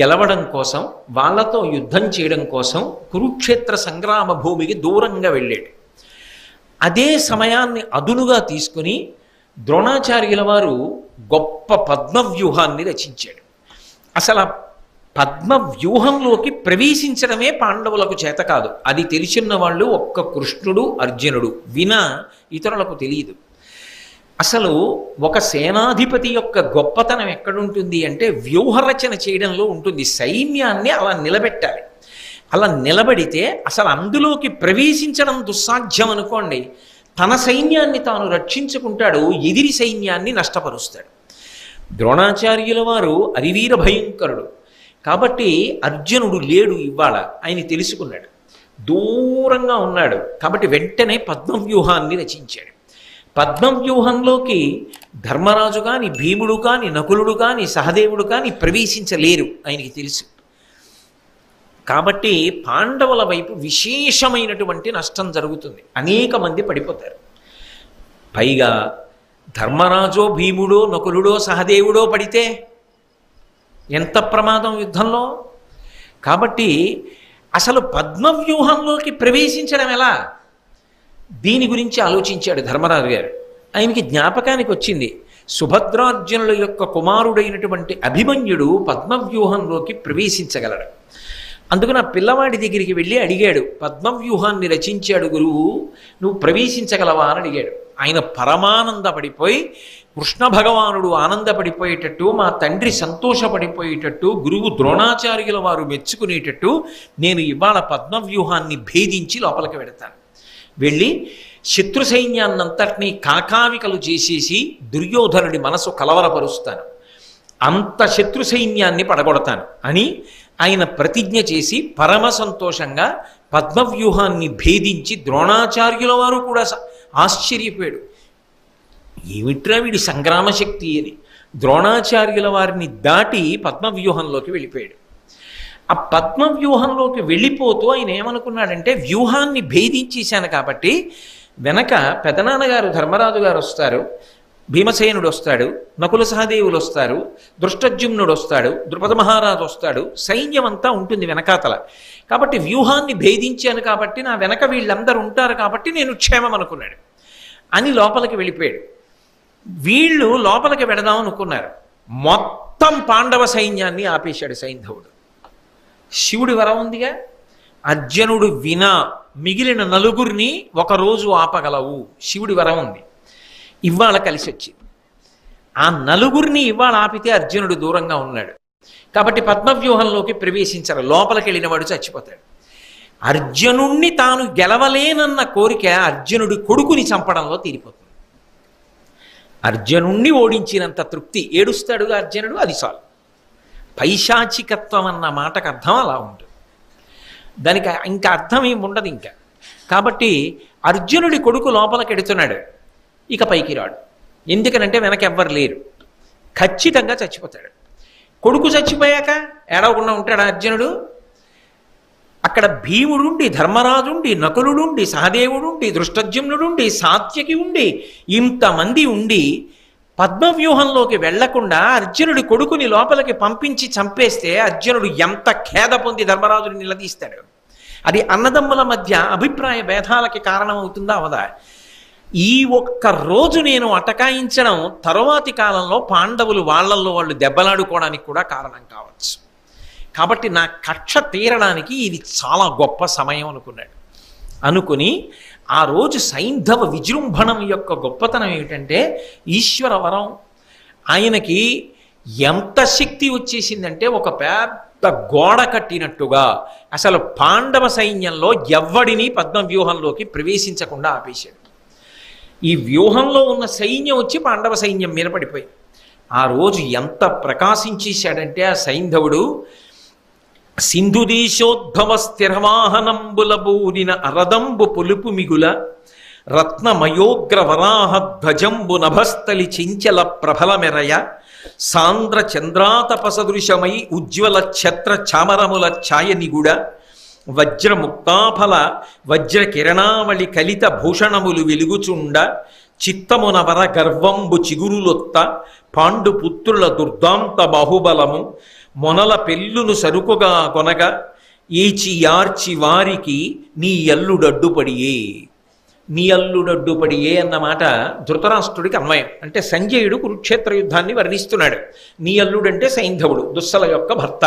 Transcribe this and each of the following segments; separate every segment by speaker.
Speaker 1: గెలవడం కోసం, వాళ్ళతో యుద్ధం చేయడం కోసం కురుక్షేత్ర సంగ్రామ భూమికి దూరంగా వెళ్ళాడు. అదే సమయాన్ని అదునుగా తీసుకుని ద్రోణాచార్యుల వారు గొప్ప పద్మవ్యూహాన్ని రచించాడు. అసలు ఆ పద్మవ్యూహంలోకి ప్రవేశించడమే పాండవులకు చేత కాదు. అది తెలిసిన వాళ్ళు ఒక్క కృష్ణుడు, అర్జునుడు, వినా ఇతరులకు తెలియదు. అసలు ఒక సేనాధిపతి యొక్క గొప్పతనం ఎక్కడుంటుంది అంటే వ్యూహరచన చేయడంలో ఉంటుంది. సైన్యాన్ని అలా నిలబెట్టాలి. అలా నిలబడితే అసలు అందులోకి ప్రవేశించడం దుస్సాధ్యం అనుకోండి, తన సైన్యాన్ని తాను రక్షించుకుంటాడు, ఎదిరి సైన్యాన్ని నష్టపరుస్తాడు. ద్రోణాచార్యుల వారు అరివీర భయంకరుడు కాబట్టి అర్జునుడు లేడు ఇవాళ, ఆయన తెలుసుకున్నాడు, దూరంగా ఉన్నాడు. కాబట్టి వెంటనే పద్మవ్యూహాన్ని రచించాడు. పద్మవ్యూహంలోకి ధర్మరాజు కానీ, భీముడు కానీ, నకులుడు కానీ, సహదేవుడు కానీ ప్రవేశించలేరు, ఆయనకి తెలుసు. కాబట్టి పాండవుల వైపు విశేషమైనటువంటి నష్టం జరుగుతుంది, అనేక మంది పడిపోతారు. పైగా ధర్మరాజో, భీముడో, నకులుడో, సహదేవుడో పడితే ఎంత ప్రమాదం యుద్ధంలో. కాబట్టి అసలు పద్మవ్యూహంలోకి ప్రవేశించడం ఎలా, దీని గురించి ఆలోచించాడు ధర్మరాజు గారు. ఆయనకి జ్ఞాపకానికి వచ్చింది, సుభద్రార్జునుల యొక్క కుమారుడైనటువంటి అభిమన్యుడు పద్మవ్యూహంలోకి ప్రవేశించగలడు. అందుకని ఆ పిల్లవాడి దగ్గరికి వెళ్ళి అడిగాడు, పద్మవ్యూహాన్ని రచించాడు గురువు, నువ్వు ప్రవేశించగలవా అని అడిగాడు. ఆయన పరమానందపడిపోయి, కృష్ణ భగవానుడు ఆనందపడిపోయేటట్టు, మా తండ్రి సంతోషపడిపోయేటట్టు, గురువు ద్రోణాచార్యుల వారు మెచ్చుకునేటట్టు నేను ఇవాళ పద్మవ్యూహాన్ని భేదించి లోపలికి వెడతాను, వెళ్ళి శత్రు సైన్యాన్నంతటినీ కాకావికలు చేసేసి దుర్యోధనుడి మనసు కలవరపరుస్తాను, అంత శత్రు సైన్యాన్ని పడగొడతాను అని ఆయన ప్రతిజ్ఞ చేసి పరమ సంతోషంగా పద్మవ్యూహాన్ని భేదించి ద్రోణాచార్యుల వారు కూడా ఆశ్చర్యపోయాడు, ఏమిట్రా వీడి సంగ్రామ శక్తి అని. ద్రోణాచార్యుల వారిని దాటి పద్మవ్యూహంలోకి వెళ్ళిపోయాడు. ఆ పద్మవ్యూహంలోకి వెళ్ళిపోతూ ఆయన ఏమనుకున్నాడంటే, వ్యూహాన్ని భేదించేశాను కాబట్టి వెనక పెదనాన్నగారు ధర్మరాజు గారు వస్తారు, భీమసేనుడు వస్తాడు, నకుల సహదేవులు వస్తారు, దృష్టజ్యుమ్నుడు వస్తాడు, ద్రుపద మహారాజు వస్తాడు, సైన్యం అంతా ఉంటుంది వెనకాతల. కాబట్టి వ్యూహాన్ని భేదించాను కాబట్టి నా వెనక వీళ్ళందరూ ఉంటారు కాబట్టి నేను క్షేమం అనుకున్నాడు అని లోపలికి వెళ్ళిపోయాడు. వీళ్ళు లోపలికి వెడదాం అనుకున్నారు, మొత్తం పాండవ సైన్యాన్ని ఆపేశాడు సైంధవుడు. శివుడి వరం ఉందిగా, అర్జునుడు వినా మిగిలిన నలుగురిని ఒకరోజు ఆపగలవు, శివుడి వరం ఉంది. ఇవాళ కలిసి వచ్చింది. ఆ నలుగురిని ఇవాళ ఆపితే అర్జునుడు దూరంగా ఉన్నాడు కాబట్టి పద్మవ్యూహంలోకి ప్రవేశించరు, లోపలికి వెళ్ళినవాడు చచ్చిపోతాడు. అర్జునుణ్ణి తాను గెలవలేనన్న కోరిక అర్జునుడి కొడుకుని చంపడంలో తీరిపోతుంది. అర్జునుణ్ణి ఓడించినంత తృప్తి, ఏడుస్తాడుగా అర్జునుడు, అది చాలు. పైశాచికత్వం అన్న మాటకు అర్థం అలా ఉంటుంది, దానికి ఇంకా అర్థం ఏమి ఉండదు ఇంకా. కాబట్టి అర్జునుడి కొడుకు లోపలికి ఎడుతున్నాడు, ఇక పైకి రాడు. ఎందుకనంటే వెనక ఎవ్వరు లేరు, ఖచ్చితంగా చచ్చిపోతాడు. కొడుకు చచ్చిపోయాక ఏడవకుండా ఉంటాడు అర్జునుడు. అక్కడ భీముడుండి, ధర్మరాజుండి, నకులుడుండి, సహదేవుడుండి, దృష్టజ్యుమ్నుడుండి, సాత్యకి ఉండి, ఇంతమంది ఉండి పద్మవ్యూహంలోకి వెళ్లకుండా అర్జునుడి కొడుకుని లోపలికి పంపించి చంపేస్తే అర్జునుడు ఎంత ఖేద పొంది ధర్మరాజుని నిలదీస్తాడు. అది అన్నదమ్ముల మధ్య అభిప్రాయ భేదాలకి కారణమవుతుందా అవదా? ఈ ఒక్క రోజు నేను అటకాయించడం తరువాతి కాలంలో పాండవులు వాళ్ళల్లో వాళ్ళు దెబ్బలాడుకోవడానికి కూడా కారణం కావచ్చు. కాబట్టి నా కక్ష తీరడానికి ఇది చాలా గొప్ప సమయం అనుకున్నాడు. అనుకుని ఆ రోజు సైంధవ విజృంభణం యొక్క గొప్పతనం ఏమిటంటే, ఈశ్వర వరం. ఆయనకి ఎంత శక్తి వచ్చేసిందంటే ఒక పెద్ద గోడ కట్టినట్టుగా అసలు పాండవ సైన్యంలో ఎవ్వడిని పద్మవ్యూహంలోకి ప్రవేశించకుండా ఆపేశాడు. ఈ వ్యూహంలో ఉన్న సైన్యం వచ్చి పాండవ సైన్యం మీద పడిపోయింది. ఆ రోజు ఎంత ప్రకాశించేశాడంటే ఆ సైంధవుడు, సింధుదేశోద్భవ స్థిరవాహనంబుల బూరిన అరదంబు పొలుపు మిగుల రత్నమయోగ్ర వరాహ ధ్వజంబు నభస్థలి చెంచల ప్రభల మెరయ సాంద్ర చంద్రాతపసదృశమై ఉజ్వల ఛత్ర చామరముల ఛాయ నిగుడ వజ్రముక్తాఫల వజ్ర కిరణావళి కలిత భూషణములు వెలుగుచుండ చిత్తమున వర గర్వంబు చిగురులొత్త పాండుపుత్రుల దుర్దాంత బాహుబలము మొనల పెళ్ళును సరుకుగా కొనగా ఏచి యార్చి వారికి నీ అల్లుడడ్డుపడియే. నీ అల్లుడడ్డుపడియే అన్నమాట ధృతరాష్ట్రుడికి అన్వయం. అంటే సంజయుడు కురుక్షేత్ర యుద్ధాన్ని వర్ణిస్తున్నాడు. నీ అల్లుడంటే సైంధవుడు, దుస్సల యొక్క భర్త.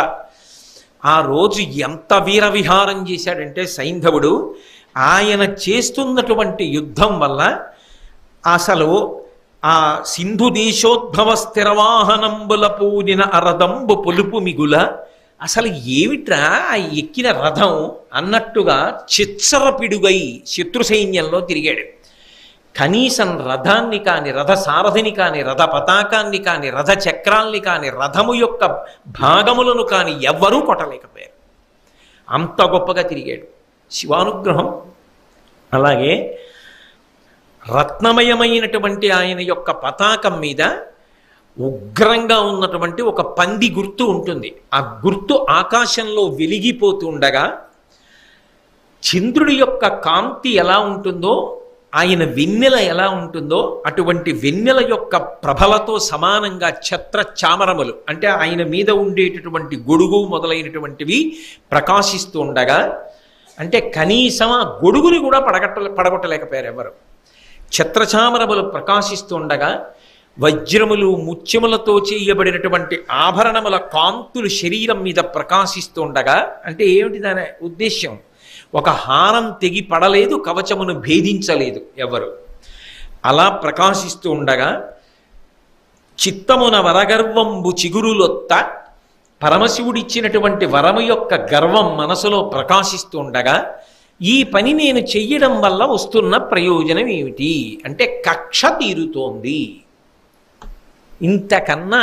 Speaker 1: ఆ రోజు ఎంత వీరవిహారం చేశాడంటే సైంధవుడు, ఆయన చేస్తున్నటువంటి యుద్ధం వల్ల అసలు ఆ సింధు దేశోద్భవ స్థిరవాహనంబుల పూనిన అరదంబు పొలుపు మిగుల, అసలు ఏమిట్రా ఆ ఎక్కిన రథం అన్నట్టుగా చిచ్చరపిడుగై శత్రు సైన్యంలో తిరిగాడు. కనీసం రథాన్ని కాని, రథ సారథిని కాని, రథ పతాకాన్ని కాని, రథ చక్రాల్ని కాని, రథము యొక్క భాగములను కాని ఎవ్వరూ కొట్టలేకపోయారు. అంత గొప్పగా తిరిగాడు. శివానుగ్రహం. అలాగే రత్నమయమైనటువంటి ఆయన యొక్క పతాకం మీద ఉగ్రంగా ఉన్నటువంటి ఒక పంది గుర్తు ఉంటుంది. ఆ గుర్తు ఆకాశంలో వెలిగిపోతూ ఉండగా చంద్రుడి యొక్క కాంతి ఎలా ఉంటుందో, ఆయన వెన్నెల ఎలా ఉంటుందో అటువంటి వెన్నెల యొక్క ప్రభలతో సమానంగా ఛత్ర చామరములు అంటే ఆయన మీద ఉండేటటువంటి గొడుగు మొదలైనటువంటివి ప్రకాశిస్తూ ఉండగా, అంటే కనీసం ఆ గొడుగుని కూడా పడగొట్టలేకపోయారు ఎవరు. ఛత్రచామరములు ప్రకాశిస్తూ ఉండగా వజ్రములు ముత్యములతో చేయబడినటువంటి ఆభరణముల కాంతులు శరీరం మీద ప్రకాశిస్తూ ఉండగా, అంటే ఏమిటి దాని ఉద్దేశ్యం? ఒక హారం తెగి పడలేదు, కవచమును భేదించలేదు ఎవరు. అలా ప్రకాశిస్తూ ఉండగా చిత్తమున వరగర్వంబు చిగురులొత్త, పరమశివుడిచ్చినటువంటి వరము యొక్క గర్వం మనసులో ప్రకాశిస్తూ ఉండగా, ఈ పని నేను చెయ్యడం వల్ల వస్తున్న ప్రయోజనం ఏమిటి అంటే కక్ష తీరుతోంది. ఇంతకన్నా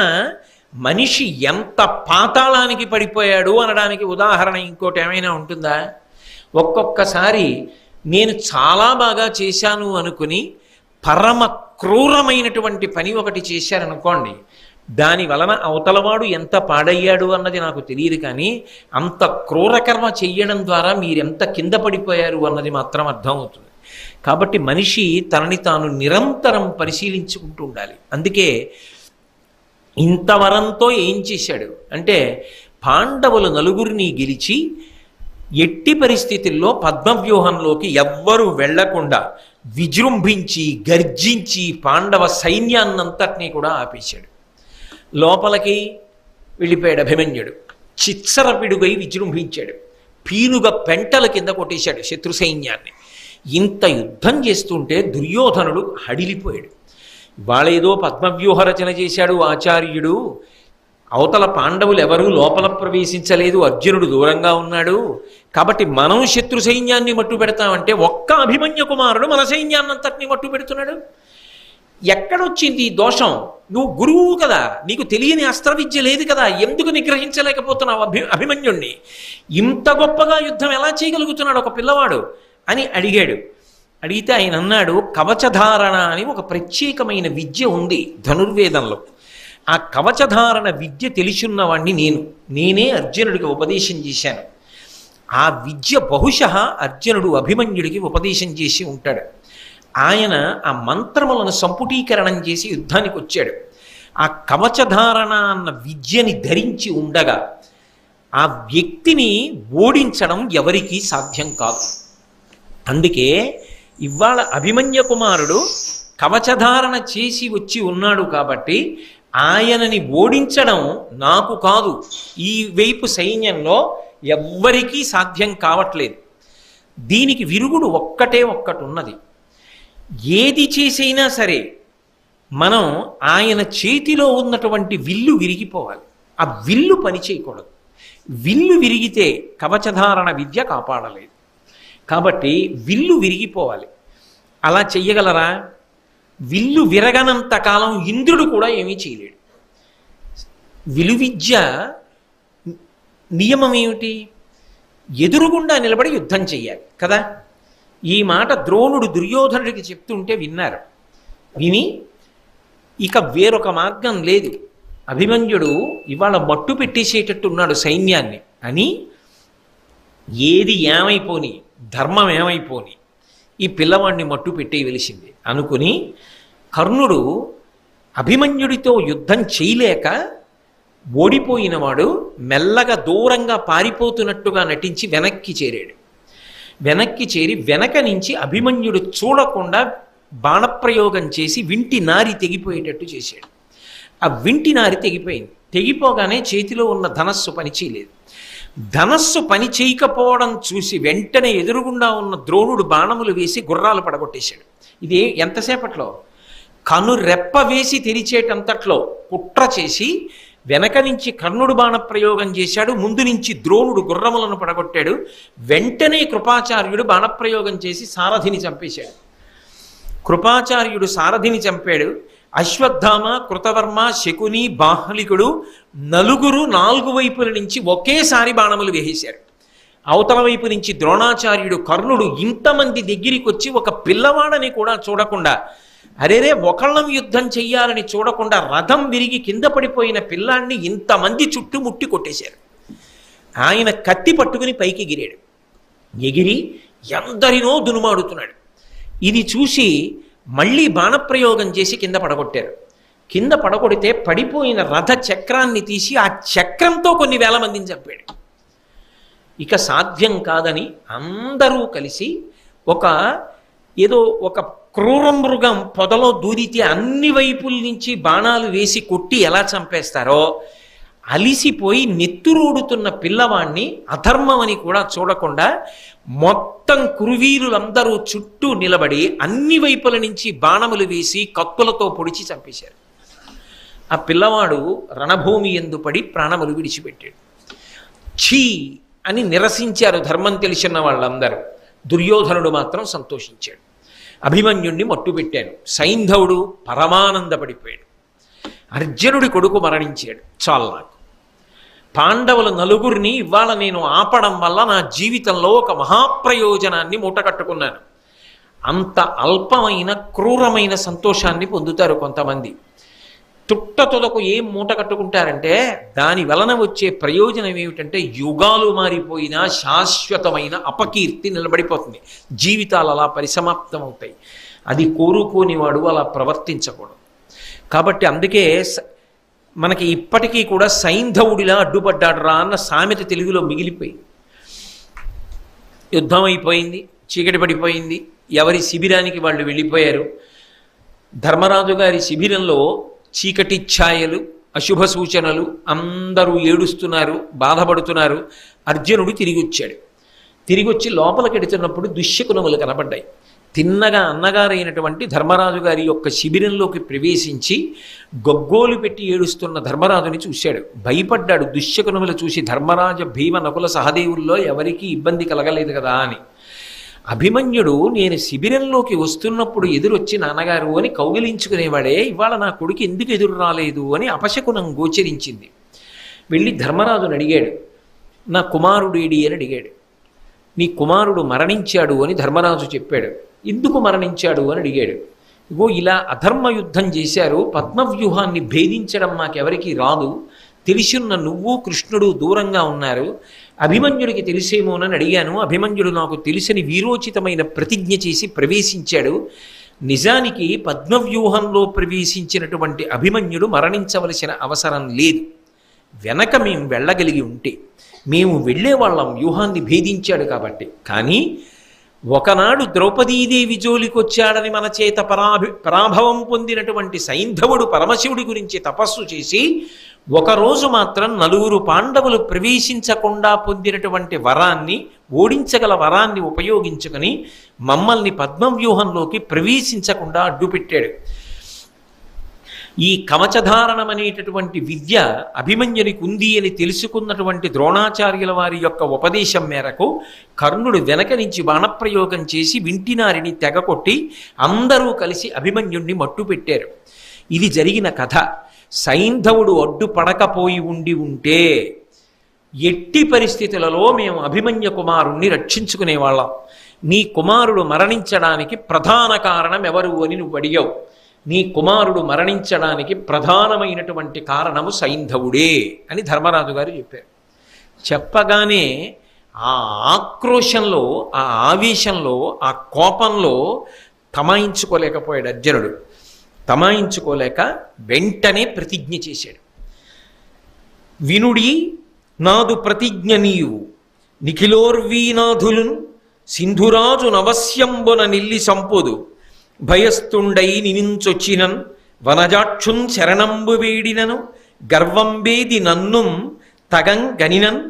Speaker 1: మనిషి ఎంత పాతాళానికి పడిపోయాడు అనడానికి ఉదాహరణ ఇంకోటి ఏమైనా ఉంటుందా? ఒక్కొక్కసారి నేను చాలా బాగా చేశాను అనుకుని పరమ క్రూరమైనటువంటి పని ఒకటి చేశారనుకోండి, దాని వలన అవతలవాడు ఎంత పాడయ్యాడు అన్నది నాకు తెలియదు, కానీ అంత క్రూరకర్మ చెయ్యడం ద్వారా మీరెంత కింద పడిపోయారు అన్నది మాత్రం అర్థమవుతుంది. కాబట్టి మనిషి తనని తాను నిరంతరం పరిశీలించుకుంటూ ఉండాలి. అందుకే ఇంతవరంతో ఏం చేశాడు అంటే, పాండవులు నలుగురిని గెలిచి ఎట్టి పరిస్థితుల్లో పద్మవ్యూహంలోకి ఎవ్వరూ వెళ్లకుండా విజృంభించి గర్జించి పాండవ సైన్యాన్నంతటినీ కూడా ఆపేశాడు. లోపలికి వెళ్ళిపోయాడు అభిమన్యుడు. చిచ్చరపిడుగై విజృంభించాడు. పీనుగ పెంటల కింద కొట్టేశాడు శత్రు సైన్యాన్ని. ఇంత యుద్ధం చేస్తుంటే దుర్యోధనుడు హడిలిపోయాడు. వాళ్ళేదో పద్మవ్యూహ రచన చేశాడు ఆచార్యుడు, అవతల పాండవులు ఎవరూ లోపల ప్రవేశించలేదు, అర్జునుడు దూరంగా ఉన్నాడు, కాబట్టి మనం శత్రు సైన్యాన్ని మట్టు పెడతామంటే ఒక్క అభిమన్యు కుమారుడు మన సైన్యాన్నంతటినీ మట్టు పెడుతున్నాడు. ఎక్కడొచ్చింది ఈ దోషం? నువ్వు గురువు కదా, నీకు తెలియని అస్త్ర విద్య లేదు కదా, ఎందుకు నిగ్రహించలేకపోతున్నావు అభిమన్యుణ్ణి? ఇంత గొప్పగా యుద్ధం ఎలా చేయగలుగుతున్నాడు ఒక పిల్లవాడు అని అడిగాడు. అడిగితే ఆయన అన్నాడు, కవచధారణ అని ఒక ప్రత్యేకమైన విద్య ఉంది ధనుర్వేదంలో. ఆ కవచధారణ విద్య తెలిసిన్నవాణ్ణి నేనే అర్జునుడికి ఉపదేశం చేశాను. ఆ విద్య బహుశः అర్జునుడు అభిమన్యుడికి ఉపదేశం చేసి ఉంటాడు. ఆయన ఆ మంత్రములను సంపుటీకరణం చేసి యుద్ధానికి వచ్చాడు. ఆ కవచధారణ అన్న విద్యని ధరించి ఉండగా ఆ వ్యక్తిని ఓడించడం ఎవరికీ సాధ్యం కాదు. అందుకే ఇవాళ అభిమన్య కుమారుడు కవచధారణ చేసి వచ్చి ఉన్నాడు కాబట్టి ఆయనని ఓడించడం నాకు కాదు, ఈ వైపు సైన్యంలో ఎవ్వరికీ సాధ్యం కావట్లేదు. దీనికి విరుగుడు ఒక్కటే ఒక్కటి ఉన్నది. ఏది చేసైనా సరే మనం ఆయన చేతిలో ఉన్నటువంటి విల్లు విరిగిపోవాలి. ఆ విల్లు పని చేయకూడదు. విల్లు విరిగితే కవచధారణ విద్య కాపాడలేదు. కాబట్టి విల్లు విరిగిపోవాలి. అలా చెయ్యగలరా? విల్లు విరగనంత కాలం ఇంద్రుడు కూడా ఏమీ చేయలేడు. విలువిద్య నియమం ఏమిటి? ఎదురుగుండా నిలబడి యుద్ధం చెయ్యాలి కదా. ఈ మాట ద్రోణుడు దుర్యోధనుడికి చెప్తుంటే విన్నారు. విని ఇక వేరొక మార్గం లేదు, అభిమన్యుడు ఇవాళ మట్టు పెట్టేసేటట్టు ఉన్నాడు సైన్యాన్ని అని, ఏది ఏమైపోని, ధర్మం ఏమైపోని, ఈ పిల్లవాడిని మట్టు పెట్టేయవలసింది అనుకుని కర్ణుడు అభిమన్యుడితో యుద్ధం చేయలేక ఓడిపోయినవాడు మెల్లగా దూరంగా పారిపోతున్నట్టుగా నటించి వెనక్కి చేరాడు. వెనక్కి చేరి వెనక నుంచి అభిమన్యుడు చూడకుండా బాణప్రయోగం చేసి వింటి నారి తెగిపోయేటట్టు చేశాడు. ఆ వింటి నారి తెగిపోయింది. తెగిపోగానే చేతిలో ఉన్న ధనస్సు పనిచేయలేదు. ధనస్సు పని చేయకపోవడం చూసి వెంటనే ఎదురుగుండా ఉన్న ద్రోణుడు బాణములు వేసి గుర్రాలు పడగొట్టేశాడు. ఇది ఎంతసేపట్లో? కనురెప్ప వేసి తెరిచేటంతట్లో కుట్ర చేసి వెనక నుంచి కర్ణుడు బాణ ప్రయోగం చేశాడు. ముందు నుంచి ద్రోణుడు గుర్రములను పడగొట్టాడు. వెంటనే కృపాచార్యుడు బాణప్రయోగం చేసి సారథిని చంపేశాడు. కృపాచార్యుడు సారథిని చంపాడు. అశ్వత్థామ, కృతవర్మ, శకుని, బాహ్లికుడు నలుగురు 4 వైపుల నుంచి ఒకేసారి బాణములు వేసేశారు. అవతల వైపు నుంచి ద్రోణాచార్యుడు, కర్ణుడు ఇంతమంది దగ్గరికి వచ్చి ఒక పిల్లవాడని కూడా చూడకుండా, అరేరే ఒకళ్ళం యుద్ధం చెయ్యాలని చూడకుండా రథం విరిగి కింద పడిపోయిన పిల్లాన్ని ఇంతమంది చుట్టుముట్టి కొట్టేశారు. ఆయన కత్తి పట్టుకుని పైకి ఎగిరాడు. ఎగిరి ఎందరినో దునుమాడుతున్నాడు. ఇది చూసి మళ్ళీ బాణప్రయోగం చేసి కింద పడగొట్టారు. కింద పడగొడితే పడిపోయిన రథ చక్రాన్ని తీసి ఆ చక్రంతో కొన్ని వేల మందిని చంపాడు. ఇక సాధ్యం కాదని అందరూ కలిసి ఏదో ఒక క్రూర మృగం పొదలో దూరితే అన్ని వైపుల నుంచి బాణాలు వేసి కొట్టి ఎలా చంపేస్తారో అలిసిపోయి నెత్తురోడుతున్న పిల్లవాణ్ణి అధర్మమని కూడా చూడకుండా మొత్తం కురువీరులందరూ చుట్టూ నిలబడి అన్ని వైపుల నుంచి బాణములు వేసి కత్తులతో పొడిచి చంపేశారు. ఆ పిల్లవాడు రణభూమి యందు పడి ప్రాణములు విడిచిపెట్టాడు. ఛీ అని నిరసించారు ధర్మం తెలిసిన వాళ్ళందరూ. దుర్యోధనుడు మాత్రం సంతోషించాడు. అభిమన్యుణ్ణి మట్టుపెట్టాను. సైంధవుడు పరమానందపడిపోయాడు. అర్జునుడి కొడుకు మరణించాడు. చాలు నాకు. పాండవుల నలుగురిని ఇవాళ నేను ఆపడం వల్ల నా జీవితంలో ఒక మహాప్రయోజనాన్ని మూటకట్టుకున్నాను. అంత అల్పమైన క్రూరమైన సంతోషాన్ని పొందుతారు కొంతమంది. తుట్టతుదకు ఏం మూట కట్టుకుంటారంటే దాని వలన వచ్చే ప్రయోజనం ఏమిటంటే యుగాలు మారిపోయినా శాశ్వతమైన అపకీర్తి నిలబడిపోతుంది. జీవితాలు అలా పరిసమాప్తం అవుతాయి. అది కోరుకోని వాడు అలా ప్రవర్తించకూడదు. కాబట్టి అందుకే మనకి ఇప్పటికీ కూడా సైంధవుడిలా అడ్డుపడ్డాడు రా అన్న సామెత తెలుగులో మిగిలిపోయింది. యుద్ధం అయిపోయింది, చీకటి పడిపోయింది, ఎవరి శిబిరానికి వాళ్ళు వెళ్ళిపోయారు. ధర్మరాజు గారి శిబిరంలో చీకటి ఛాయలు, అశుభ సూచనలు, అందరూ ఏడుస్తున్నారు, బాధపడుతున్నారు. అర్జునుడు తిరిగి వచ్చాడు. తిరిగి వచ్చి లోపలికెడుతున్నప్పుడు దుశ్శకునములు కనబడ్డాయి. తిన్నగా అన్నగారైనటువంటి ధర్మరాజు గారి యొక్క శిబిరంలోకి ప్రవేశించి గొగ్గోలు పెట్టి ఏడుస్తున్న ధర్మరాజుని చూశాడు. భయపడ్డాడు. దుశ్శకునములు చూసి ధర్మరాజ భీమ నకుల సహదేవుల్లో ఎవరికీ ఇబ్బంది కలగలేదు కదా అని. అభిమన్యుడు నేను శిబిరంలోకి వస్తున్నప్పుడు ఎదురొచ్చి నాన్నగారు అని కౌగిలించుకునేవాడే, ఇవాళ నా కొడుకు ఎందుకు ఎదురు రాలేదు అని అపశకునం గోచరించింది. వెళ్ళి ధర్మరాజుని అడిగాడు, నా కుమారుడు ఏడి అని అడిగాడు. నీ కుమారుడు మరణించాడు అని ధర్మరాజు చెప్పాడు. ఎందుకు మరణించాడు అని అడిగాడు. ఇగో ఇలా అధర్మ యుద్ధం చేశారు, పద్మవ్యూహాన్ని భేదించడం మాకెవరికి రాదు, తెలిసిన్న నువ్వు కృష్ణుడు దూరంగా ఉన్నారు, అభిమన్యుడికి తెలిసేమోనని అడిగాను. అభిమన్యుడు నాకు తెలిసిన వీరోచితమైన ప్రతిజ్ఞ చేసి ప్రవేశించాడు. నిజానికి పద్మవ్యూహంలో ప్రవేశించినటువంటి అభిమన్యుడు మరణించవలసిన అవసరం లేదు. వెనక మేము వెళ్ళగలిగి ఉంటే మేము వెళ్ళేవాళ్ళం, వ్యూహాన్ని భేదించాడు కాబట్టి. కానీ ఒకనాడు ద్రౌపదీదేవి జోలికొచ్చాడని మన చేత పరాభవం పొందినటువంటి సైంధవుడు పరమశివుడి గురించి తపస్సు చేసి ఒకరోజు మాత్రం 4 పాండవులు ప్రవేశించకుండా పొందినటువంటి వరాన్ని, ఓడించగల వరాన్ని ఉపయోగించుకొని మమ్మల్ని పద్మవ్యూహంలోకి ప్రవేశించకుండా అడ్డుపెట్టాడు. ఈ కవచధారణం అనేటటువంటి విద్య అభిమన్యునికి ఉంది అని తెలుసుకున్నటువంటి ద్రోణాచార్యుల వారి యొక్క ఉపదేశం మేరకు కర్ణుడు వెనక నుంచి బాణప్రయోగం చేసి వింటినారిని తెగకొట్టి అందరూ కలిసి అభిమన్యుణ్ణి మట్టుపెట్టారు. ఇది జరిగిన కథ. సైంధవుడు అడ్డుపడకపోయి ఉంటే ఎట్టి పరిస్థితులలో మేము అభిమన్య కుమారుణ్ణి రక్షించుకునేవాళ్ళం. నీ కుమారుడు మరణించడానికి ప్రధాన కారణం ఎవరు అని నువ్వు అడిగావు. నీ కుమారుడు మరణించడానికి ప్రధానమైనటువంటి కారణము సైంధవుడే అని ధర్మరాజు గారు చెప్పారు. చెప్పగానే ఆ ఆక్రోశంలో, ఆ ఆవేశంలో, ఆ కోపంలో తమాయించుకోలేకపోయాడు అర్జునుడు. తమాయించుకోలేక వెంటనే ప్రతిజ్ఞ చేశాడు. వినుడి నాదు ప్రతిజ్ఞ నీవు నిఖిలోర్వీనాథులును సింధురాజు నవశ్యంబున నిల్లి సంపొదు భయస్తుండై నినించొచ్చినన్ వనజాక్షున్ శరణంబు వేడినను గర్వంబేది నన్నుం తగం గనినన్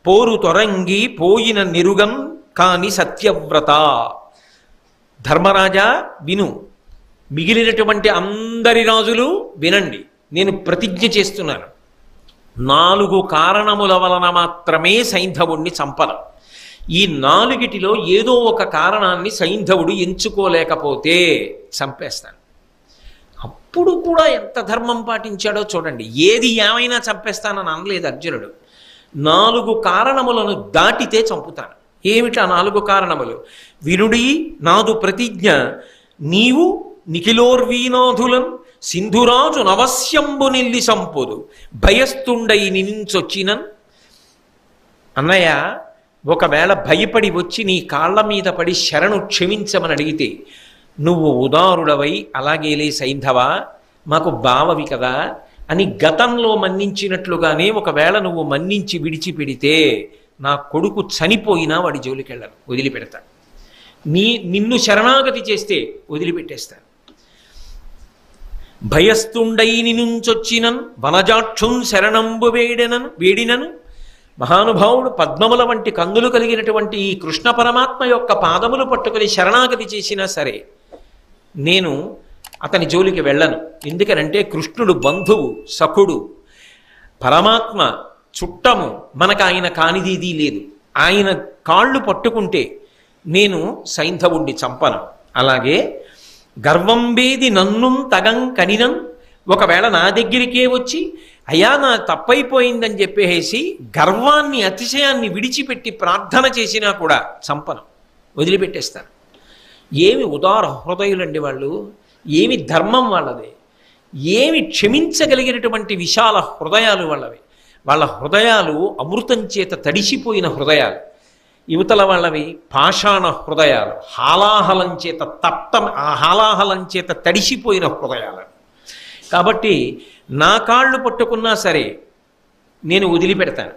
Speaker 1: పోరు తొరంగి పోయిన నిరుగం కాని సత్యవ్రత. ధర్మరాజా విను, మిగిలినటువంటి అందరి రాజులు వినండి, నేను ప్రతిజ్ఞ చేస్తున్నాను. 4 కారణముల వలన మాత్రమే సైంధవుణ్ణి చంపను. ఈ 4టిలో ఏదో ఒక కారణాన్ని సైంధవుడు ఎంచుకోలేకపోతే చంపేస్తాను. అప్పుడు కూడా ఎంత ధర్మం పాటించాడో చూడండి. ఏది ఏమైనా చంపేస్తానని అనలేదు అర్జునుడు. 4 కారణములను దాటితే చంపుతాను. ఏమిటా 4 కారణములు? వినుడి నాదు ప్రతిజ్ఞ నీవు నిఖిలోర్వీనాథులను సింధురాజు నవశ్యంబు నిల్లి సంపొదు భయస్తుండై నినించొచ్చినన్. అన్నయ్య, ఒకవేళ భయపడి వచ్చి నీ కాళ్ళ మీద పడి శరణు క్షమించమని అడిగితే నువ్వు ఉదారుడవై అలాగేలే సైంధవ మాకు బావవి కదా అని గతంలో మన్నించినట్లుగానే ఒకవేళ నువ్వు మన్నించి విడిచిపెడితే నా కొడుకు చనిపోయినా వాడి జోలికెళ్ళను, వదిలిపెడతాను. నిన్ను శరణాగతి చేస్తే వదిలిపెట్టేస్తాను. భయస్తుండై నినుంచొచ్చినన్ వనజాక్షున్ శరణంబు వేడినను. మహానుభావుడు పద్మముల వంటి కందులు కలిగినటువంటి ఈ కృష్ణ పరమాత్మ యొక్క పాదములు పట్టుకుని శరణాగతి చేసినా సరే నేను అతని జోలికి వెళ్ళను. ఎందుకనంటే కృష్ణుడు బంధువు, సఖుడు, పరమాత్మ చుట్టము, మనకు ఆయన కానిదీది లేదు. ఆయన కాళ్ళు పట్టుకుంటే నేను సైంధవుణ్ణి చంపను. అలాగే గర్వంబేది నన్ను తగం కనినం, ఒకవేళ నా దగ్గరికే వచ్చి అయ్యా నా తప్పైపోయిందని చెప్పేసి గర్వాన్ని అతిశయాన్ని విడిచిపెట్టి ప్రార్థన చేసినా కూడా చంపను, వదిలిపెట్టేస్తాను. ఏమి ఉదార హృదయులండి వాళ్ళు, ఏమి ధర్మం వాళ్ళది, ఏమి క్షమించగలిగినటువంటి విశాల హృదయాలు వాళ్ళవి. వాళ్ళ హృదయాలు అమృతం చేత తడిసిపోయిన హృదయాలు. యువతల వాళ్ళవి పాషాణ హృదయాలు, హాలాహలం చేత హాలాహలం చేత తడిసిపోయిన హృదయాలు. కాబట్టి నా కాళ్ళు పట్టుకున్నా సరే నేను వదిలిపెడతాను.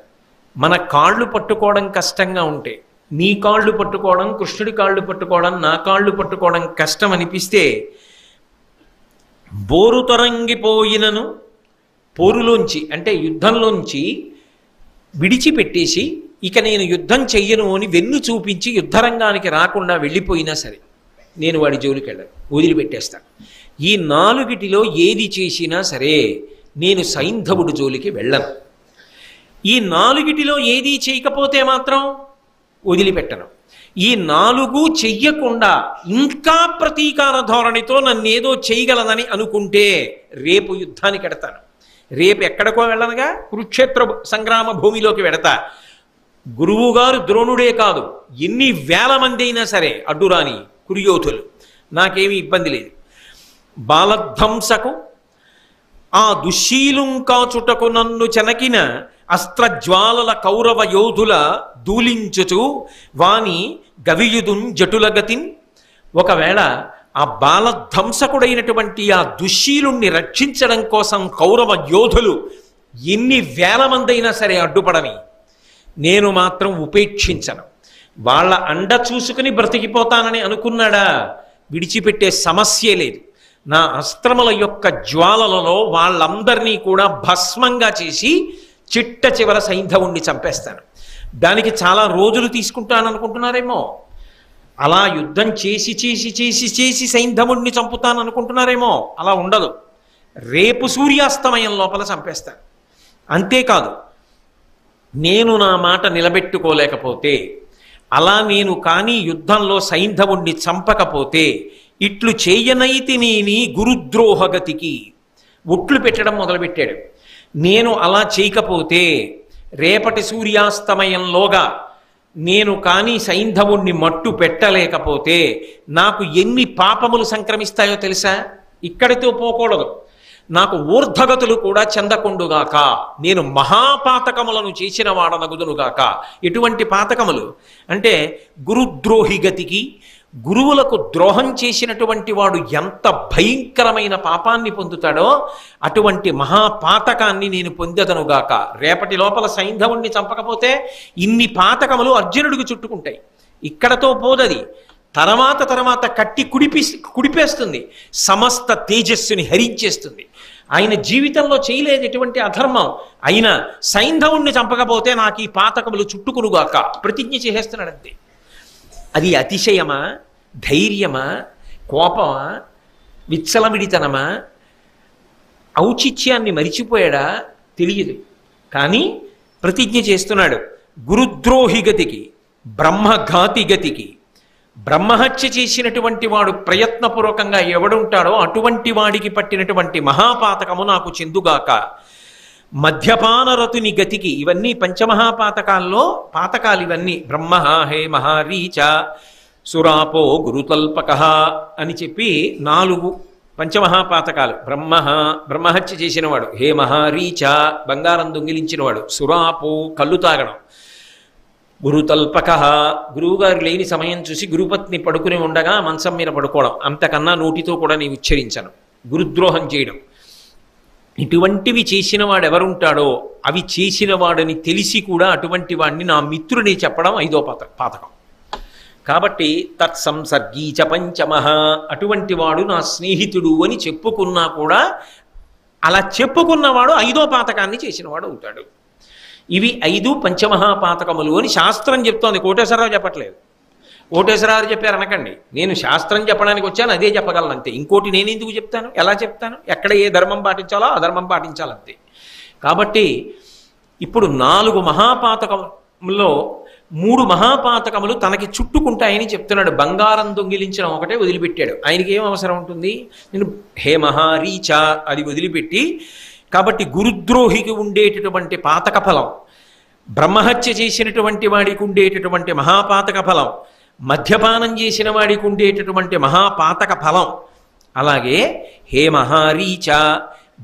Speaker 1: మన కాళ్ళు పట్టుకోవడం కష్టంగా ఉంటే, నీ కాళ్ళు పట్టుకోవడం, కృష్ణుడి కాళ్ళు పట్టుకోవడం, నా కాళ్ళు పట్టుకోవడం కష్టం అనిపిస్తే బోరు తొరంగిపోయినను, పోరులోంచి అంటే యుద్ధంలోంచి విడిచిపెట్టేసి ఇక నేను యుద్ధం చెయ్యను అని వెన్ను చూపించి యుద్ధరంగానికి రాకుండా వెళ్ళిపోయినా సరే నేను వాడి జోలికి వెళ్ళను, వదిలిపెట్టేస్తాను. ఈ 4టిలో ఏది చేసినా సరే నేను సైంధవుడి జోలికి వెళ్ళను. ఈ 4టిలో ఏది చేయకపోతే మాత్రం వదిలిపెట్టను. ఈ 4 చెయ్యకుండా ఇంకా ప్రతీకార ధోరణితో నన్నేదో చేయగలదని అనుకుంటే రేపు యుద్ధానికి ఎడతాను. రేపు ఎక్కడికో వెళ్ళనగా కురుక్షేత్ర సంగ్రామ భూమిలోకి వెడతా. గురువుగారు ద్రోణుడే కాదు, ఎన్ని వేల మంది అయినా సరే అడ్డురాని కురుయోధులు, నాకేమీ ఇబ్బంది లేదు. బాలధ్వంసకు ఆ దుశ్శీలుం కాచుటకు నన్ను చెనకిన అస్త్రజ్వాలల కౌరవ యోధుల దూలించుచు వాని గవియుదున్ జటులగతిన్. ఒకవేళ ఆ బాలధ్వంసకుడైనటువంటి ఆ దుశ్శీలుణ్ణి రక్షించడం కోసం కౌరవ యోధులు ఎన్ని వేల మంది అయినా సరే అడ్డుపడని నేను మాత్రం ఉపేక్షించను. వాళ్ళ అండ చూసుకుని బ్రతికిపోతానని అనుకున్నాడా, విడిచిపెట్టే సమస్యే లేదు. నా అస్త్రముల యొక్క జ్వాలలలో వాళ్ళందరినీ కూడా భస్మంగా చేసి చిట్ట చివర సైంధవుణ్ణి చంపేస్తాను. దానికి చాలా రోజులు తీసుకుంటాననుకుంటున్నారేమో, అలా యుద్ధం చేసి చేసి చేసి చేసి సైంధవుణ్ణి చంపుతాననుకుంటున్నారేమో. అలా ఉండదు, రేపు సూర్యాస్తమయం లోపల చంపేస్తాను. అంతేకాదు, నేను నా మాట నిలబెట్టుకోలేకపోతే, అలా నేను కానీ యుద్ధంలో సైంధవుణ్ణి చంపకపోతే ఇట్లు చేయనైతి నేని గురుద్రోహగతికి ఒట్లు పెట్టడం మొదలుపెట్టాడు. నేను అలా చేయకపోతే రేపటి సూర్యాస్తమయంలోగా నేను కానీ సైంధవుణ్ణి మట్టు పెట్టలేకపోతే నాకు ఎన్ని పాపములు సంక్రమిస్తాయో తెలుసా? ఇక్కడితో పోకూడదు, నాకు ఊర్ధగతులు కూడా చెందకుండుగాక, నేను మహాపాతకములను చేసిన వాడనగుదునుగాక. ఎటువంటి పాతకములు అంటే గురుద్రోహి గతికి, గురువులకు ద్రోహం చేసినటువంటి వాడు ఎంత భయంకరమైన పాపాన్ని పొందుతాడో అటువంటి మహాపాతకాన్ని నేను పొందెదనుగాక. రేపటి లోపల సైంధవుణ్ణి చంపకపోతే ఇన్ని పాతకములు అర్జునుడికి చుట్టుకుంటాయి. ఇక్కడతో పోదది. తర్వాత కట్టి కుడిపేస్తుంది, సమస్త తేజస్సుని హరించేస్తుంది. ఆయన జీవితంలో చేయలేదు ఎటువంటి అధర్మం. అయినా సైంధవుణ్ణి చంపకపోతే నాకు ఈ పాతకములు చుట్టుకునుగాక ప్రతిజ్ఞ చేసేస్తున్నాడంతే. అది అతిశయమా, ధైర్యమా, కోపమా, విచ్చలవిడితనమా, ఔచిత్యాన్ని మరిచిపోయాడా తెలియదు. కానీ ప్రతిజ్ఞ చేస్తున్నాడు. గురుద్రోహి గతికి, బ్రహ్మఘాతి గతికి, బ్రహ్మహత్య చేసినటువంటి వాడు ప్రయత్నపూర్వకంగా ఎవడుంటాడో అటువంటి వాడికి పట్టినటువంటి మహాపాతకము నాకు చెందుగాక. మద్యపానరతుని గతికి, ఇవన్నీ పంచమహాపాతకాల్లో పాతకాలు ఇవన్నీ. బ్రహ్మ హే మహారీచ సురాపో గురుతల్పక అని చెప్పి 4 పంచమహాపాతకాలు. బ్రహ్మహత్య చేసినవాడు, హే మహారీచ బంగారం దొంగిలించినవాడు, సురాపో కళ్ళు తాగడం, గురుతల్పక గురువుగారు లేని సమయం చూసి గురుపత్ని పడుకుని ఉండగా మంచం మీద పడుకోవడం, అంతకన్నా నోటితో కూడా నేను ఉచ్చరించను, గురుద్రోహం చేయడం. ఇటువంటివి చేసిన వాడు ఎవరుంటాడో అవి చేసిన వాడని తెలిసి కూడా అటువంటి వాడిని నా మిత్రుని చెప్పడం 5వ పాతకం. కాబట్టి తత్సంసర్గీచ పంచమః, అటువంటి వాడు నా స్నేహితుడు అని చెప్పుకున్నా కూడా అలా చెప్పుకున్నవాడు 5వ పాతకాన్ని చేసినవాడు అవుతాడు. ఇవి 5 పంచమహాపాతకములు అని శాస్త్రం చెప్తోంది, కోటేశ్వరరావు చెప్పట్లేదు. కోటేశ్వరరావు చెప్పారు అనకండి, నేను శాస్త్రం చెప్పడానికి వచ్చాను, అదే చెప్పగలను అంతే. ఇంకోటి నేను ఎందుకు చెప్తాను, ఎలా చెప్తాను, ఎక్కడ ఏ ధర్మం పాటించాలో ఆ ధర్మం పాటించాలంతే. కాబట్టి ఇప్పుడు 4 మహాపాతకముల్లో 3 మహాపాతకములు తనకి చుట్టుకుంటాయని చెప్తున్నాడు. బంగారం దొంగిలించడం ఒకటే వదిలిపెట్టాడు. ఆయనకి ఏం అవసరం ఉంటుంది, నేను హే మహారీచ అది వదిలిపెట్టి. కాబట్టి గురుద్రోహికి ఉండేటటువంటి పాతక ఫలం, బ్రహ్మహత్య చేసినటువంటి వాడికి ఉండేటటువంటి మహాపాతక ఫలం, మద్యపానం చేసిన వాడికి ఉండేటటువంటి మహాపాతక ఫలం, అలాగే హే మహారీచ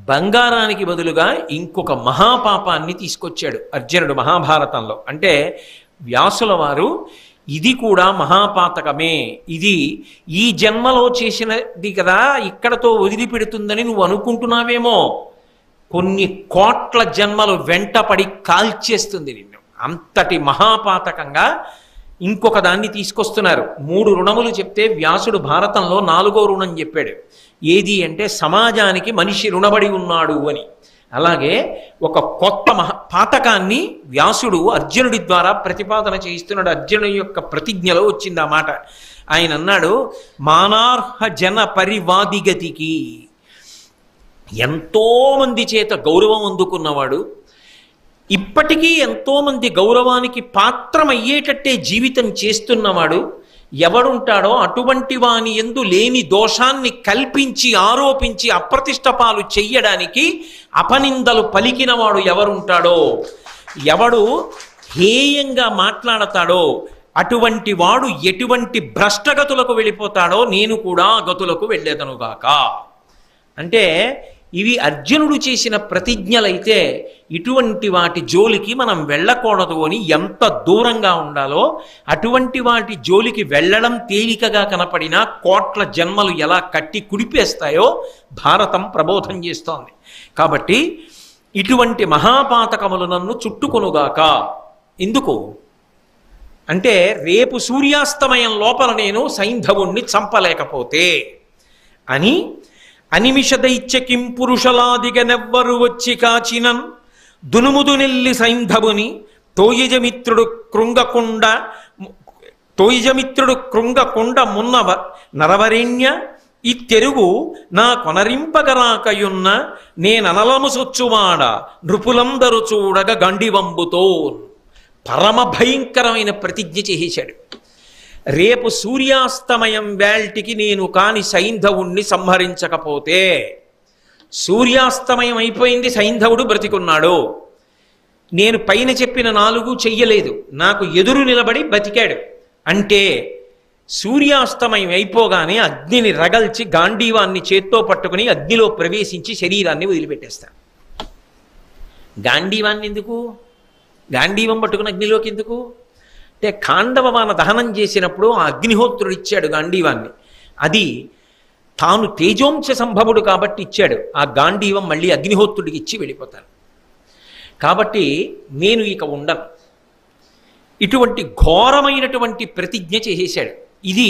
Speaker 1: బంగారానికి బదులుగా ఇంకొక మహాపాపాన్ని తీసుకొచ్చాడు అర్జునుడు మహాభారతంలో. అంటే వ్యాసుల వారు ఇది కూడా మహాపాతకమే, ఇది ఈ జన్మలో చేసినది కదా ఇక్కడతో వదిలిపెడుతుందని నువ్వు అనుకుంటున్నావేమో, కొన్ని కోట్ల జన్మలు వెంటపడి కాల్చేస్తుంది నిన్ను. అంతటి మహాపాతకంగా ఇంకొక దాన్ని తీసుకొస్తున్నారు. 3 రుణములు చెప్తే వ్యాసుడు భారతంలో 4వ రుణం చెప్పాడు. ఏది అంటే సమాజానికి మనిషి రుణబడి ఉన్నాడు అని. అలాగే ఒక కొత్త పాతకాన్ని వ్యాసుడు అర్జునుడి ద్వారా ప్రతిపాదన చేయిస్తున్నాడు. అర్జునుడి యొక్క ప్రతిజ్ఞలో వచ్చింది ఆ మాట. ఆయన అన్నాడు, మానార్హ జన పరివాదిగతికి, ఎంతోమంది చేత గౌరవం అందుకున్నవాడు, ఇప్పటికీ ఎంతోమంది గౌరవానికి పాత్రమయ్యేటట్టే జీవితం చేస్తున్నవాడు ఎవడుంటాడో అటువంటి వాని యందు లేని దోషాన్ని కల్పించి ఆరోపించి అప్రతిష్ట పాలు చెయ్యడానికి అపనిందలు పలికినవాడు ఎవరుంటాడో, ఎవడు హేయంగా మాట్లాడతాడో అటువంటి వాడు ఎటువంటి భ్రష్టగతులకు వెళ్ళిపోతాడో నేను కూడా గతులకు వెళ్ళేదనుగాక. అంటే ఇవి అర్జునుడు చేసిన ప్రతిజ్ఞలైతే ఇటువంటి వాటి జోలికి మనం వెళ్ళకూడదు అని ఎంత దూరంగా ఉండాలో, అటువంటి వాటి జోలికి వెళ్ళడం తేలికగా కనపడినా కోట్ల జన్మలు ఎలా కట్టి కుడిపేస్తాయో భారతం ప్రబోధం చేస్తోంది. కాబట్టి ఇటువంటి మహాపాతకములు నన్ను చుట్టుకొనుగాక. ఎందుకు అంటే రేపు సూర్యాస్తమయం లోపల నేను సైంధవుణ్ణి చంపలేకపోతే అని. అనిమిష దైత్య కిం పురుషలాదిగనెవ్వరు వచ్చి కాచినన్ దునుముదునెల్లి సైంధవుని తోయిజమిత్రుడు కృంగకొండ మున్నవ నరవరేణ్య ఇత్తెరుగు నా కొనరింపగరాకయున్న నేననలము సొచ్చువాడ నృపులందరూ చూడగ గండివంబుతో. పరమ భయంకరమైన ప్రతిజ్ఞ చేసేశాడు. రేపు సూర్యాస్తమయం వేల్టికి నేను కాని సైంధవుణ్ణి సంహరించకపోతే, సూర్యాస్తమయం అయిపోయింది, సైంధవుడు బ్రతికున్నాడు, నేను పైన చెప్పిన 4 చెయ్యలేదు, నాకు ఎదురు నిలబడి బతికాడు అంటే సూర్యాస్తమయం అయిపోగానే అగ్నిని రగల్చి గాంధీవాన్ని చేత్తో పట్టుకుని అగ్నిలో ప్రవేశించి శరీరాన్ని వదిలిపెట్టేస్తాను. గాంధీవాన్ని ఎందుకు, గాంధీవం పట్టుకుని అగ్నిలోకి ఎందుకు? అంటే ఖాండవమాన దహనం చేసినప్పుడు ఆ అగ్నిహోత్రుడు ఇచ్చాడు గాంధీవాన్ని. అది తాను తేజోంశ సంభవుడు కాబట్టి ఇచ్చాడు. ఆ గాంధీవం మళ్ళీ అగ్నిహోత్రుడికి ఇచ్చి వెళ్ళిపోతాను. కాబట్టి నేను ఇక ఉండను. ఇటువంటి ఘోరమైనటువంటి ప్రతిజ్ఞ చేసేశాడు. ఇది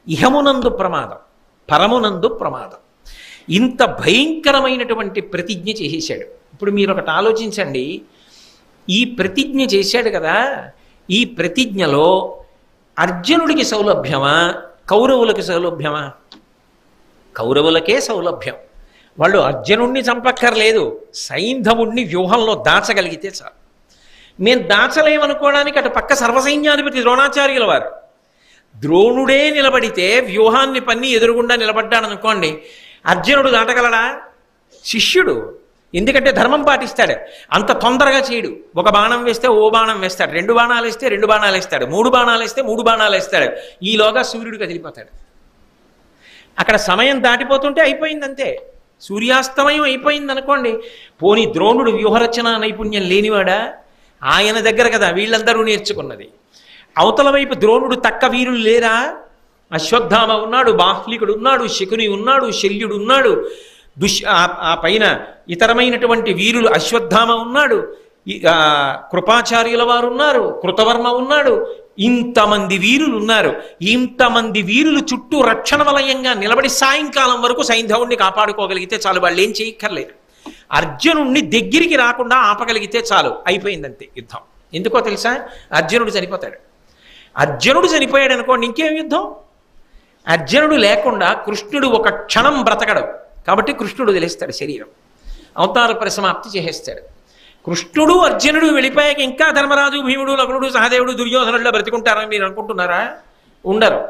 Speaker 1: ఇహమునందు ప్రమాదం, పరమునందు ప్రమాదం. ఇంత భయంకరమైనటువంటి ప్రతిజ్ఞ చేసేశాడు. ఇప్పుడు మీరు ఒకటి ఆలోచించండి, ఈ ప్రతిజ్ఞ చేశాడు కదా, ఈ ప్రతిజ్ఞలో అర్జునుడికి సౌలభ్యమా, కౌరవులకి సౌలభ్యమా? కౌరవులకే సౌలభ్యం. వాళ్ళు అర్జునుడిని చంపక్కర్లేదు, సైంధవుణ్ణి వ్యూహంలో దాచగలిగితే చాలు. మేము దాచలేమనుకోవడానికి అటు పక్క సర్వసైన్యాధిపతి ద్రోణాచార్యుల వారు, ద్రోణుడే నిలబడితే వ్యూహాన్ని పన్ని ఎదురుగుండా నిలబడ్డాడనుకోండి, అర్జునుడు దాటగలడా? శిష్యుడు. ఎందుకంటే ధర్మం పాటిస్తాడు. అంత తొందరగా చేయడు. ఒక బాణం వేస్తే ఓ బాణం వేస్తాడు, 2 బాణాలు వేస్తే 2 బాణాలు వేస్తాడు, 3 బాణాలు వేస్తే 3 బాణాలు వేస్తాడు. ఈలోగా సూర్యుడు కదిలిపోతాడు. అక్కడ సమయం దాటిపోతుంటే అయిపోయింది అంతే. సూర్యాస్తమయం అయిపోయింది అనుకోండి. పోనీ ద్రోణుడు వ్యూహరచన నైపుణ్యం లేనివాడా? ఆయన దగ్గర కదా వీళ్ళందరూ నేర్చుకున్నది. అవతల వైపు ద్రోణుడు తక్క వీరులు లేరా? అశ్వత్థామ ఉన్నాడు, బాహ్లికుడు ఉన్నాడు, శకుని ఉన్నాడు, శల్యుడు ఉన్నాడు, ఆ పైన ఇతరమైనటువంటి వీరులు అశ్వత్థామ ఉన్నాడు, కృపాచార్యుల వారు ఉన్నారు, కృతవర్మ ఉన్నాడు. ఇంతమంది వీరులు ఉన్నారు. ఇంతమంది వీరులు చుట్టూ రక్షణ వలయంగా నిలబడి సాయంకాలం వరకు సైంధవుణ్ణి కాపాడుకోగలిగితే చాలు. వాళ్ళు ఏం చేయక్కర్లేదు. అర్జునుణ్ణి దగ్గరికి రాకుండా ఆపగలిగితే చాలు, అయిపోయిందంతే యుద్ధం. ఎందుకో తెలుసా? అర్జునుడు చనిపోతాడు. అర్జునుడు చనిపోయాడు అనుకోండి, ఇంకేం యుద్ధం? అర్జునుడు లేకుండా కృష్ణుడు ఒక క్షణం బ్రతకడు. కాబట్టి కృష్ణుడు తెలిస్తాడు శరీరం, అవతార పరిసమాప్తి చేసేస్తాడు. కృష్ణుడు అర్జునుడు వెళ్ళిపోయాక ఇంకా ధర్మరాజు, భీముడు, లగ్నుడు, సహదేవుడు, దుర్యోధనుల్లో బ్రతికుంటారని మీరు అనుకుంటున్నారా? ఉండరు.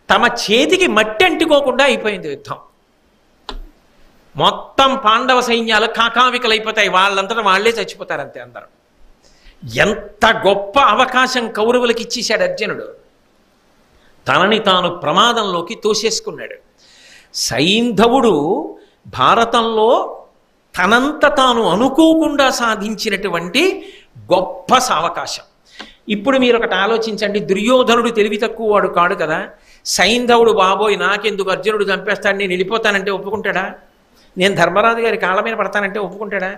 Speaker 1: తమ చేతికి మట్టి అంటుకోకుండా అయిపోయింది యుద్ధం. మొత్తం పాండవ సైన్యాలు కాకావికలైపోతాయి. వాళ్ళంతటా వాళ్లే చచ్చిపోతారు అంతే అందరూ. ఎంత గొప్ప అవకాశం కౌరవులకి ఇచ్చేశాడు అర్జునుడు. తనని తాను ప్రమాదంలోకి తోసేసుకున్నాడు. సైంధవుడు భారతంలో తనంత తాను అనుకోకుండా సాధించినటువంటి గొప్ప సావకాశం. ఇప్పుడు మీరు ఒకటి ఆలోచించండి, దుర్యోధనుడు తెలివి తక్కువ వాడు కాడు కదా. సైంధవుడు బాబోయ్ నాకెందుకు అర్జునుడు చంపేస్తాడు, నేను వెళ్ళిపోతానంటే ఒప్పుకుంటాడా? నేను ధర్మరాజు గారి కాళ్ళ మీద పడతానంటే ఒప్పుకుంటాడా?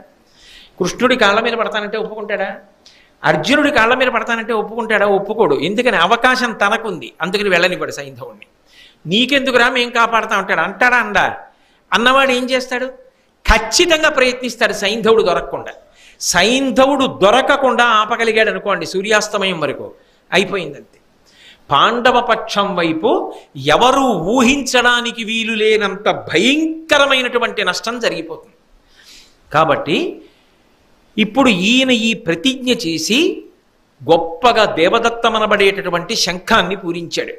Speaker 1: కృష్ణుడి కాళ్ళ మీద పడతానంటే ఒప్పుకుంటాడా? అర్జునుడి కాళ్ళ మీద పడతానంటే ఒప్పుకుంటాడా? ఒప్పుకోడు. ఎందుకని? అవకాశం తనకుంది, అందుకని వెళ్ళనివ్వడు సైంధవుణ్ణి. నీకెందుకురా మేం కాపాడుతా ఉంటాడు అంటాడా? అన్నవాడు ఏం చేస్తాడు? ఖచ్చితంగా ప్రయత్నిస్తాడు సైంధవుడు దొరకకుండా. సైంధవుడు దొరకకుండా ఆపగలిగాడు అనుకోండి, సూర్యాస్తమయం వరకు అయిపోయిందంతే. పాండవ పక్షం వైపు ఎవరూ ఊహించడానికి వీలు లేనంత భయంకరమైనటువంటి నష్టం జరిగిపోతుంది. కాబట్టి ఇప్పుడు ఈయన ఈ ప్రతిజ్ఞ చేసి గొప్పగా దేవదత్తమనబడేటటువంటి శంఖాన్ని పూరించాడు.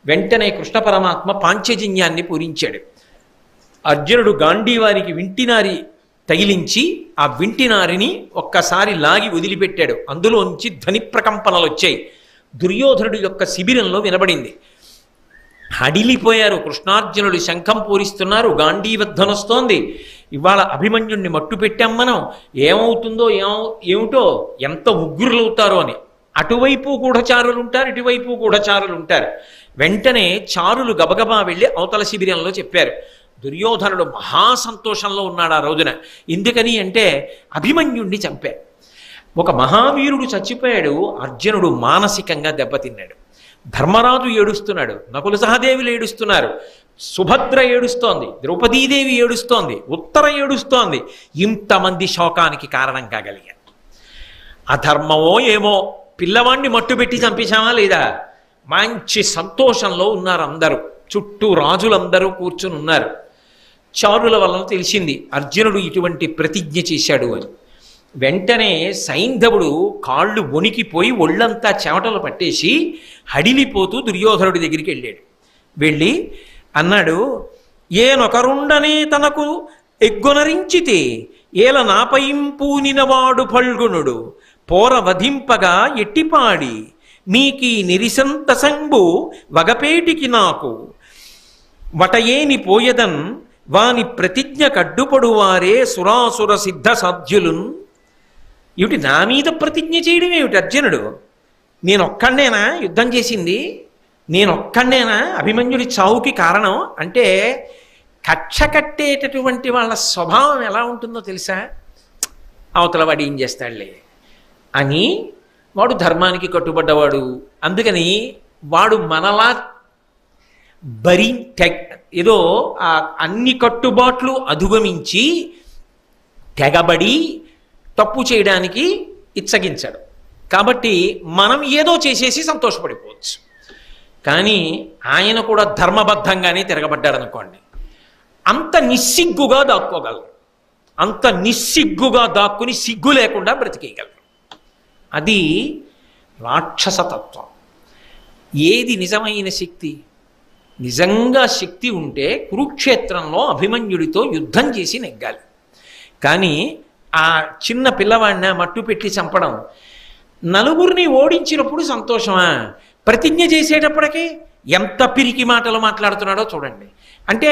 Speaker 1: వెంటనే కృష్ణ పరమాత్మ పాంచజన్యాన్ని పూరించాడు. అర్జునుడు గాంధీవానికి వింటినారి తగిలించి ఆ వింటినారిని ఒక్కసారి లాగి వదిలిపెట్టాడు. అందులోంచి ధ్వని ప్రకంపనలు వచ్చాయి. దుర్యోధనుడి యొక్క శిబిరంలో వినబడింది. హడిలిపోయారు. కృష్ణార్జునుడు శంఖం పూరిస్తున్నారు, గాంధీవధ్వనొస్తోంది. ఇవాళ అభిమన్యుణ్ణి మట్టు పెట్టాం మనం, ఏమవుతుందో ఏమిటో, ఎంత ఉగ్రులవుతారో అని. అటువైపు గూఢచారులు ఉంటారు, ఇటువైపు గూఢచారులు ఉంటారు. వెంటనే చారులు గబగబా వెళ్ళి అవతల శిబిరంలో చెప్పారు. దుర్యోధనుడు మహాసంతోషంలో ఉన్నాడు ఆ రోజున. ఎందుకని అంటే అభిమన్యుణ్ణి చంపారు. ఒక మహావీరుడు చచ్చిపోయాడు. అర్జునుడు మానసికంగా దెబ్బతిన్నాడు. ధర్మరాజు ఏడుస్తున్నాడు, నకుల సహదేవులు ఏడుస్తున్నారు, సుభద్ర ఏడుస్తోంది, ద్రౌపదీదేవి ఏడుస్తోంది, ఉత్తర ఏడుస్తోంది. ఇంతమంది శోకానికి కారణం కాగలిగారు. అధర్మమో ఏమో, పిల్లవాణ్ణి మట్టుబెట్టి చంపేశామా లేదా? మంచి సంతోషంలో ఉన్నారు అందరూ. చుట్టూ రాజులందరూ కూర్చుని ఉన్నారు. చారుల వలన తెలిసింది అర్జునుడు ఇటువంటి ప్రతిజ్ఞ చేశాడు అని. వెంటనే సైంధవుడు కాళ్ళు వణికిపోయి ఒళ్ళంతా చెమటలు పట్టేసి హడిలిపోతూ దుర్యోధనుడి దగ్గరికి వెళ్ళాడు. వెళ్ళి అన్నాడు, ఏనొకరుండనే తనకు ఎగ్గొనరించితే ఏల నాపయింపూనినవాడు ఫల్గునుడు పోర వధింపగా ఎట్టిపాడి మీకీ నిరిసంత సంబు వగపేటికి నాకు వటయేని పోయదన్ వాని ప్రతిజ్ఞ కడ్డుపడువారే సురాసుర సిద్ధ సాధ్యులున్. ఏమిటి నా మీద ప్రతిజ్ఞ చేయడం ఏమిటి అర్జునుడు? నేనొక్కడనేనా యుద్ధం చేసింది, నేనొక్కడనేనా అభిమన్యుడి చావుకి కారణం అంటే కక్ష కట్టేటటువంటి వాళ్ళ స్వభావం ఎలా ఉంటుందో తెలుసా? అవతల వాడు ఏం చేస్తాడులే అని, వాడు ధర్మానికి కట్టుబడ్డవాడు, అందుకని వాడు మనలా ఏదో అన్ని కట్టుబాట్లు అధిగమించి తెగబడి తప్పు చేయడానికి ఇచ్చగించాడు. కాబట్టి మనం ఏదో చేసేసి సంతోషపడిపోవచ్చు. కానీ ఆయన కూడా ధర్మబద్ధంగానే తిరగబడ్డాడు అనుకోండి, అంత నిస్సిగ్గుగా దాక్కోగలరు, అంత నిస్సిగ్గుగా దాక్కుని సిగ్గు లేకుండా బ్రతికేయగలరు. అది రాక్షసతత్వం. ఏది నిజమైన శక్తి? నిజంగా శక్తి ఉంటే కురుక్షేత్రంలో అభిమన్యుడితో యుద్ధం చేసి నెగ్గాలి. కానీ ఆ చిన్న పిల్లవాడిని మట్టు పెట్టి చంపడం, నలుగురిని ఓడించినప్పుడు సంతోషమా? ప్రతిజ్ఞ చేసేటప్పటికీ ఎంత పిరికి మాటలు మాట్లాడుతున్నాడో చూడండి. అంటే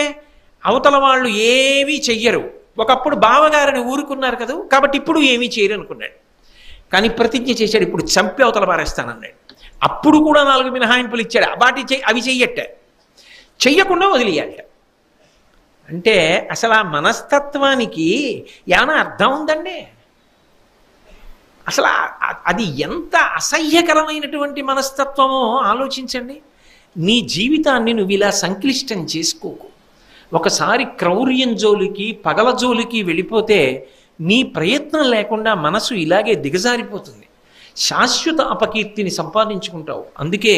Speaker 1: అవతల వాళ్ళు ఏమీ చెయ్యరు, ఒకప్పుడు బావగారిని ఊరుకున్నారు కదా, కాబట్టి ఇప్పుడు ఏమీ చేయరు అనుకున్నాడు. కానీ ప్రతిజ్ఞ చేశాడు, ఇప్పుడు చంపి అవతల పారేస్తానన్నాడు. అప్పుడు కూడా 4 మినహాయింపులు ఇచ్చాడు, అవి చెయ్యట్ట, చెయ్యకుండా వదిలేయాలట. అంటే అసలు ఆ మనస్తత్వానికి ఏమైనా అర్థం ఉందండి? అసలు అది ఎంత అసహ్యకరమైనటువంటి మనస్తత్వమో ఆలోచించండి. నీ జీవితాన్ని నువ్వు ఇలా సంక్లిష్టం చేసుకోకు. ఒకసారి క్రౌర్యం జోలికి, పగల జోలికి వెళ్ళిపోతే నీ ప్రయత్నం లేకుండా మనసు ఇలాగే దిగజారిపోతుంది, శాశ్వత అపకీర్తిని సంపాదించుకుంటావు. అందుకే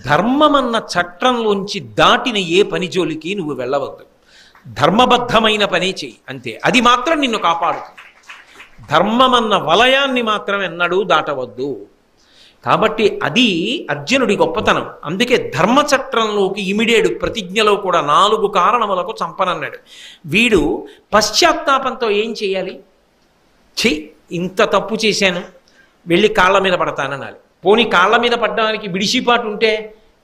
Speaker 1: ధర్మమన్న చట్రంలోంచి దాటిన ఏ పని జోలికి నువ్వు వెళ్ళవద్దు. ధర్మబద్ధమైన పనే చెయ్యి, అంతే. అది మాత్రం నిన్ను కాపాడుతుంది. ధర్మమన్న వలయాన్ని మాత్రం ఎన్నడూ దాటవద్దు. కాబట్టి అది అర్జునుడి గొప్పతనం. అందుకే ధర్మచట్రంలోకి ఇమిడేడు. ప్రతిజ్ఞలో కూడా 4 కారణములకు చంపనన్నాడు. వీడు పశ్చాత్తాపంతో ఏం చేయాలి? ఇంత తప్పు చేశాను, వెళ్ళి కాళ్ళ మీద పడతాననాలి. పోనీ కాళ్ళ మీద పడ్డానికి విడిసిపాటు ఉంటే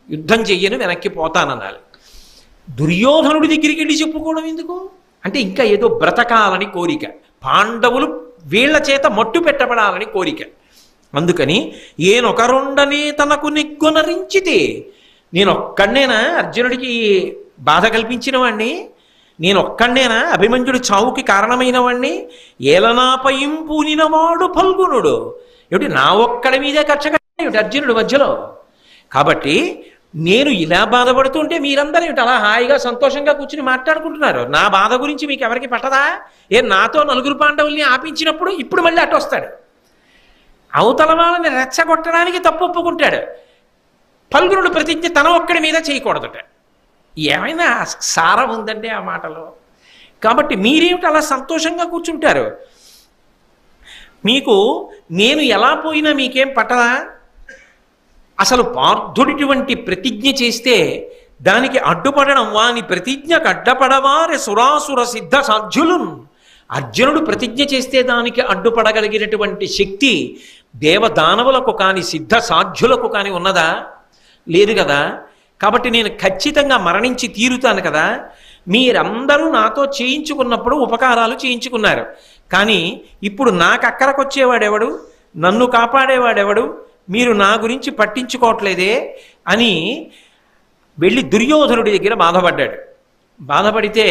Speaker 1: యుద్ధం చెయ్యను, వెనక్కి పోతాననాలి. దుర్యోధనుడి దగ్గరికి వెళ్ళి చెప్పుకోవడం ఎందుకు? అంటే ఇంకా ఏదో బ్రతకాలని కోరిక, పాండవులు వీళ్ల చేత మట్టు పెట్టబడాలని కోరిక. అందుకని ఏనొకరుండనే తనకు నెగ్గునరించితే, నేనొక్కడనేనా అర్జునుడికి బాధ కల్పించిన వాణ్ణి? నేనొక్కడనేనా అభిమన్యుడి చావుకి కారణమైన వాణ్ణి? ఏలనాపయం పూనినవాడు ఫల్గునుడు. ఏమిటి నా ఒక్కడి మీదే కక్ష ఏమిటి అర్జునుడు మధ్యలో? కాబట్టి నేను ఇలా బాధపడుతుంటే మీరందరూ ఏమిటి అలా హాయిగా సంతోషంగా కూర్చుని మాట్లాడుకుంటున్నారు? నా బాధ గురించి మీకు ఎవరికి పట్టదా? నాతో 4 పాండవుల్ని ఆపించినప్పుడు ఇప్పుడు మళ్ళీ అటు వస్తాడు, అవతల వాళ్ళని రెచ్చగొట్టడానికి తప్పు ఒప్పుకుంటాడు. ఫల్గునుడు ప్రతిజ్ఞ తన ఒక్కడి మీద చేయకూడదట. ఏమైనా సారం ఉందండి ఆ మాటలో? కాబట్టి మీరేమిటి అలా సంతోషంగా కూర్చుంటారు? మీకు నేను ఎలా పోయినా మీకేం పట్టదా? అసలు పార్థుడిటువంటి ప్రతిజ్ఞ చేస్తే దానికి అడ్డుపడడం, వాని ప్రతిజ్ఞకు అడ్డపడవారే సురాసుర సిద్ధ సాధ్యులున్. అర్జునుడు ప్రతిజ్ఞ చేస్తే దానికి అడ్డుపడగలిగినటువంటి శక్తి దేవదానవులకు కానీ సిద్ధ సాధ్యులకు కానీ ఉన్నదా? లేదు కదా. కాబట్టి నేను ఖచ్చితంగా మరణించి తీరుతాను కదా. మీరందరూ నాతో చేయించుకున్నప్పుడు ఉపకారాలు చేయించుకున్నారు, కానీ ఇప్పుడు నాకు అక్కరకొచ్చేవాడెవడు, నన్ను కాపాడేవాడెవడు? మీరు నా గురించి పట్టించుకోవట్లేదే అని వెళ్ళి దుర్యోధనుడి దగ్గర బాధపడ్డాడు. బాధపడితే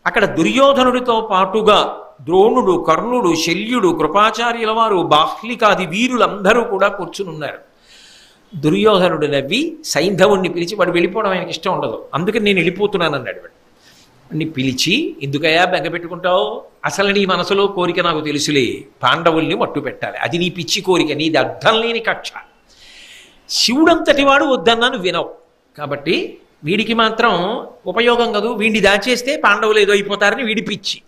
Speaker 1: అక్కడ దుర్యోధనుడితో పాటుగా ద్రోణుడు, కర్ణుడు, శల్యుడు, కృపాచార్యుల వారు, బాహ్లికాది వీరులందరూ కూడా కూర్చునున్నారు. దుర్యోధనుడు నవ్వి సైంధవుణ్ణి పిలిచి, వాడు వెళ్ళిపోవడం ఆయనకి ఇష్టం ఉండదు, అందుకని నేను వెళ్ళిపోతున్నాను అన్నాడు. వాడిని పిలిచి, ఎందుకయ్యా బెంగ పెట్టుకుంటావు? అసలు నీ మనసులో కోరిక నాకు తెలుసులే, పాండవుల్ని మట్టు పెట్టాలి. అది నీ పిచ్చి కోరిక, నీది అర్థం లేని కక్ష. శివుడంతటి వాడు వద్దన్నాను వినవు, కాబట్టి వీడికి మాత్రం ఉపయోగం కదూ, వీడిని దాచేస్తే పాండవులు ఏదో అయిపోతారని వీడి పిచ్చి.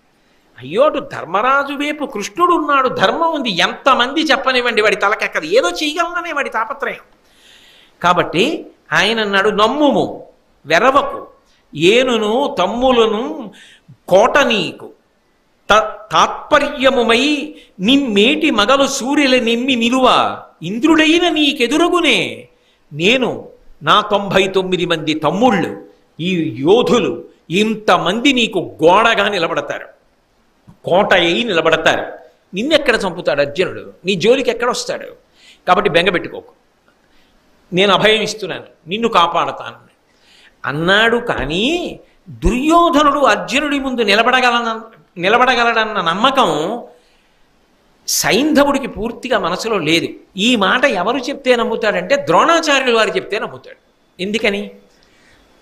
Speaker 1: అయ్యో, అటు ధర్మరాజు వైపు కృష్ణుడు ఉన్నాడు, ధర్మం ఉంది, ఎంతమంది చెప్పనివ్వండి, వాడి తలకెక్కదు, ఏదో చేయగలననే వాడి తాపత్రయం. కాబట్టి ఆయన అన్నాడు, నమ్ముము వెరవకు, ఏనును తమ్ములను కోట నీకు తాత్పర్యముమై నిమ్మేటి మగలు సూర్యుల నిమ్మి నిలువ ఇంద్రుడైన నీకెదురుగునే నేను, నా 99 మంది తమ్ముళ్ళు, ఈ యోధులు, ఇంతమంది నీకు గోడగా నిలబడతారు, కోట అయి నిలబడతారు. నిన్నెక్కడ చంపుతాడు అర్జునుడు? నీ జోలికి ఎక్కడ వస్తాడు? కాబట్టి బెంగ పెట్టుకోకు. నేను అభయం ఇస్తున్నాను, నిన్ను కాపాడతాను అన్నాడు. కానీ దుర్యోధనుడు అర్జునుడి ముందు నిలబడగలడన్న నమ్మకం సైంధవుడికి పూర్తిగా మనసులో లేదు. ఈ మాట ఎవరు చెప్తే నమ్ముతాడంటే ద్రోణాచార్యులు వారు చెప్తే నమ్ముతాడు. ఎందుకని?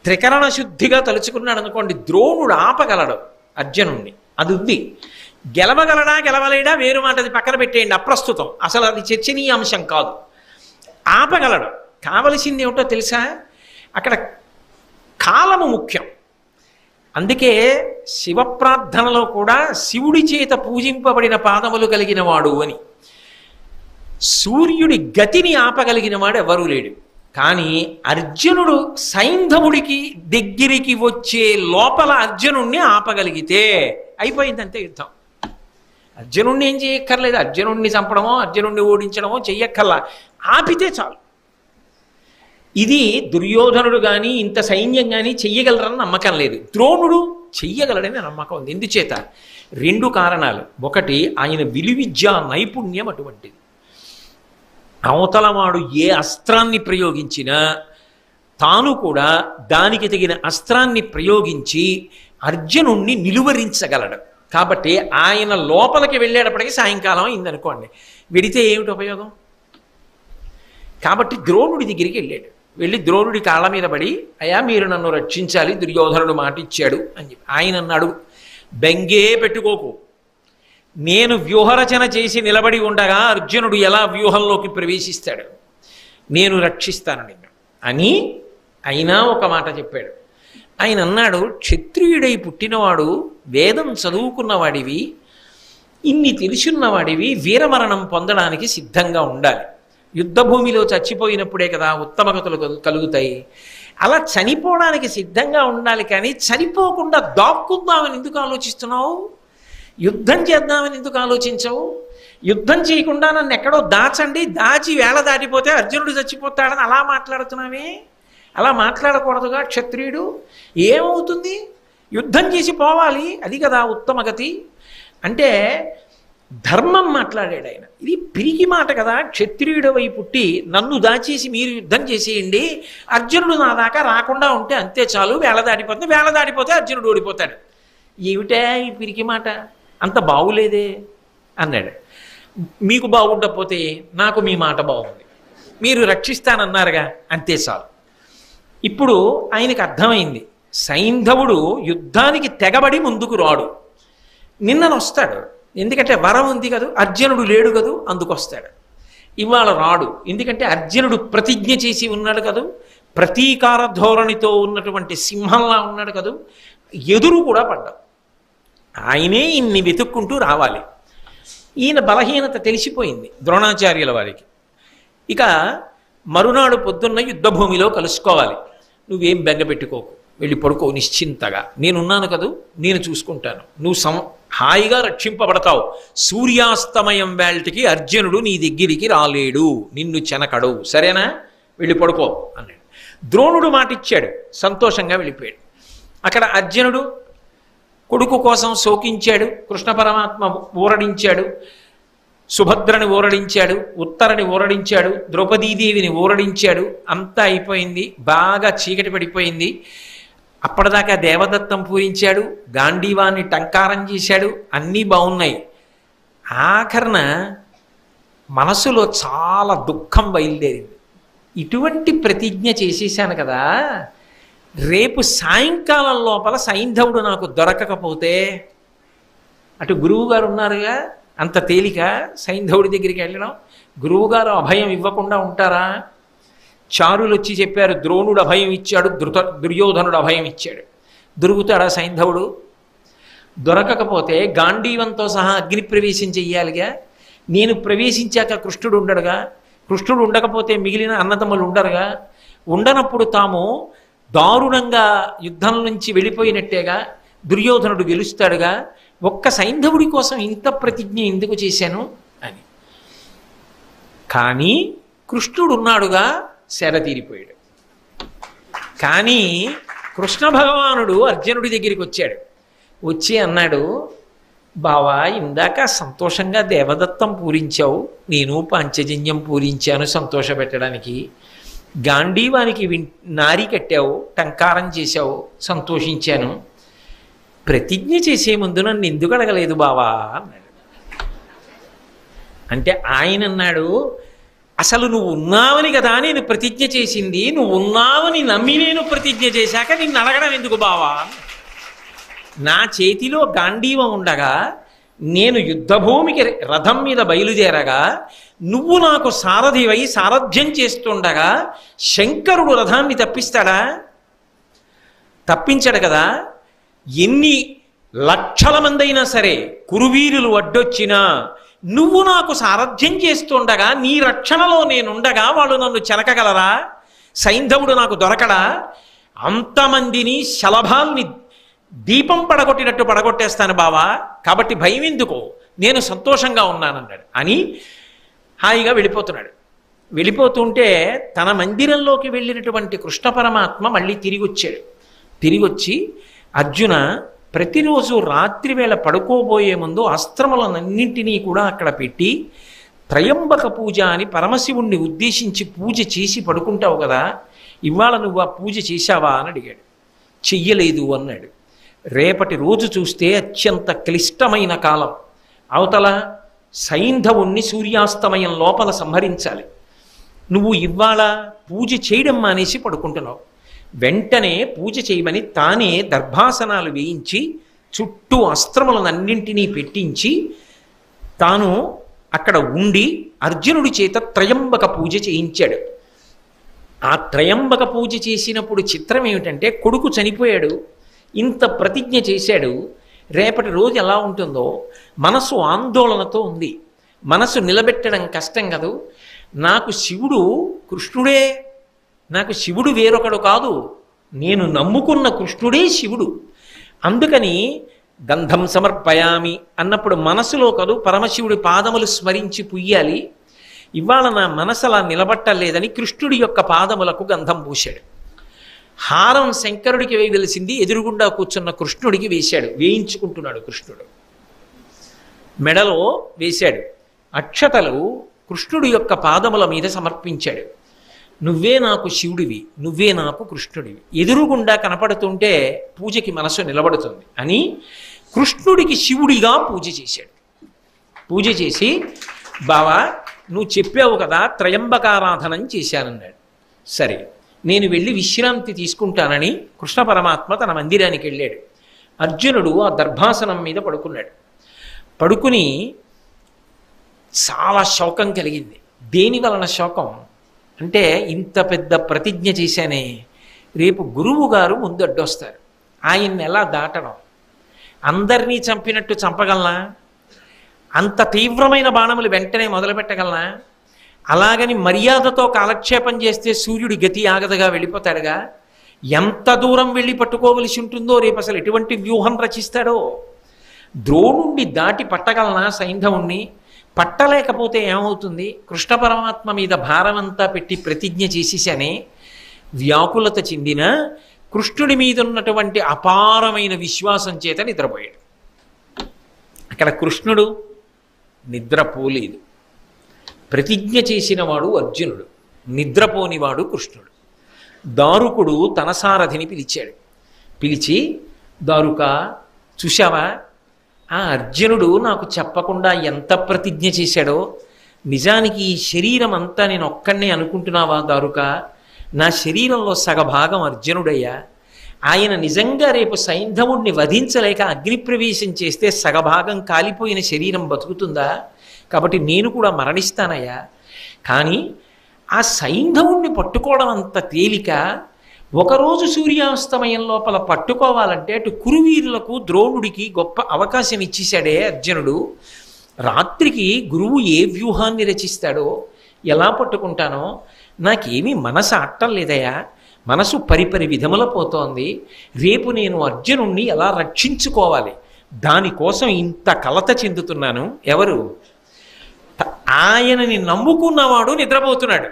Speaker 1: త్రికరణ శుద్ధిగా తలుచుకున్నాడు అనుకోండి, ద్రోణుడు ఆపగలడు అర్జునుడిని, అది ఉంది. గెలవగలడా గెలవలేడా వేరు మాట, అది పక్కన పెట్టేయండి, అప్రస్తుతం, అసలు అది చర్చనీయ అంశం కాదు. ఆపగలడు. కావలసింది ఏమిటో తెలుసా? అక్కడ కాలము ముఖ్యం. అందుకే శివప్రార్థనలో కూడా శివుడి చేత పూజింపబడిన పాదములు కలిగిన వాడు అని. సూర్యుడి గతిని ఆపగలిగిన వాడు ఎవరూ లేడు. కానీ అర్జునుడు సైంధవుడికి దగ్గరికి వచ్చే లోపల అర్జునుడిని ఆపగలిగితే అయిపోయిందంతే యుద్ధం. అర్జునుడిని ఏం చేయక్కర్లేదు, అర్జునుడిని చంపడమో అర్జునుడిని ఓడించడమో చెయ్యక్కర్లా, ఆపితే చాలు. ఇది దుర్యోధనుడు కానీ ఇంత సైన్యం కానీ చెయ్యగలరని నమ్మకం లేదు. ద్రోణుడు చెయ్యగలడని నమ్మకం ఉంది. ఎందుచేత? 2 కారణాలు. ఒకటి, ఆయన విలువిద్యా నైపుణ్యం అటువంటిది. అవతలవాడు ఏ అస్త్రాన్ని ప్రయోగించినా తాను కూడా దానికి తగిన అస్త్రాన్ని ప్రయోగించి అర్జునుణ్ణి నిలువరించగలడు. కాబట్టి ఆయన లోపలికి వెళ్ళేటప్పటికీ సాయంకాలం అయిందనుకోండి, వెడితే ఏమిటి ఉపయోగం? కాబట్టి ద్రోణుడి దగ్గరికి వెళ్ళాడు. వెళ్ళి ద్రోణుడి కాళ్ళ మీద పడి, అయ్యా మీరు నన్ను రక్షించాలి, దుర్యోధనుడు మాట ఇచ్చాడు అని చెప్పి. ఆయన అన్నాడు, బెంగే పెట్టుకోకు, నేను వ్యూహరచన చేసి నిలబడి ఉండగా అర్జునుడు ఎలా వ్యూహంలోకి ప్రవేశిస్తాడు, నేను రక్షిస్తాను నిన్ను అని అయినా ఒక మాట చెప్పాడు. ఆయన అన్నాడు, క్షత్రియుడై పుట్టినవాడు, వేదం చదువుకున్నవాడివి, ఇన్ని తెలుసున్నవాడివి, వీరమరణం పొందడానికి సిద్ధంగా ఉండాలి. యుద్ధభూమిలో చచ్చిపోయినప్పుడే కదా ఉత్తమగతులు కలుగుతాయి. అలా చనిపోవడానికి సిద్ధంగా ఉండాలి. కానీ చనిపోకుండా దాక్కుందామని ఎందుకు ఆలోచిస్తున్నావు? యుద్ధం చేద్దామని ఎందుకు ఆలోచించవు? యుద్ధం చేయకుండా నన్ను ఎక్కడో దాచండి, దాచి వేళ దాటిపోతే అర్జునుడు చచ్చిపోతాడని అలా మాట్లాడుతున్నావే. అలా మాట్లాడకూడదుగా క్షత్రియుడు. ఏమవుతుంది? యుద్ధం చేసి పోవాలి, అది కదా ఉత్తమగతి అంటే. ధర్మం మాట్లాడాడు ఆయన. ఇది పిరికి మాట కదా. క్షత్రియుడవై పుట్టి నన్ను దాచేసి మీరు యుద్ధం చేసేయండి, అర్జునుడు నా దాకా రాకుండా ఉంటే అంతే చాలు, వేళ దాటిపోతుంది, వేళ దాటిపోతే అర్జునుడు ఓడిపోతాడు. ఏమిటా ఈ పిరికి మాట? అంత బాగులేదే అన్నాడు. మీకు బాగుండకపోతే నాకు మీ మాట బాగుంది, మీరు రక్షిస్తానన్నారుగా, అంతే చాలు. ఇప్పుడు ఆయనకు అర్థమైంది, సైంధవుడు యుద్ధానికి తెగబడి ముందుకు రాడు, నిన్ననొస్తాడు. ఎందుకంటే వరం ఉంది కదూ, అర్జునుడు లేడు కదూ, అందుకొస్తాడు. ఇవాళ రాడు, ఎందుకంటే అర్జునుడు ప్రతిజ్ఞ చేసి ఉన్నాడు కదూ, ప్రతీకార ధోరణితో ఉన్నటువంటి సింహంలా ఉన్నాడు కదూ, ఎదురు కూడా పడ్డాడు. ఆయనే ఇన్ని వెతుక్కుంటూ రావాలి. ఈయన బలహీనత తెలిసిపోయింది ద్రోణాచార్యుల వారికి. ఇక మరునాడు పొద్దున్న యుద్ధభూమిలో కలుసుకోవాలి. నువ్వేం బెంగపెట్టుకోకు, వెళ్ళి పడుకో నిశ్చింతగా, నేనున్నాను కదూ, నేను చూసుకుంటాను, నువ్వు హాయిగా రక్షింపబడతావు. సూర్యాస్తమయం వేళటికి అర్జునుడు నీ దగ్గరికి రాలేడు, నిన్ను చెనకడు, సరేనా? వెళ్ళి పడుకో అన్నాడు. ద్రోణుడు మాట ఇచ్చాడు, సంతోషంగా వెళ్ళిపోయాడు. అక్కడ అర్జునుడు కొడుకు కోసం శోకించాడు, కృష్ణ పరమాత్మ ఊరడించాడు, సుభద్రని ఊరడించాడు, ఉత్తరని ఊరడించాడు, ద్రౌపదీదేవిని ఊరడించాడు. అంతా అయిపోయింది, బాగా చీకటి పడిపోయింది. అప్పటిదాకా దేవదత్తం పూరించాడు, గాంధీవాన్ని టంకారం చేశాడు, అన్నీ బాగున్నాయి. ఆఖరణ మనసులో చాలా దుఃఖం బయలుదేరింది. ఇటువంటి ప్రతిజ్ఞ చేసేసాను కదా, రేపు సాయంకాలం లోపల సైంధవుడు నాకు దొరకకపోతే, అటు గురువుగారు ఉన్నారుగా, అంత తేలిక సైంధవుడి దగ్గరికి వెళ్ళడం? గురువుగారు అభయం ఇవ్వకుండా ఉంటారా? చారులు వచ్చి చెప్పారు, ద్రోణుడు అభయం ఇచ్చాడు, దుర్యోధనుడు అభయం ఇచ్చాడు. దొరుకుతాడా సైంధవుడు? దొరకకపోతే గాంధీవంతో సహా అగ్ని ప్రవేశం చెయ్యాలిగా. నేను ప్రవేశించాక కృష్ణుడు ఉండడుగా, కృష్ణుడు ఉండకపోతే మిగిలిన అన్నదమ్ములు ఉండరుగా. ఉండనప్పుడు తాము దారుణంగా యుద్ధం నుంచి వెళ్ళిపోయినట్టేగా, దుర్యోధనుడు గెలుస్తాడుగా. ఒక్క సైంధవుడి కోసం ఇంత ప్రతిజ్ఞ ఎందుకు చేశాను అని. కానీ కృష్ణుడు ఉన్నాడుగా, శర తీరిపోయాడు. కానీ కృష్ణ భగవానుడు అర్జునుడి దగ్గరికి వచ్చాడు. వచ్చి అన్నాడు, బావా ఇందాక సంతోషంగా దేవదత్తం పూరించావు, నేను పాంచజన్యం పూరించాను సంతోషపెట్టడానికి. గాంధీవానికి నారి కట్టావు, టంకారం చేశావు, సంతోషించాను. ప్రతిజ్ఞ చేసే ముందు నన్ను ఎందుకు అడగలేదు బావా అన్నాడు. అంటే ఆయన అన్నాడు, అసలు నువ్వు ఉన్నావని కదా నేను ప్రతిజ్ఞ చేసింది, నువ్వు ఉన్నావని నమ్మి నేను ప్రతిజ్ఞ చేశాక నిన్ను అడగడం ఎందుకు బావా. నా చేతిలో గాంధీవం ఉండగా, నేను యుద్ధభూమికి రథం మీద బయలుదేరగా, నువ్వు నాకు సారథివై సారథ్యం చేస్తుండగా శంకరుడు రథాన్ని తప్పిస్తాడా? తప్పించడు కదా. ఎన్ని లక్షల మంది అయినా సరే కురువీరులు అడ్డొచ్చినా నువ్వు నాకు సారథ్యం చేస్తుండగా, నీ రక్షణలో నేనుండగా వాళ్ళు నన్ను చెరకగలరా? సైంధవుడు నాకు దొరకడా? అంతమందిని శలభాల్ని దీపం పడగొట్టినట్టు పడగొట్టేస్తాను బావా, కాబట్టి భయం ఎందుకో, నేను సంతోషంగా ఉన్నానన్నాడు. అని హాయిగా వెళ్ళిపోతున్నాడు. వెళ్ళిపోతుంటే తన మందిరంలోకి వెళ్ళినటువంటి కృష్ణ పరమాత్మ మళ్ళీ తిరిగి వచ్చాడు. తిరిగి వచ్చి, అర్జున, ప్రతిరోజు రాత్రి వేళ పడుకోబోయే ముందు అస్త్రములన్నింటినీ కూడా అక్కడ పెట్టి త్రయంబక పూజ అని పరమశివుణ్ణి ఉద్దేశించి పూజ చేసి పడుకుంటావు కదా, ఇవాళ నువ్వు ఆ పూజ చేశావా అని అడిగాడు. చెయ్యలేదు అన్నాడు. రేపటి రోజు చూస్తే అత్యంత క్లిష్టమైన కాలం. అవతల సైంధవుణ్ణి సూర్యాస్తమయం లోపల సంహరించాలి. నువ్వు ఇవాళ పూజ చేయడం మానేసి పడుకుంటున్నావు. వెంటనే పూజ చేయమని తానే దర్భాసనాలు వేయించి చుట్టూ అస్త్రములనన్నింటినీ పెట్టించి తాను అక్కడ ఉండి అర్జునుడి చేత త్రయంబక పూజ చేయించాడు. ఆ త్రయంబక పూజ చేసినప్పుడు చిత్రం ఏమిటంటే, కొడుకు చనిపోయాడు, ఇంత ప్రతిజ్ఞ చేశాడు, రేపటి రోజు ఎలా ఉంటుందో మనసు ఆందోళనతో ఉంది. మనసు నిలబెట్టడం కష్టం కదూ. నాకు శివుడు కృష్ణుడే, నాకు శివుడు వేరొకడు కాదు, నేను నమ్ముకున్న కృష్ణుడే శివుడు. అందుకని గంధం సమర్పయామి అన్నప్పుడు మనసులో కదూ పరమశివుడి పాదములు స్మరించి పుయ్యాలి. ఇవాళ నా మనసు అలా నిలబట్టలేదని కృష్ణుడి యొక్క పాదములకు గంధం పూశాడు. హారం శంకరుడికి వేయవలసింది ఎదురుగుండా కూర్చున్న కృష్ణుడికి వేశాడు, వేయించుకుంటున్నాడు కృష్ణుడు. మెడలో వేశాడు. అక్షతలు కృష్ణుడి యొక్క పాదముల మీద సమర్పించాడు. నువ్వే నాకు శివుడివి, నువ్వే నాకు కృష్ణుడివి, ఎదురుగుండా కనపడుతుంటే పూజకి మనసు నిలబడుతుంది అని కృష్ణుడికి శివుడిగా పూజ చేశాడు. పూజ చేసి, బావా నువ్వు చెప్పావు కదా త్రయంబకారాధనం చేశానన్నాడు. సరే, నేను వెళ్ళి విశ్రాంతి తీసుకుంటానని కృష్ణ పరమాత్మ తన మందిరానికి వెళ్ళాడు. అర్జునుడు ఆ దర్భాసనం మీద పడుకున్నాడు. పడుకుని చాలా శోకం కలిగింది. దేని వలన శోకం అంటే, ఇంత పెద్ద ప్రతిజ్ఞ చేశానే, రేపు గురువు గారు ముందు అడ్డొస్తారు, ఆయన్ని ఎలా దాటడం? అందరినీ చంపినట్టు చంపగలనా? అంత తీవ్రమైన బాణములు వెంటనే మొదలు పెట్టగలనా? అలాగని మర్యాదతో కాలక్షేపం చేస్తే సూర్యుడి గతి ఆగదగా వెళ్ళిపోతాడుగా. ఎంత దూరం వెళ్ళి పట్టుకోవలసి ఉంటుందో, రేపు అసలు ఎటువంటి వ్యూహం రచిస్తాడో. ద్రోణుణ్ణి దాటి పట్టగలనా సైంధవుణ్ణి? పట్టలేకపోతే ఏమవుతుంది? కృష్ణ పరమాత్మ మీద భారమంతా పెట్టి ప్రతిజ్ఞ చేసేసానే. వ్యాకులత చెందిన కృష్ణుడి మీద ఉన్నటువంటి అపారమైన విశ్వాసం చేత నిద్రపోయాడు. అక్కడ కృష్ణుడు నిద్రపోలేదు. ప్రతిజ్ఞ చేసినవాడు అర్జునుడు, నిద్రపోనివాడు కృష్ణుడు. దారుకుడు తన సారథిని పిలిచాడు. పిలిచి, దారుక చూశావా, ఆ అర్జునుడు నాకు చెప్పకుండా ఎంత ప్రతిజ్ఞ చేశాడో. నిజానికి ఈ శరీరం అంతా నేను ఒక్కడనే అనుకుంటున్నావా దారుక? నా శరీరంలో సగభాగం అర్జునుడయ్యా. ఆయన నిజంగా రేపు సైంధవుణ్ణి వధించలేక అగ్నిప్రవేశం చేస్తే సగభాగం కాలిపోయిన శరీరం బతుకుతుందా? కాబట్టి నేను కూడా మరణిస్తానయ్యా. కానీ ఆ సైంధవుణ్ణి పట్టుకోవడం అంత తేలిక. ఒకరోజు సూర్యాస్తమయం లోపల పట్టుకోవాలంటే అటు కురువీరులకు ద్రోణుడికి గొప్ప అవకాశం ఇచ్చేశాడే అర్జునుడు. రాత్రికి గురువు ఏ వ్యూహాన్ని రచిస్తాడో, ఎలా పట్టుకుంటానో నాకేమీ మనసు అట్టం లేదయా. మనసు పరిపరి విధముల పోతోంది. రేపు నేను అర్జునుణ్ణి ఎలా రక్షించుకోవాలి, దానికోసం ఇంత కలత చెందుతున్నాను. ఎవరు? ఆయనని నమ్ముకున్నవాడు నిద్రపోతున్నాడు.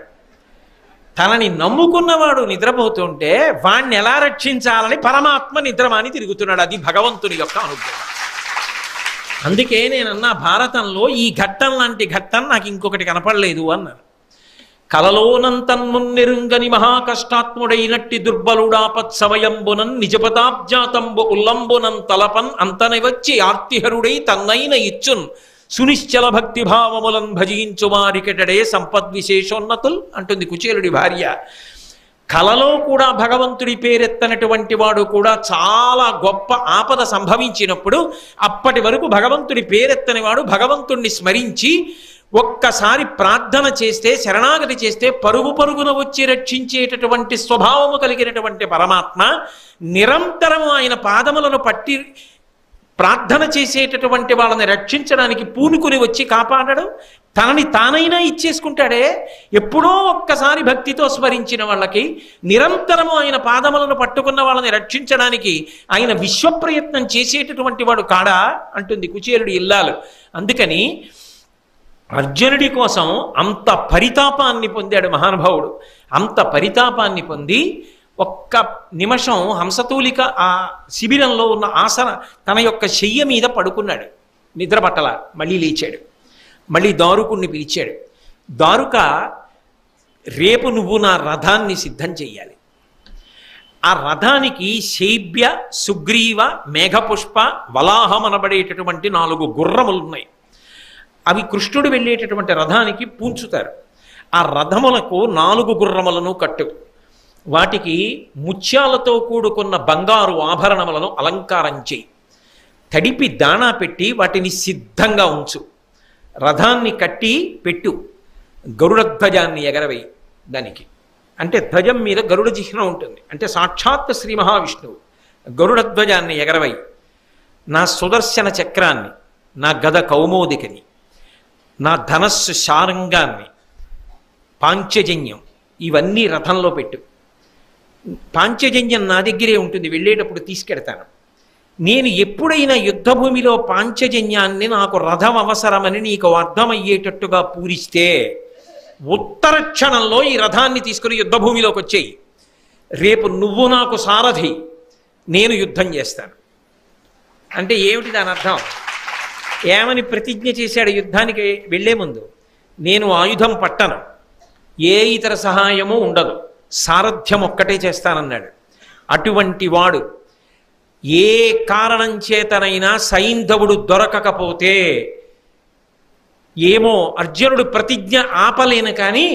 Speaker 1: తనని నమ్ముకున్నవాడు నిద్రపోతుంటే వాణ్ణి ఎలా రక్షించాలని పరమాత్మ నిద్రమాని తిరుగుతున్నాడు. అది భగవంతుని యొక్క అనుగ్రహం. అందుకే నేనన్నా, భారతంలో ఈ ఘట్టం లాంటి ఘట్టం నాకు ఇంకొకటి కనపడలేదు అన్నాను. కలలోనంతన్మున్నెరుంగని మహాకష్టాత్ముడైనట్టి దుర్బలుడాపత్సమయంబునన్ నిజపదాబ్జాతంబు ఉల్లంబునన్ తలపన్ అంతని వచ్చి ఆర్తిహరుడై తన్నైన ఇచ్చున్ సునిశ్చల భక్తిభావములన్ భజించు వారికెటడే సంపద్విశేషోన్నతుల్ అంటుంది కుచేలుడి భార్య. కలలో కూడా భగవంతుడి పేరెత్తనటువంటి వాడు కూడా చాలా గొప్ప ఆపద సంభవించినప్పుడు అప్పటి వరకు భగవంతుడి పేరెత్తని వాడు భగవంతుణ్ణి స్మరించి ఒక్కసారి ప్రార్థన చేస్తే, శరణాగతి చేస్తే పరుగు పరుగున వచ్చి రక్షించేటటువంటి స్వభావము కలిగినటువంటి పరమాత్మ నిరంతరము ఆయన పాదములను పట్టి ప్రార్థన చేసేటటువంటి వాళ్ళని రక్షించడానికి పూనుకుని వచ్చి కాపాడడం, తనని తానైనా ఇచ్చేసుకుంటాడే. ఎప్పుడో ఒక్కసారి భక్తితో స్మరించిన వాళ్ళకి, నిరంతరము ఆయన పాదములను పట్టుకున్న వాళ్ళని రక్షించడానికి ఆయన విశ్వప్రయత్నం చేసేటటువంటి వాడు కాడా అంటుంది కుచేలుడి ఇల్లాలు. అందుకని అర్జునుడి కోసం అంత పరితాపాన్ని పొందాడు మహానుభావుడు. అంత పరితాపాన్ని పొంది ఒక్క నిమిషం హంసతూలిక ఆ శిబిరంలో ఉన్న ఆసన తన యొక్క శయ్య మీద పడుకున్నాడు. నిద్రపట్టల. మళ్ళీ లేచాడు. మళ్ళీ దారుకుణ్ణి పిలిచాడు. దారుక, రేపు నువ్వు నా రథాన్ని సిద్ధం చెయ్యాలి. ఆ రథానికి శైబ్య, సుగ్రీవ, మేఘపుష్ప, వలాహం అనబడేటటువంటి 4 గుర్రములున్నాయి. అవి కృష్ణుడు వెళ్ళేటటువంటి రథానికి పూంచుతారు. ఆ రథములకు 4 గుర్రములను కట్టు. వాటికి ముత్యాలతో కూడుకున్న బంగారు ఆభరణములను అలంకారం చేయి. తడిపి దాణా పెట్టి వాటిని సిద్ధంగా ఉంచు. రథాన్ని కట్టి పెట్టు. గరుడ ధ్వజాన్ని ఎగరవేయి. దానికి అంటే ధ్వజం మీద గరుడ చిహ్నం ఉంటుంది. అంటే సాక్షాత్ శ్రీ మహావిష్ణువు. గరుడ ధ్వజాన్ని ఎగరవేయి. నా సుదర్శన చక్రాన్ని, నా గద కౌమోదికని, నా ధనస్సు శారంగాన్ని, పాంచజన్యం ఇవన్నీ రథంలో పెట్టు. పాంచజన్యం నా దగ్గరే ఉంటుంది, వెళ్ళేటప్పుడు తీసుకెడతాను. నేను ఎప్పుడైనా యుద్ధభూమిలో పాంచజన్యాన్ని నాకు రథం అవసరమని నీకు అర్థమయ్యేటట్టుగా పూరిస్తే ఉత్తర క్షణంలో ఈ రథాన్ని తీసుకుని యుద్ధభూమిలోకి వచ్చేయి. రేపు నువ్వు నాకు సారథి, నేను యుద్ధం చేస్తాను. అంటే ఏమిటి దాని అర్థం? ఏమని ప్రతిజ్ఞ చేశాడు యుద్ధానికి వెళ్లే ముందు? నేను ఆయుధం పట్టను, ఏ ఇతర సహాయము ఉండదు, సారథ్యం ఒక్కటే చేస్తానన్నాడు. అటువంటి వాడు ఏ కారణం చేతనైనా సైంధవుడు దొరకకపోతే ఏమో అర్జునుడు ప్రతిజ్ఞ ఆపలేను, కానీ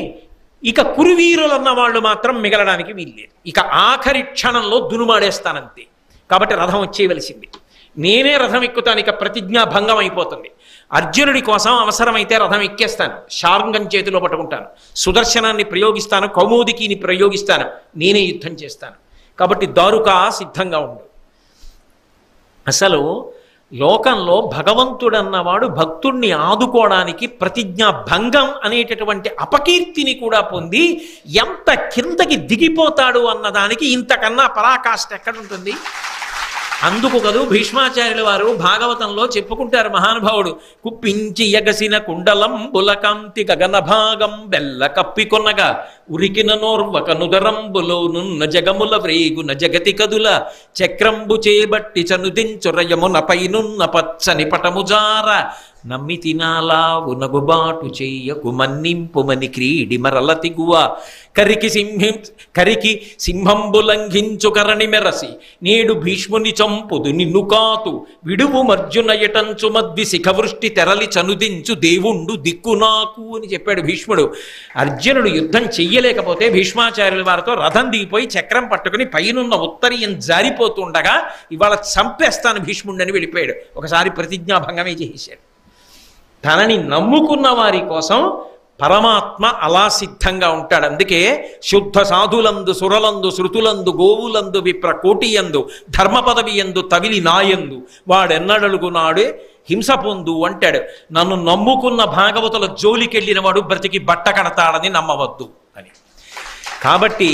Speaker 1: ఇక కురువీరులన్న వాళ్ళు మాత్రం మిగలడానికి వీల్లేదు. ఇక ఆఖరి క్షణంలో దునుమాడేస్తానంతే. కాబట్టి రథం వచ్చేయవలసింది. నేనే రథం ఎక్కుతాను. ఇక ప్రతిజ్ఞా భంగం అయిపోతుంది. అర్జునుడి కోసం అవసరమైతే రథం ఎక్కేస్తాను, శార్ంగం చేతిలో పట్టుకుంటాను, సుదర్శనాన్ని ప్రయోగిస్తాను, కౌమోదికిని ప్రయోగిస్తాను, నేనే యుద్ధం చేస్తాను. కాబట్టి దారుకా సిద్ధంగా ఉండు. అసలు లోకంలో భగవంతుడన్నవాడు భక్తుణ్ణి ఆదుకోవడానికి ప్రతిజ్ఞా భంగం అనేటటువంటి అపకీర్తిని కూడా పొంది ఎంత కిందకి దిగిపోతాడు అన్నదానికి ఇంతకన్నా పరాకాష్ఠ ఎక్కడుంటుంది? అందుకు కదూ భీష్మాచార్యుల వారు భాగవతంలో చెప్పుకుంటారు. మహానుభావుడు కుప్పించి ఎగసిన కుండలం బులకాంతి గగన భాగం బెల్ల కప్పికొనగా ఉరికిన నోర్వకనుదరంబులోనున్న జగముల వ్రేగున జగతి కదుల చక్రంబు చేబట్టి చనుదించురయమున పైనున్న పచ్చని పటముజార నమ్మి తినాలా ఉనగుబాటు చెయ్యకు మన్నింపుమని క్రీడి మరల తిగువ కరికి సింహంబు లంఘించు కరణి మెరసి నేడు భీష్ముని చంపుదు నిన్ను కాతు విడువు మర్జున ఎటంచు మద్ది శిఖవృష్టి తెరలి చనుదించు దేవుండు దిక్కు నాకు అని చెప్పాడు భీష్ముడు. అర్జునుడు యుద్ధం చెయ్యలేకపోతే భీష్మాచార్యుల వారితో రథం దిగిపోయి చక్రం పట్టుకుని పైనున్న ఉత్తరీయం జారిపోతుండగా ఇవాళ చంపేస్తాను భీష్ముడిని వెళ్ళిపోయాడు. ఒకసారి ప్రతిజ్ఞాభంగమే చేశాడు. తనని నమ్ముకున్న వారి కోసం పరమాత్మ అలా సిద్ధంగా ఉంటాడు. అందుకే శుద్ధ సాధులందు సురలందు శృతులందు గోవులందు విప్ర కోటియందు ధర్మ పదవి ఎందు తవిలి నాయందు వాడెన్నడలుగు నాడే హింస పొందు అంటాడు. నన్ను నమ్ముకున్న భాగవతుల జోలికెళ్ళిన వాడు బ్రతికి బట్ట కడతాడని నమ్మవద్దు అని. కాబట్టి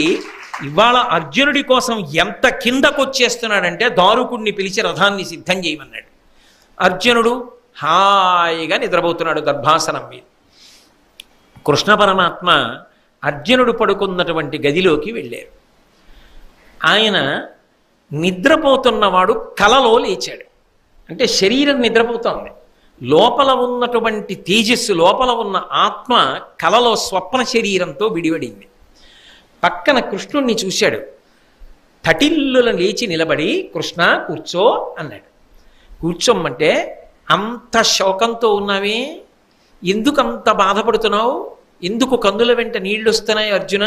Speaker 1: ఇవాళ అర్జునుడి కోసం ఎంత కిందకొచ్చేస్తున్నాడంటే దారుకుణ్ణి పిలిచి రథాన్ని సిద్ధం చేయమన్నాడు. అర్జునుడు హాయిగా నిద్రపోతున్నాడు గర్భాసనం మీద. కృష్ణ పరమాత్మ అర్జునుడు పడుకున్నటువంటి గదిలోకి వెళ్ళారు. ఆయన నిద్రపోతున్నవాడు కలలో లేచాడు. అంటే శరీరం నిద్రపోతోంది, లోపల ఉన్నటువంటి తేజస్సు, లోపల ఉన్న ఆత్మ కలలో స్వప్న శరీరంతో విడివడింది. పక్కన కృష్ణుణ్ణి చూశాడు. తటిల్లుల లేచి నిలబడి కృష్ణ కూర్చో అన్నాడు. కూర్చోమ్మంటే అంత శోకంతో ఉన్నావే, ఎందుకంత బాధపడుతున్నావు, ఎందుకు కందుల వెంట నీళ్లు వస్తున్నాయి అర్జున?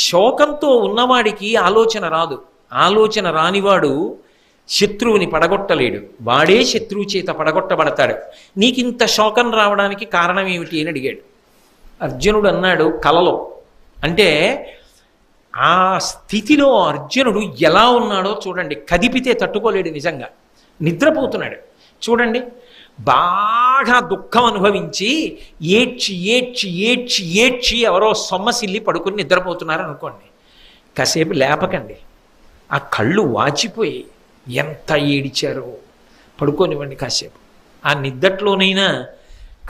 Speaker 1: శోకంతో ఉన్నవాడికి ఆలోచన రాదు. ఆలోచన రానివాడు శత్రువుని పడగొట్టలేడు, వాడే శత్రువు చేత పడగొట్టబడతాడు. నీకింత శోకం రావడానికి కారణం ఏమిటి అని అడిగాడు. అర్జునుడు అన్నాడు, కలలో. అంటే ఆ స్థితిలో అర్జునుడు ఎలా ఉన్నాడో చూడండి. కదిపితే తట్టుకోలేడు, నిజంగా నిద్రపోతున్నాడు. చూడండి, బాగా దుఃఖం అనుభవించి ఏడ్చి ఏడ్చి ఏడ్చి ఏడ్చి ఎవరో సొమ్మసిల్లి పడుకుని నిద్రపోతున్నారు అనుకోండి, కాసేపు లేపకండి. ఆ కళ్ళు వాచిపోయి ఎంత ఏడిచారో, పడుకోనివ్వండి కాసేపు. ఆ నిద్దట్లోనైనా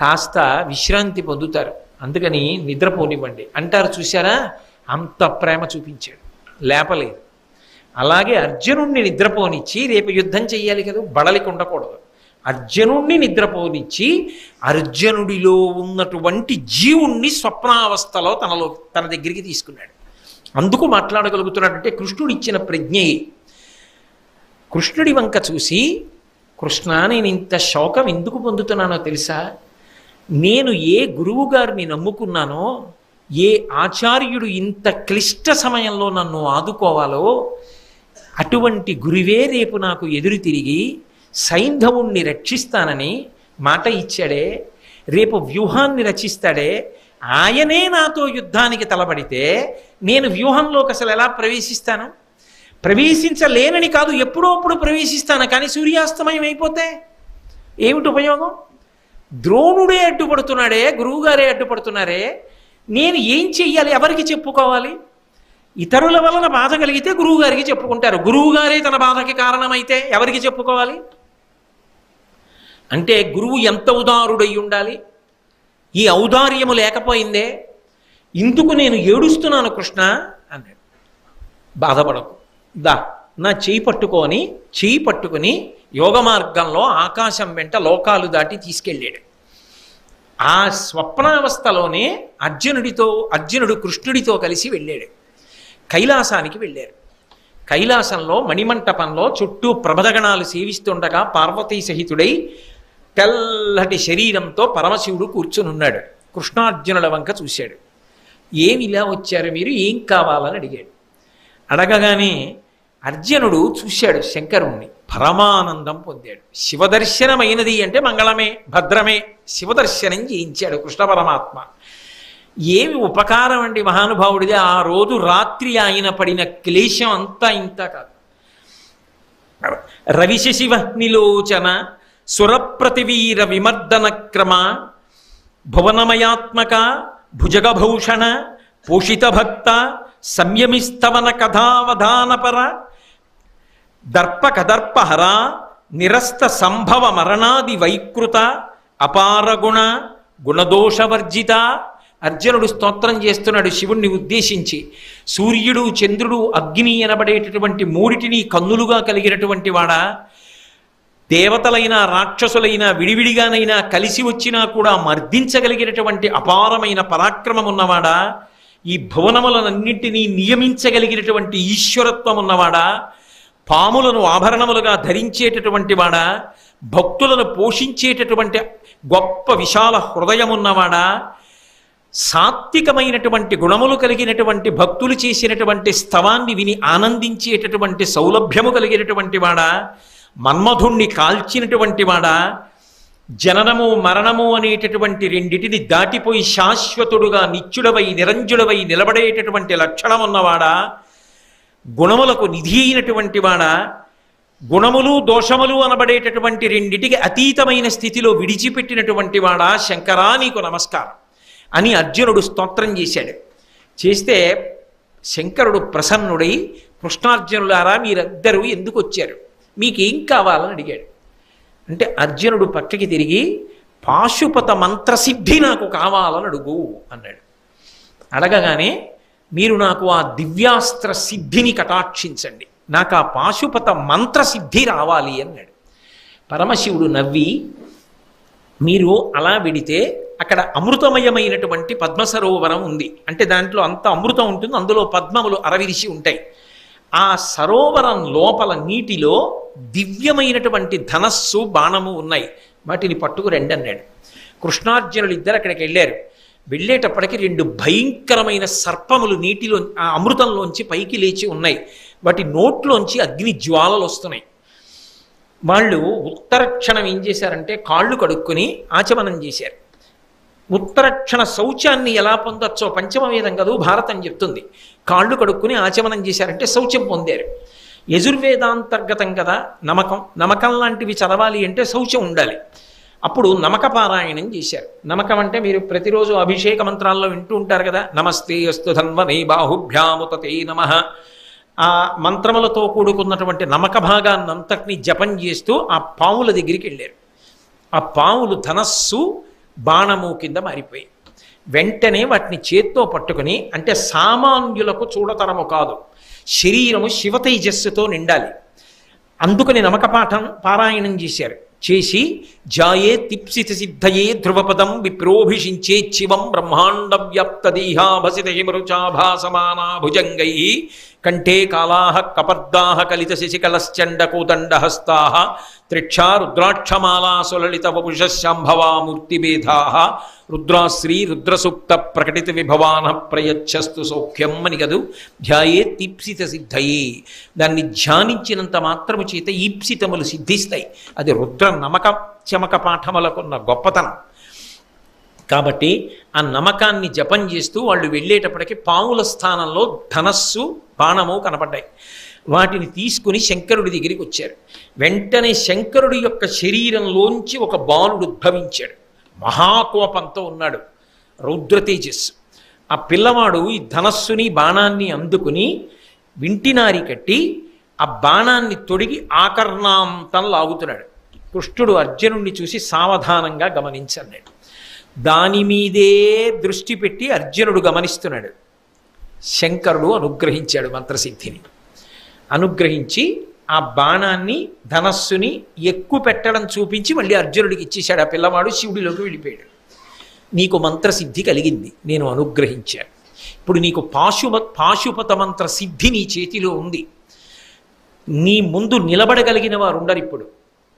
Speaker 1: కాస్త విశ్రాంతి పొందుతారు, అందుకని నిద్రపోనివ్వండి అంటారు. చూసారా, అంత ప్రేమ చూపించాడు, లేపలేదు. అలాగే అర్జునుణ్ణి నిద్రపోనిచ్చి, రేపు యుద్ధం చెయ్యాలి కదా, బడలికి ఉండకూడదు. అర్జునుణ్ణి నిద్రపోనిచ్చి అర్జునుడిలో ఉన్నటువంటి జీవుణ్ణి స్వప్నావస్థలో తన దగ్గరికి తీసుకున్నాడు. అందుకు మాట్లాడగలుగుతున్నాడంటే కృష్ణుడు ఇచ్చిన ప్రజ్ఞే. కృష్ణుడి వంక చూసి, కృష్ణ నేను ఇంత శోకం ఎందుకు పొందుతున్నానో తెలుసా? నేను ఏ గురువు గారిని నమ్ముకున్నానో, ఏ ఆచార్యుడు ఇంత క్లిష్ట సమయంలో నన్ను ఆదుకోవాలో అటువంటి గురువే రేపు నాకు ఎదురు తిరిగి సైంధవుణ్ణి రక్షిస్తానని మాట ఇచ్చాడే, రేపు వ్యూహాన్ని రచిస్తాడే, ఆయనే నాతో యుద్ధానికి తలబడితే నేను వ్యూహంలోకి అసలు ఎలా ప్రవేశిస్తాను? ప్రవేశించలేనని కాదు, ఎప్పుడో అప్పుడు ప్రవేశిస్తాను. కానీ సూర్యాస్తమయం అయిపోతే ఏమిటి ఉపయోగం? ద్రోణుడే అడ్డుపడుతున్నాడే, గురువుగారే అడ్డుపడుతున్నారే, నేను ఏం చెయ్యాలి? ఎవరికి చెప్పుకోవాలి? ఇతరుల వలన బాధ కలిగితే గురువుగారికి చెప్పుకుంటారు. గురువుగారే తన బాధకి కారణమైతే ఎవరికి చెప్పుకోవాలి? అంటే గురువు ఎంత ఉదారుడై ఉండాలి? ఈ ఔదార్యము లేకపోయిందే. ఇందుకు నేను ఏడుస్తున్నాను కృష్ణ అన్నాడు. బాధపడకు, దా నా చేయి పట్టుకొని యోగ మార్గంలో ఆకాశం వెంట లోకాలు దాటి తీసుకెళ్ళాడు. ఆ స్వప్నావస్థలోనే అర్జునుడు కృష్ణుడితో కలిసి వెళ్ళాడు. కైలాసానికి వెళ్ళారు. కైలాసంలో మణిమంటపంలో చుట్టూ ప్రభదగణాలు సేవిస్తుండగా పార్వతీ సహితుడై తెల్లటి శరీరంతో పరమశివుడు కూర్చునున్నాడు. కృష్ణార్జునుల వంక చూశాడు. ఏమి ఇలా వచ్చారు మీరు, ఏం కావాలని అడిగాడు. అడగగానే అర్జునుడు చూశాడు శంకరుణ్ణి, పరమానందం పొందాడు. శివదర్శనమైనది అంటే మంగళమే, భద్రమే. శివదర్శనం చేయించాడు కృష్ణ పరమాత్మ. ఏమి ఉపకారం అండి మహానుభావుడిది. ఆ రోజు రాత్రి ఆయన పడిన క్లేశం అంతా ఇంత కాదు. రవిశశివహ్నిలోచన సురప్రతివీర విమర్దన క్రమ భువనమయాత్మక భుజగభూషణ పోషిత భక్త సంయమిస్తవన కథావధానపర దర్పకదర్పహర నిరస్త సంభవ మరణాది వైకృత అపారగుణ గుణదోషవర్జిత. అర్జునుడు స్తోత్రం చేస్తున్నాడు శివుణ్ణి ఉద్దేశించి. సూర్యుడు, చంద్రుడు, అగ్ని అనబడేటటువంటి మూడిటిని కన్నులుగా కలిగినటువంటి వాడా, దేవతలైనా రాక్షసులైనా విడివిడిగానైనా కలిసి వచ్చినా కూడా మర్దించగలిగినటువంటి అపారమైన పరాక్రమం ఉన్నవాడా, ఈ భువనములనన్నింటినీ నియమించగలిగినటువంటి ఈశ్వరత్వం ఉన్నవాడా, పాములను ఆభరణములుగా ధరించేటటువంటి వాడా, భక్తులను పోషించేటటువంటి గొప్ప విశాల హృదయమున్నవాడా, సాత్వికమైనటువంటి గుణములు కలిగినటువంటి భక్తులు చేసినటువంటి స్తవాన్ని విని ఆనందించేటటువంటి సౌలభ్యము కలిగినటువంటి వాడా, మన్మధుణ్ణి కాల్చినటువంటి వాడా, జననము మరణము అనేటటువంటి రెండిటిని దాటిపోయి శాశ్వతుడుగా నిత్యుడవై నిరంజుడవై నిలబడేటటువంటి లక్షణం ఉన్నవాడా, గుణములకు నిధి అయినటువంటి వాడా, గుణములు దోషములు అనబడేటటువంటి రెండిటికి అతీతమైన స్థితిలో విడిచిపెట్టినటువంటి వాడా, శంకరా నీకు నమస్కారం అని అర్జునుడు స్తోత్రం చేశాడు. చేస్తే శంకరుడు ప్రసన్నుడై, కృష్ణార్జునులారా మీరిద్దరూ ఎందుకు వచ్చారు, మీకేం కావాలని అడిగాడు. అంటే అర్జునుడు పక్కకి తిరిగి పాశుపత మంత్రసిద్ధి నాకు కావాలని అడుగు అన్నాడు. అడగగానే మీరు నాకు ఆ దివ్యాస్త్ర సిద్ధిని కటాక్షించండి, నాకు ఆ పాశుపత మంత్రసిద్ధి రావాలి అన్నాడు. పరమశివుడు నవ్వి, మీరు అలా విడితే అక్కడ అమృతమయమైనటువంటి పద్మసరోవరం ఉంది. అంటే దాంట్లో అంత అమృతం ఉంటుంది, అందులో పద్మములు అరవిరిసి ఉంటాయి. ఆ సరోవరం లోపల నీటిలో దివ్యమైనటువంటి ధనస్సు బాణము ఉన్నాయి, వాటిని పట్టుకు రండి అన్నాడు. కృష్ణార్జునులు ఇద్దరు అక్కడికి వెళ్ళారు. వెళ్ళేటప్పటికి 2 భయంకరమైన సర్పములు నీటిలో ఆ అమృతంలోంచి పైకి లేచి ఉన్నాయి. వాటి నోట్లోంచి అగ్ని జ్వాలలు వస్తున్నాయి. వాళ్ళు ఉత్తరక్షణం ఏం చేశారంటే కాళ్ళు కడుక్కొని ఆచమనం చేశారు. ఉత్తరక్షణ శౌచాన్ని ఎలా పొందొచ్చో పంచమవేదం కదూ భారతం చెప్తుంది. కాళ్ళు కడుక్కుని ఆచమనం చేశారంటే శౌచం పొందారు. యజుర్వేదాంతర్గతం కదా నమకం. నమకం లాంటివి చదవాలి అంటే శౌచం ఉండాలి. అప్పుడు నమక పారాయణం చేశారు. నమకం అంటే మీరు ప్రతిరోజు అభిషేక మంత్రాల్లో వింటూ ఉంటారు కదా, నమస్తే అస్తు ధన్వనే బాహుభ్యాముతతే నమః. ఆ మంత్రములతో కూడుకున్నటువంటి నమక భాగాన్నంతటినీ జపం చేస్తూ ఆ పావుల దగ్గరికి వెళ్ళారు. ఆ పావులు ధనస్సు బాణము కింద మారిపోయి వెంటనే వాటిని చేత్తో పట్టుకుని, అంటే సామాన్యులకు చూడతరము కాదు, శరీరము శివతేజస్సుతో నిండాలి. అందుకని నమక పారాయణం చేశారు. చేసి జాయే తిప్సిత సిద్ధయే ధ్రువపదం విప్రోభిషించే శివం బ్రహ్మాండ వ్యాప్త దేహాభసిత హిమరుచాభాసమానా భుజంగై కంఠే కాళాః కపర్దాః కలిత శశికలశ్చండ కోదండహస్తాః త్రిక్షా రుద్రాక్షమాలా సులలిత వపుషశాంభవా మూర్తిభేదాః రుద్రాశ్రీ రుద్రసూక్త ప్రకటిత విభవాన ప్రయచ్చస్తు సౌఖ్యం అని కదూ. ధ్యాయే తీప్సిత సిద్ధయే, దాన్ని ధ్యానించినంత మాత్రము చేత ఈప్సితములు సిద్ధిస్తాయి. అది రుద్ర నమక చమక పాఠములకున్న గొప్పతనం. కాబట్టి ఆ నమకాన్ని జపం చేస్తూ వాళ్ళు వెళ్ళేటప్పటికి పావుల స్థానంలో ధనస్సు బాణము కనపడ్డాయి. వాటిని తీసుకుని శంకరుడి దగ్గరికి వచ్చారు. వెంటనే శంకరుడి యొక్క శరీరంలోంచి ఒక బాలుడు ఉద్భవించాడు. మహాకోపంతో ఉన్నాడు, రౌద్ర తేజస్సు. ఆ పిల్లవాడు ఈ ధనస్సుని బాణాన్ని అందుకుని వింటినారి కట్టి ఆ బాణాన్ని తొడిగి ఆకర్ణాంతం లాగుతున్నాడు. కృష్ణుడు అర్జునుడిని చూసి సావధానంగా గమనించన్నాడు. దాని మీదే దృష్టి పెట్టి అర్జునుడు గమనిస్తున్నాడు. శంకరుడు అనుగ్రహించాడు మంత్రసిద్ధిని. అనుగ్రహించి ఆ బాణాన్ని ధనస్సుని ఎక్కువ పెట్టడం చూపించి మళ్ళీ అర్జునుడికి ఇచ్చేశాడు. ఆ పిల్లవాడు శివుడిలోకి వెళ్ళిపోయాడు. నీకు మంత్రసిద్ధి కలిగింది, నేను అనుగ్రహించాను. ఇప్పుడు నీకు పాశుపత మంత్ర సిద్ధి నీ చేతిలో ఉంది. నీ ముందు నిలబడగలిగిన వారు ఉండరు. ఇప్పుడు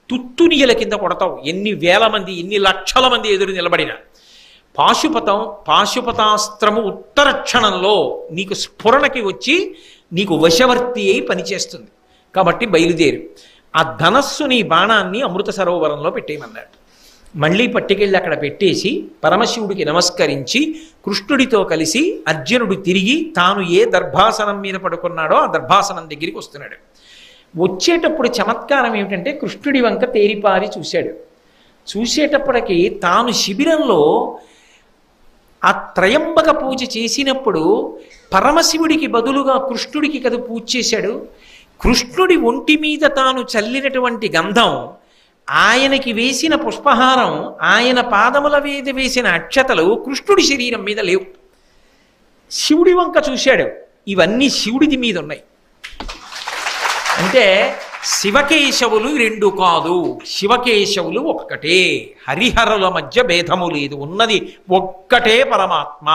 Speaker 1: తుత్తునియల కింద కొడతావు. ఎన్ని వేల మంది, ఎన్ని లక్షల మంది ఎదురు నిలబడిన పాశుపతాస్త్రము ఉత్తర క్షణంలో నీకు స్ఫురణకి వచ్చి నీకు వశవర్తి అయి పనిచేస్తుంది. కాబట్టి బయలుదేరు. ఆ ధనస్సుని బాణాన్ని అమృత సరోవరంలో పెట్టేయమన్నాడు. మళ్ళీ పట్టుకెళ్ళి అక్కడ పెట్టేసి పరమశివుడికి నమస్కరించి కృష్ణుడితో కలిసి అర్జునుడు తిరిగి తాను ఏ దర్భాసనం మీద పడుకున్నాడో ఆ దర్భాసనం దగ్గరికి వస్తున్నాడు. వచ్చేటప్పుడు చమత్కారం ఏమిటంటే కృష్ణుడి వంక తేరిపారి చూశాడు. చూసేటప్పటికి తాను శిబిరంలో ఆ త్రయంబక పూజ చేసినప్పుడు పరమశివుడికి బదులుగా కృష్ణుడికి కదా పూజ చేశాడు. కృష్ణుడి ఒంటి మీద తాను చల్లినటువంటి గంధం, ఆయనకి వేసిన పుష్పహారం, ఆయన పాదముల మీద వేసిన అక్షతలు కృష్ణుడి శరీరం మీద లేవు. శివుడి వంక చూశాడు, ఇవన్నీ శివుడిది మీద ఉన్నాయి. అంటే శివకేశవులు 2 కాదు, శివకేశవులు ఒక్కటే. హరిహరుల మధ్య భేదము లేదు, ఉన్నది ఒక్కటే పరమాత్మ.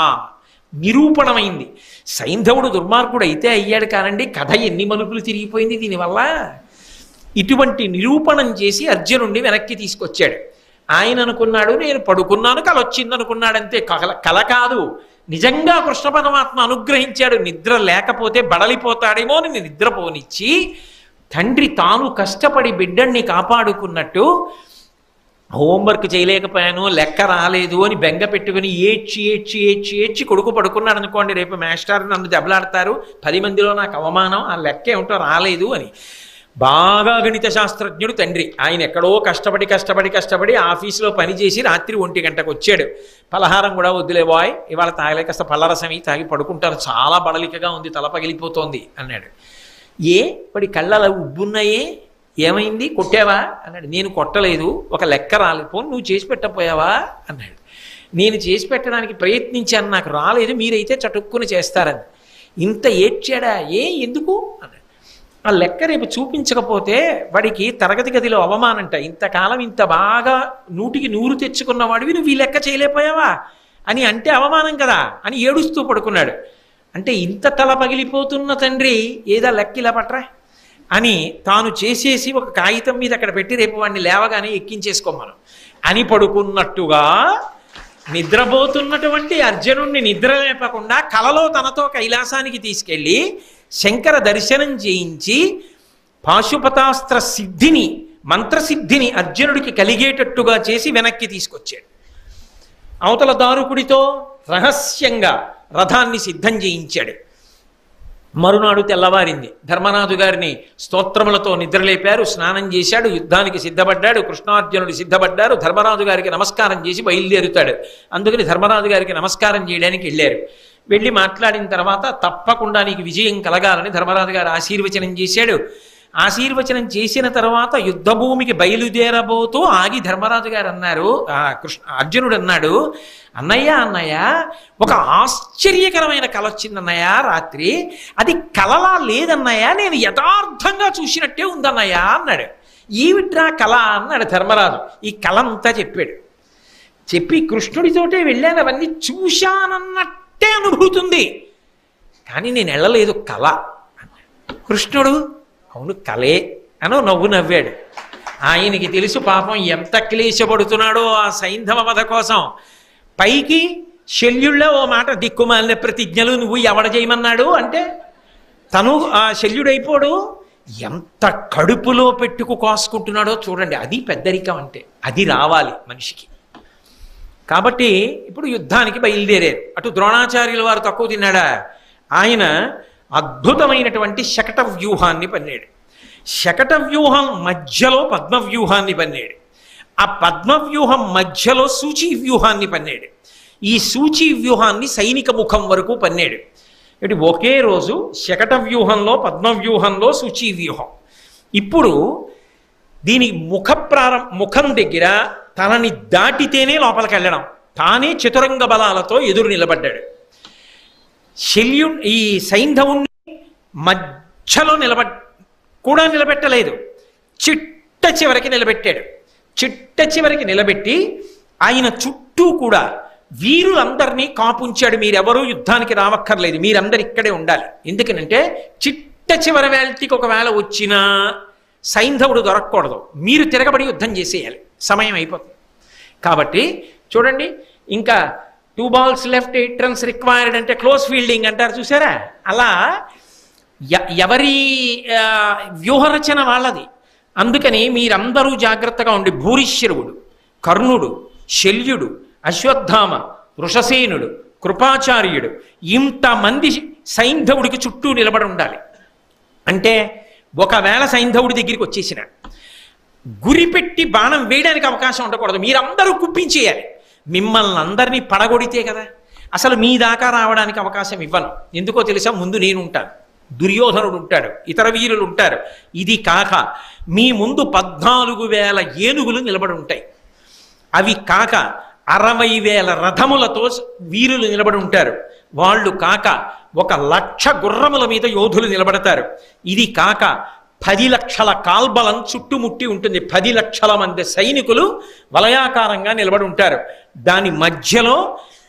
Speaker 1: నిరూపణమైంది. సైంధవుడు దుర్మార్గుడు అయితే అయ్యాడు కానండి, కథ ఎన్ని మలుపులు తిరిగిపోయింది దీనివల్ల. ఇటువంటి నిరూపణం చేసి అర్జునుడిని వెనక్కి తీసుకొచ్చాడు. ఆయన అనుకున్నాడు నేను పడుకున్నాను, కల వచ్చిందనుకున్నాడంతే. కల కాదు, నిజంగా కృష్ణ పరమాత్మ అనుగ్రహించాడు. నిద్ర లేకపోతే బడలిపోతాడేమో అని నిద్రపోనిచ్చి తండ్రి తాను కష్టపడి బిడ్డల్ని కాపాడుకున్నట్టు హోంవర్క్ చేయలేకపోయాను, లెక్క రాలేదు అని బెంగ పెట్టుకుని ఏడ్చి ఏడ్చి ఏడ్చి ఏడ్చి కొడుకు పడుకున్నాడు అనుకోండి, రేపు మాస్టర్ నన్ను దెబ్బలాడతారు, 10 మందిలో నాకు అవమానం, ఆ లెక్క ఏమిటో రాలేదు అని. బాగా గణిత శాస్త్రజ్ఞుడు తండ్రి. ఆయన ఎక్కడో కష్టపడి ఆఫీసులో పనిచేసి రాత్రి 1 గంటకు వచ్చాడు. పలహారం కూడా వద్దులే బాయ్, ఇవాళ తాగలే, కాస్త పల్లరసమి తాగి పడుకుంటారు, చాలా బడలికగా ఉంది, తల పగిలిపోతోంది అన్నాడు. ఏ వాడి కళ్ళలా ఉబ్బున్నాయే, ఏమైంది, కొట్టావా అన్నాడు. నేను కొట్టలేదు, ఒక లెక్క రాలేదు. పోను నువ్వు చేసి పెట్టపోయావా అన్నాడు. నేను చేసి పెట్టడానికి ప్రయత్నించాను, నాకు రాలేదు, మీరైతే చటుక్కుని చేస్తారని. ఇంత ఏడ్చాడా, ఎందుకు అన్నాడు. ఆ లెక్క రేపు చూపించకపోతే వాడికి తరగతి గదిలో అవమానంట. ఇంతకాలం ఇంత బాగా 100కి 100 తెచ్చుకున్నవాడివి నువ్వు ఈ లెక్క చేయలేకపోయావా అని అంటే అవమానం కదా అని ఏడుస్తూ పడుకున్నాడు. అంటే ఇంత తల పగిలిపోతున్న తండ్రి ఏదా లెక్క ఇలా పట్రా అని తాను చేసేసి ఒక కాగితం మీద అక్కడ పెట్టి రేపు వాడిని లేవగానే ఎక్కించేసుకోమను అని పడుకున్నట్టుగా నిద్రపోతున్నటువంటి అర్జునుడిని నిద్ర లేపకుండా కలలో తనతో కైలాసానికి తీసుకెళ్ళి శంకర దర్శనం చేయించి పాశుపతాస్త్ర సిద్ధిని మంత్రసిద్ధిని అర్జునుడికి కలిగేటట్టుగా చేసి వెనక్కి తీసుకొచ్చాడు. అవతల దారుకుడితో రహస్యంగా రథాన్ని సిద్ధం చేయించాడు. మరునాడు తెల్లవారింది. ధర్మరాజు గారిని స్తోత్రములతో నిద్రలేపారు, స్నానం చేశాడు, యుద్ధానికి సిద్ధపడ్డాడు. కృష్ణార్జునుడు సిద్ధపడ్డారు. ధర్మరాజు గారికి నమస్కారం చేసి బయలుదేరుతాడు. అందుకని ధర్మరాజు గారికి నమస్కారం చేయడానికి వెళ్ళారు. వెళ్ళి మాట్లాడిన తర్వాత తప్పకుండా నీకు విజయం కలగాలని ధర్మరాజు గారు ఆశీర్వచనం చేశాడు. ఆశీర్వచనం చేసిన తర్వాత యుద్ధభూమికి బయలుదేరబోతూ ఆగి ధర్మరాజు గారు అన్నారు, అర్జునుడు అన్నాడు, అన్నయ్య అన్నయ్య ఒక ఆశ్చర్యకరమైన కల వచ్చింది అన్నయ్య రాత్రి. అది కలలా లేదన్నయ్య, నేను యథార్థంగా చూసినట్టే ఉందన్నయ్య అన్నాడు. ఏమిట్రా కళ అన్నాడు ధర్మరాజు. ఈ కళ అంతా చెప్పాడు. చెప్పి కృష్ణుడితోటే వెళ్ళాను, అవన్నీ చూశానన్నట్టే అనుభూతి ఉంది, కానీ నేను వెళ్ళలేదు కళ. కృష్ణుడు అవును కలే అని నవ్వు నవ్వాడు. ఆయనకి తెలుసు పాపం ఎంత క్లేశపడుతున్నాడో ఆ సైంధవ వధ కోసం. పైకి శల్యుళ్ళో ఓ మాట, దిక్కుమాలిన ప్రతిజ్ఞలు నువ్వు ఎవడ చేయమన్నాడు అంటే తను ఆ శల్యుడైపోడు. ఎంత కడుపులో పెట్టుకు కోసుకుంటున్నాడో చూడండి. అది పెద్దరికం అంటే, అది రావాలి మనిషికి. కాబట్టి ఇప్పుడు యుద్ధానికి బయలుదేరారు. అటు ద్రోణాచార్యుల వారు తక్కువ తిన్నాడా? ఆయన అద్భుతమైనటువంటి శకట వ్యూహాన్ని పన్నాడు. శకట వ్యూహం మధ్యలో పద్మవ్యూహాన్ని పన్నాడు. ఆ పద్మవ్యూహం మధ్యలో సూచీ వ్యూహాన్ని పన్నాడు. ఈ సూచీ వ్యూహాన్ని సైనిక ముఖం వరకు పన్నాడు. ఇటు ఒకే రోజు శకట వ్యూహంలో, పద్మవ్యూహంలో సూచీ వ్యూహం. ఇప్పుడు దీని ముఖం దగ్గర తనని దాటితేనే లోపలికి వెళ్ళడం. తానే చతురంగ బలాలతో ఎదురు నిలబడ్డాడు. ఈ సైంధవుణ్ణి మధ్యలో నిలబెట్టలేదు, చిట్ట చివరికి నిలబెట్టాడు. చిట్ట చివరికి నిలబెట్టి ఆయన చుట్టూ కూడా వీరులందరినీ కాపుంచాడు. మీరెవరూ యుద్ధానికి రావక్కర్లేదు, మీరందరు ఇక్కడే ఉండాలి. ఎందుకనంటే చిట్ట చివరి వేళకి ఒకవేళ వచ్చినా సైంధవుడు దొరకకూడదు, మీరు తిరగబడి యుద్ధం చేసేయాలి, సమయం అయిపోతుంది. కాబట్టి చూడండి, ఇంకా 2 balls left 8 runs రిక్వైర్డ్ అంటే క్లోజ్ ఫీల్డింగ్ అంటారు చూసారా? అలా ఎవరి వ్యూహరచన వాళ్ళది. అందుకని మీరందరూ జాగ్రత్తగా ఉండి భూరిశ్రవుడు, కర్ణుడు, శల్యుడు, అశ్వత్థామ, వృషసేనుడు, కృపాచార్యుడు ఇంతమంది సైంధవుడికి చుట్టూ నిలబడి ఉండాలి. అంటే ఒకవేళ సైంధవుడి దగ్గరికి వచ్చేసిన గురిపెట్టి బాణం వేయడానికి అవకాశం ఉండకూడదు, మీరందరూ కుప్పించేయాలి. మిమ్మల్ని అందరినీ పడగొడితే కదా అసలు మీ దాకా రావడానికి అవకాశం ఇవ్వను. ఎందుకో తెలుసా? ముందు నేను ఉంటాను, దుర్యోధనుడు ఉంటాడు, ఇతర వీరులు ఉంటారు. ఇది కాక మీ ముందు 14,000 ఏనుగులు నిలబడి ఉంటాయి. అవి కాక 60,000 రథములతో వీరులు నిలబడి ఉంటారు. వాళ్ళు కాక 1,00,000 గుర్రముల మీద యోధులు నిలబడతారు. ఇది కాక 10 లక్షల కాల్బలం చుట్టుముట్టి ఉంటుంది. 10 లక్షల మంది సైనికులు వలయాకారంగా నిలబడి ఉంటారు. దాని మధ్యలో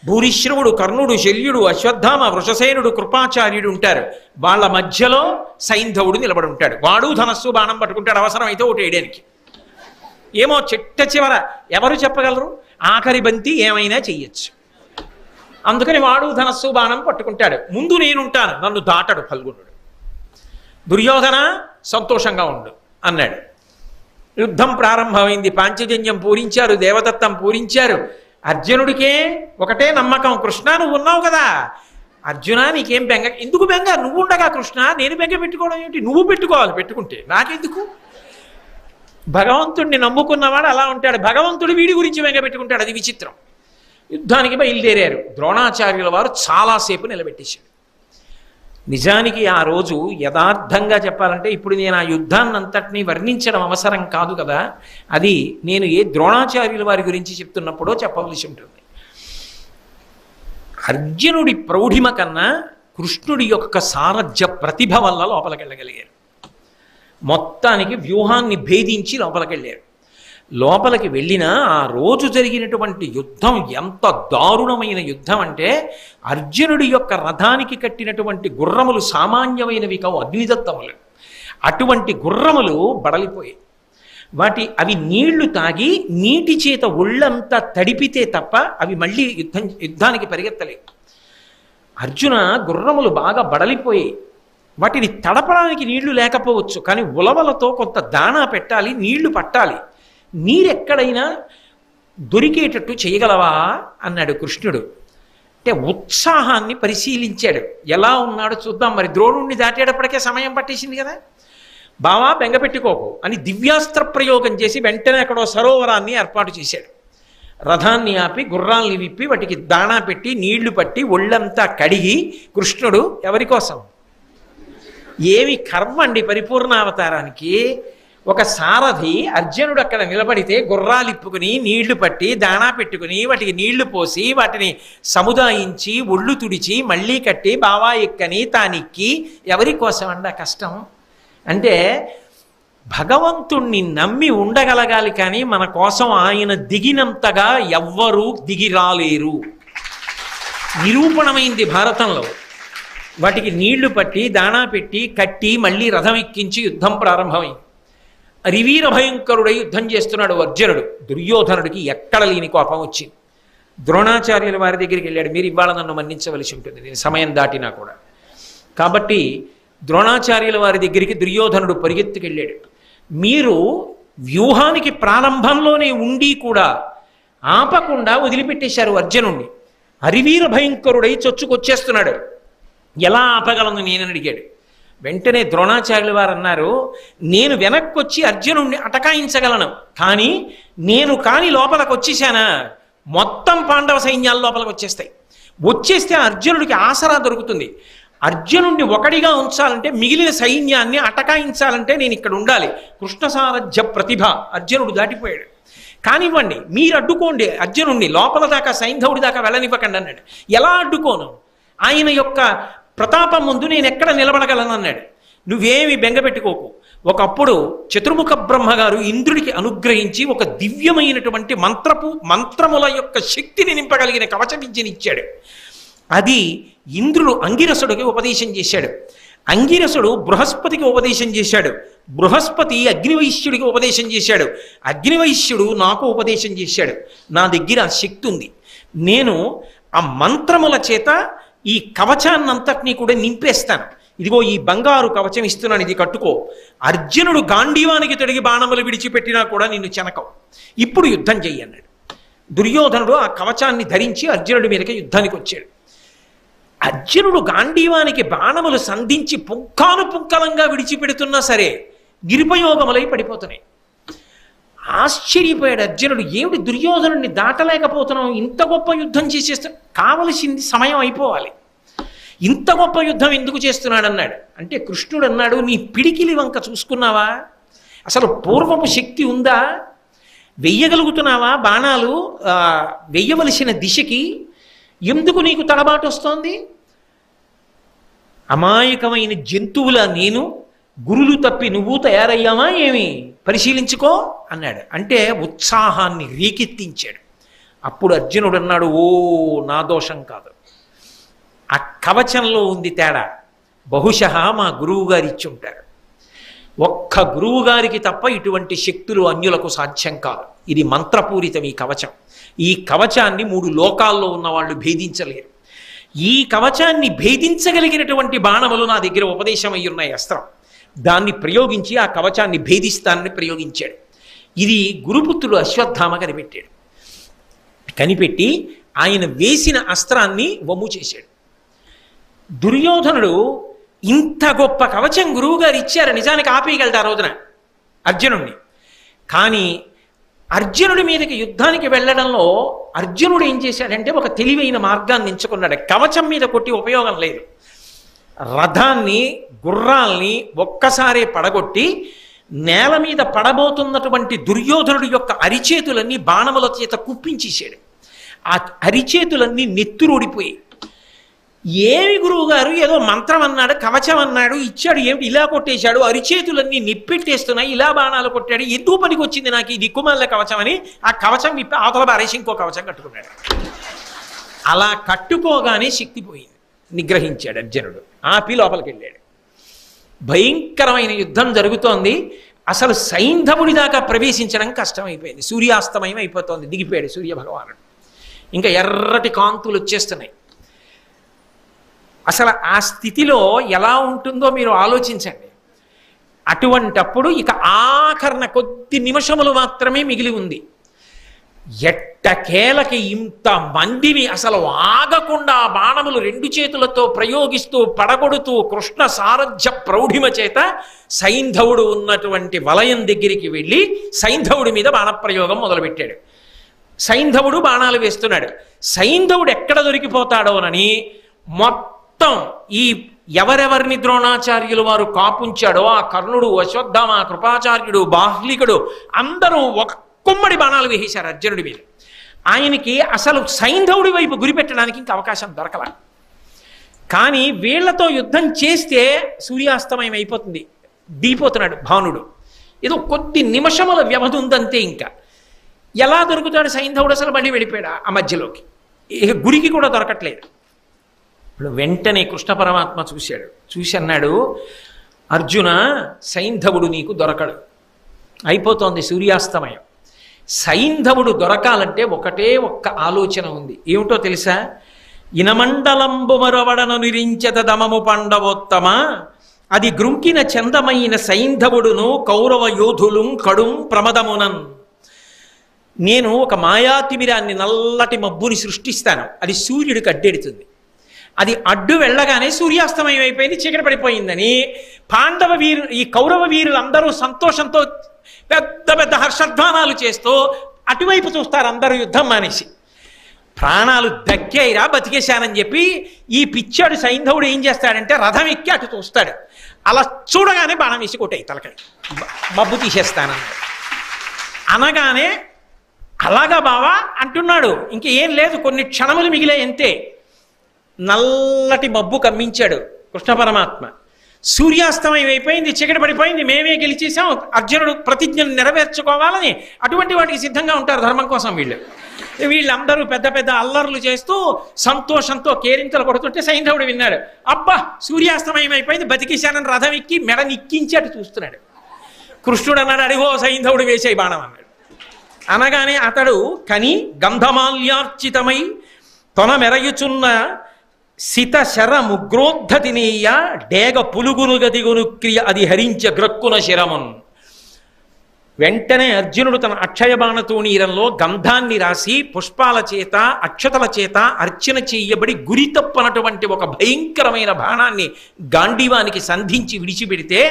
Speaker 1: భూరిశ్రవుడు, కర్ణుడు, శల్యుడు, అశ్వత్థామ, వృషసేనుడు, కృపాచార్యుడు ఉంటారు. వాళ్ళ మధ్యలో సైంధవుడు నిలబడి ఉంటాడు. వాడు ధనస్సు బాణం పట్టుకుంటాడు, అవసరమైతే ఒకటి వేయడానికి. ఏమో చిట్ట చివర ఎవరు చెప్పగలరు? ఆఖరి బంతి ఏమైనా చెయ్యొచ్చు. అందుకని వాడు ధనస్సు బాణం పట్టుకుంటాడు. ముందు నేనుంటాను, నన్ను దాటడు ఫల్గుణుడు. దుర్యోధన సంతోషంగా ఉండు అన్నాడు. యుద్ధం ప్రారంభమైంది. పాంచజన్యం పూరించారు, దేవదత్తం పూరించారు. అర్జునుడికే ఒకటే నమ్మకం, కృష్ణ నువ్వు ఉన్నావు కదా, అర్జున నీకేం బెంగ, ఎందుకు బెంగ, నువ్వు ఉండగా కృష్ణ, నేను బెంగ పెట్టుకోవడం ఏంటి, నువ్వు పెట్టుకోవాలి, పెట్టుకుంటే నాకెందుకు. భగవంతుడిని నమ్ముకున్నవాడు అలా ఉంటాడు, భగవంతుడు వీడి గురించి బెంగ పెట్టుకుంటాడు. అది విచిత్రం. యుద్ధానికి బయలుదేరారు. ద్రోణాచార్యుల వారు చాలాసేపు నిలబెట్టేశాడు. నిజానికి ఆ రోజు యథార్థంగా చెప్పాలంటే, ఇప్పుడు నేను ఆ యుద్ధాన్నంతటినీ వర్ణించడం అవసరం కాదు కదా, అది నేను ఏ ద్రోణాచార్యుల వారి గురించి చెప్తున్నప్పుడో చెప్పవలసి ఉంటుంది. అర్జునుడి ప్రౌఢిమ కన్నా కృష్ణుడి యొక్క సారథ్య ప్రతిభ వల్ల లోపలికి వెళ్ళగలిగారు. మొత్తానికి వ్యూహాన్ని భేదించి లోపలికి వెళ్ళారు. లోపలికి వెళ్ళినా ఆ రోజు జరిగినటువంటి యుద్ధం ఎంత దారుణమైన యుద్ధం అంటే, అర్జునుడి యొక్క రథానికి కట్టినటువంటి గుర్రములు సామాన్యమైనవి కావు, అగ్నిదత్తములు. అటువంటి గుర్రములు బడలిపోయాయి. అవి నీళ్లు తాగి నీటి చేత ఒళ్ళంతా తడిపితే తప్ప అవి మళ్ళీ యుద్ధానికి పరిగెత్తలేవు. అర్జున గుర్రములు బాగా బడలిపోయాయి. వాటిని తడపడానికి నీళ్లు లేకపోవచ్చు, కానీ ఉలవలతో కొంత దాణా పెట్టాలి, నీళ్లు పట్టాలి. నీరెక్కడైనా దొరికేటట్టు చేయగలవా అన్నాడు కృష్ణుడు. అంటే ఉత్సాహాన్ని పరిశీలించాడు. ఎలా ఉన్నాడో చూద్దాం, మరి ద్రోణుణ్ణి దాటేటప్పటికే సమయం పట్టేసింది కదా. బావా బెంగపెట్టుకోకు అని దివ్యాస్త్ర ప్రయోగం చేసి వెంటనే అక్కడో సరోవరాన్ని ఏర్పాటు చేశాడు. రథాన్ని ఆపి గుర్రాల్ని విప్పి వాటికి దాణా పెట్టి నీళ్లు పట్టి ఒళ్ళంతా కడిగి కృష్ణుడు ఎవరి కోసం? ఏమి కర్మ అండి పరిపూర్ణావతారానికి. ఒక సారథి అర్జునుడు అక్కడ నిలబడితే గుర్రాలు ఇప్పుకుని నీళ్లు పట్టి దాణా పెట్టుకుని వాటికి నీళ్లు పోసి వాటిని సముదాయించి ఒళ్ళు తుడిచి మళ్ళీ కట్టి బావా ఎక్కని తానెక్కి ఎవరి కోసం అండి ఆ కష్టం? అంటే భగవంతుణ్ణి నమ్మి ఉండగలగాలి, కానీ మన కోసం ఆయన దిగినంతగా ఎవ్వరూ దిగి రాలేరు. నిరూపణమైంది భారతంలో. వాటికి నీళ్లు పట్టి దాణా పెట్టి కట్టి మళ్ళీ రథం ఎక్కించి యుద్ధం ప్రారంభమైంది. రివీర భయంకరుడై యుద్ధం చేస్తున్నాడు అర్జునుడు. దుర్యోధనుడికి ఎక్కడ లేని కోపం వచ్చింది. ద్రోణాచార్యుల వారి దగ్గరికి వెళ్ళాడు. మీరు ఇవాళ నన్ను మన్నించవలసి ఉంటుంది, నేను సమయం దాటినా కూడా. కాబట్టి ద్రోణాచార్యుల వారి దగ్గరికి దుర్యోధనుడు పరిగెత్తుకెళ్ళాడు. మీరు వ్యూహానికి ప్రారంభంలోనే ఉండి కూడా ఆపకుండా వదిలిపెట్టేశారు అర్జునుణ్ణి. హరివీర భయంకరుడై చొచ్చుకొచ్చేస్తున్నాడు. ఎలా ఆపగలను నేనని అడిగాడు. వెంటనే ద్రోణాచార్యుల వారు అన్నారు, నేను వెనక్కొచ్చి అర్జునుణ్ణి అటకాయించగలను, కానీ నేను కాని లోపలికి వచ్చేసానా మొత్తం పాండవ సైన్యాల లోపలికి వచ్చేస్తాయి. వచ్చేస్తే అర్జునుడికి ఆసరా దొరుకుతుంది. అర్జునుడిని ఒకడిగా ఉంచాలంటే, మిగిలిన సైన్యాన్ని అటకాయించాలంటే నేను ఇక్కడ ఉండాలి. కృష్ణసారథ్య ప్రతిభ అర్జునుడు దాటిపోయాడు. కానివ్వండి, మీరు అడ్డుకోండి అర్జునుడిని, లోపల దాకా సైంధవుడి దాకా వెళ్ళనివ్వకండి అన్నాడు. ఎలా అడ్డుకోను? ఆయన యొక్క ప్రతాపం ముందు నేను ఎక్కడ నిలబడగలను అన్నాడు. నువ్వేమి బెంగపెట్టుకోకు. ఒకప్పుడు చతుర్ముఖ బ్రహ్మగారు ఇంద్రుడికి అనుగ్రహించి ఒక దివ్యమైనటువంటి మంత్రముల యొక్క శక్తిని నింపగలిగిన కవచ విద్యనిచ్చాడు. అది ఇంద్రుడు అంగిరసుడికి ఉపదేశం చేశాడు. అంగిరసుడు బృహస్పతికి ఉపదేశం చేశాడు. బృహస్పతి అగ్నివైశ్యుడికి ఉపదేశం చేశాడు. అగ్నివైశ్యుడు నాకు ఉపదేశం చేశాడు. నా దగ్గర ఆ శక్తి ఉంది. నేను ఆ మంత్రముల చేత ఈ కవచాన్నంతటినీ కూడా నింపేస్తాను. ఇదిగో ఈ బంగారు కవచం ఇస్తున్నాను, ఇది కట్టుకో. అర్జునుడు గాంధీవానికి తొడిగి బాణములు విడిచిపెట్టినా కూడా నిన్ను చెనకవు. ఇప్పుడు యుద్ధం చెయ్యి అన్నాడు. దుర్యోధనుడు ఆ కవచాన్ని ధరించి అర్జునుడి మీదకి యుద్ధానికి వచ్చాడు. అర్జునుడు గాంధీవానికి బాణములు సంధించి పుంఖానుపుంఖలంగా విడిచిపెడుతున్నా సరే గిరిపయోగములై పడిపోతున్నాయి. ఆశ్చర్యపోయాడు అర్జునుడు. ఏమిటి దుర్యోధనుడిని దాటలేకపోతున్నావు? ఇంత గొప్ప యుద్ధం చేసేస్తా, కావలసింది సమయం అయిపోవాలి, ఇంత గొప్ప యుద్ధం ఎందుకు చేస్తున్నాడు అన్నాడు. అంటే కృష్ణుడు అన్నాడు, నీ పిడికిలి వంక చూసుకున్నావా? అసలు పూర్వపు శక్తి ఉందా? వెయ్యగలుగుతున్నావా బాణాలు వెయ్యవలసిన దిశకి? ఎందుకు నీకు తడబాటు వస్తోంది? అమాయకమైన జంతువులా నేను, గురులు తప్పి నువ్వు తయారయ్యావా ఏమి? పరిశీలించుకో అన్నాడు. అంటే ఉత్సాహాన్ని రేకెత్తించాడు. అప్పుడు అర్జునుడు అన్నాడు, ఓ నా దోషం కాదు, ఆ కవచంలో ఉంది తేడా. బహుశः మా గురువు గారు ఇచ్చి ఉంటారు. ఒక్క గురువు గారికి తప్ప ఇటువంటి శక్తులు అన్యులకు సాధ్యం కాదు. ఇది మంత్రపూరితం ఈ కవచం. ఈ కవచాన్ని 3 లోకాల్లో ఉన్న వాళ్ళు భేదించలేరు. ఈ కవచాన్ని భేదించగలిగినటువంటి బాణములు నా దగ్గర ఉపదేశం అయి ఉన్నాయి, అస్త్రం. దాన్ని ప్రయోగించి ఆ కవచాన్ని భేదిస్తానని ప్రయోగించాడు. ఇది గురుపుత్రుడు అశ్వత్థామ కనిపెట్టాడు. కనిపెట్టి ఆయన వేసిన అస్త్రాన్ని వమ్ము చేశాడు. దుర్యోధనుడు ఇంత గొప్ప కవచం గురువుగారు ఇచ్చారు, నిజానికి ఆపేయగలడు ఆ రోజున అర్జునుడిని. కానీ అర్జునుడి మీదకి యుద్ధానికి వెళ్ళడంలో అర్జునుడు ఏం చేశాడంటే ఒక తెలివైన మార్గాన్ని ఎంచుకున్నాడు. కవచం మీద కొట్టి ఉపయోగం లేదు. రథాన్ని గుర్రాల్ని ఒక్కసారే పడగొట్టి నేల మీద పడబోతున్నటువంటి దుర్యోధనుడి యొక్క అరిచేతులన్నీ బాణముల చేత కుప్పించేశాడు. ఆ అరిచేతులన్నీ నెత్తురోడిపోయి ఏమి గురువు గారు ఏదో మంత్రం అన్నాడు, కవచం అన్నాడు, ఇచ్చాడు, ఏమిటి ఇలా కొట్టేశాడు, అరిచేతులన్నీ నిప్పెట్టేస్తున్నాయి, ఇలా బాణాలు కొట్టాడు, ఎందుకు పనికి వచ్చింది నాకు ఈ దిక్కుమాల కవచం అని ఆ కవచం విప్పి అవతల బారేసి ఇంకో కవచం కట్టుకున్నాడు. అలా కట్టుకోగానే శక్తి పోయింది, నిగ్రహించాడు అర్జునుడు. ఆపి లోపలికి వెళ్ళాడు. భయంకరమైన యుద్ధం జరుగుతోంది. అసలు సైంధవుడి దాకా ప్రవేశించడం కష్టమైపోయింది. సూర్యాస్తమయం అయిపోతోంది. దిగిపోయాడు సూర్యభగవానుడు. ఇంకా ఎర్రటి కాంతులు వచ్చేస్తున్నాయి. అసలు ఆ స్థితిలో ఎలా ఉంటుందో మీరు ఆలోచించండి. అటువంటప్పుడు ఇక ఆఖరణ కొద్ది నిమిషములు మాత్రమే మిగిలి ఉంది. ఎట్టకేలకి ఇంత మందిని అసలు ఆగకుండా బాణములు రెండు చేతులతో ప్రయోగిస్తూ పడగొడుతూ కృష్ణ సారథ్య ప్రౌఢిమ చేత సైంధవుడు ఉన్నటువంటి వలయం దగ్గరికి వెళ్ళి సైంధవుడి మీద బాణప్రయోగం మొదలుపెట్టాడు. సైంధవుడు బాణాలు వేస్తున్నాడు. సైంధవుడు ఎక్కడ దొరికిపోతాడోనని మొత్తం ఈ ఎవరెవరిని ద్రోణాచార్యులు వారు కాపుంచాడో ఆ కర్ణుడు, అశ్వత్థామ, కృపాచార్యుడు, బాహ్లికుడు అందరూ ఒక కుమ్మడి బాణాలు వేసేశారు అర్జునుడి మీద. ఆయనకి అసలు సైంధవుడి వైపు గురిపెట్టడానికి ఇంకా అవకాశం దొరకల. కానీ వీళ్లతో యుద్ధం చేస్తే సూర్యాస్తమయం అయిపోతుంది, దిగిపోతున్నాడు భానుడు. ఏదో కొద్ది నిమిషముల వ్యవధి ఉందంతే. ఇంకా ఎలా దొరుకుతాడు సైంధవుడు? అసలు మళ్ళీ వెళ్ళిపోయాడు ఆ మధ్యలోకి. ఇక గురికి కూడా దొరకట్లేదు. ఇప్పుడు వెంటనే కృష్ణ పరమాత్మ చూశాడు. చూసి అన్నాడు, అర్జున, సైంధవుడు నీకు దొరకడు, అయిపోతోంది సూర్యాస్తమయం. సైంధవుడు దొరకాలంటే ఒకటే ఒక్క ఆలోచన ఉంది. ఏమిటో తెలుసా? ఇనమండలంబు మరవడను నిరించత దమము పండవోత్తమ, అది గ్రుంకిన చందమైన సైంధవుడును కౌరవ యోధులు కడుం ప్రమదమునన్. నేను ఒక మాయాతిమిరాన్ని, నల్లటి మబ్బుని సృష్టిస్తాను. అది సూర్యుడికి అడ్డెడుతుంది. అది అడ్డు వెళ్ళగానే సూర్యాస్తమయం అయిపోయింది, చీకటి పడిపోయిందని పాండవ వీరు, ఈ కౌరవ వీరులందరూ సంతోషంతో పెద్ద పెద్ద హర్షధ్వానాలు చేస్తూ అటువైపు చూస్తారు. అందరూ యుద్ధం మానేసి ప్రాణాలు దక్కాయిరా, బతికేశానని చెప్పి ఈ పిచ్చాడు సైంధవుడు ఏం చేస్తాడంటే రథం ఎక్కి అటు చూస్తాడు. అలా చూడగానే బాణం వేసి కొట్టాయి తలకాయ, మబ్బు తీసేస్తానన్నాడు. అనగానే అలాగా బావా అంటున్నాడు. ఇంకేం లేదు, కొన్ని క్షణములు మిగిలే అంతే. నల్లటి మబ్బు కమ్మించాడు కృష్ణ పరమాత్మ. సూర్యాస్తమయం అయిపోయింది, చీకటి పడిపోయింది, మేమే గెలిచేసాం, అర్జునుడు ప్రతిజ్ఞను నెరవేర్చుకోవాలని అటువంటి వాటికి సిద్ధంగా ఉంటారు ధర్మం కోసం వీళ్ళు. వీళ్ళందరూ పెద్ద పెద్ద అల్లర్లు చేస్తూ సంతోషంతో కేరింతలు కొడుతుంటే సైంధవుడు విన్నాడు. అబ్బా, సూర్యాస్తమయం అయిపోయింది, బతికేశానని రథం ఎక్కి మెడ నిక్కించి అటు చూస్తున్నాడు. కృష్ణుడు అన్నాడు, అడిగో సైంధవుడు వేసే బాణం అన్నాడు. అనగానే అతడు కని గంధమాల్యార్చితమై తొన మెరయుచున్న సిత శర ముగ్రోద్ధతినీయ డేగ పులుగును గదిగును క్రియ అది హరించ గ్రక్కున శరమున్. వెంటనే అర్జునుడు తన అక్షయ బాణతోణీరంలో గంధాన్ని రాసి పుష్పాల చేత అక్షతల చేత అర్చన చేయబడి గురి తప్పనటువంటి ఒక భయంకరమైన బాణాన్ని గాంధీవానికి సంధించి విడిచిపెడితే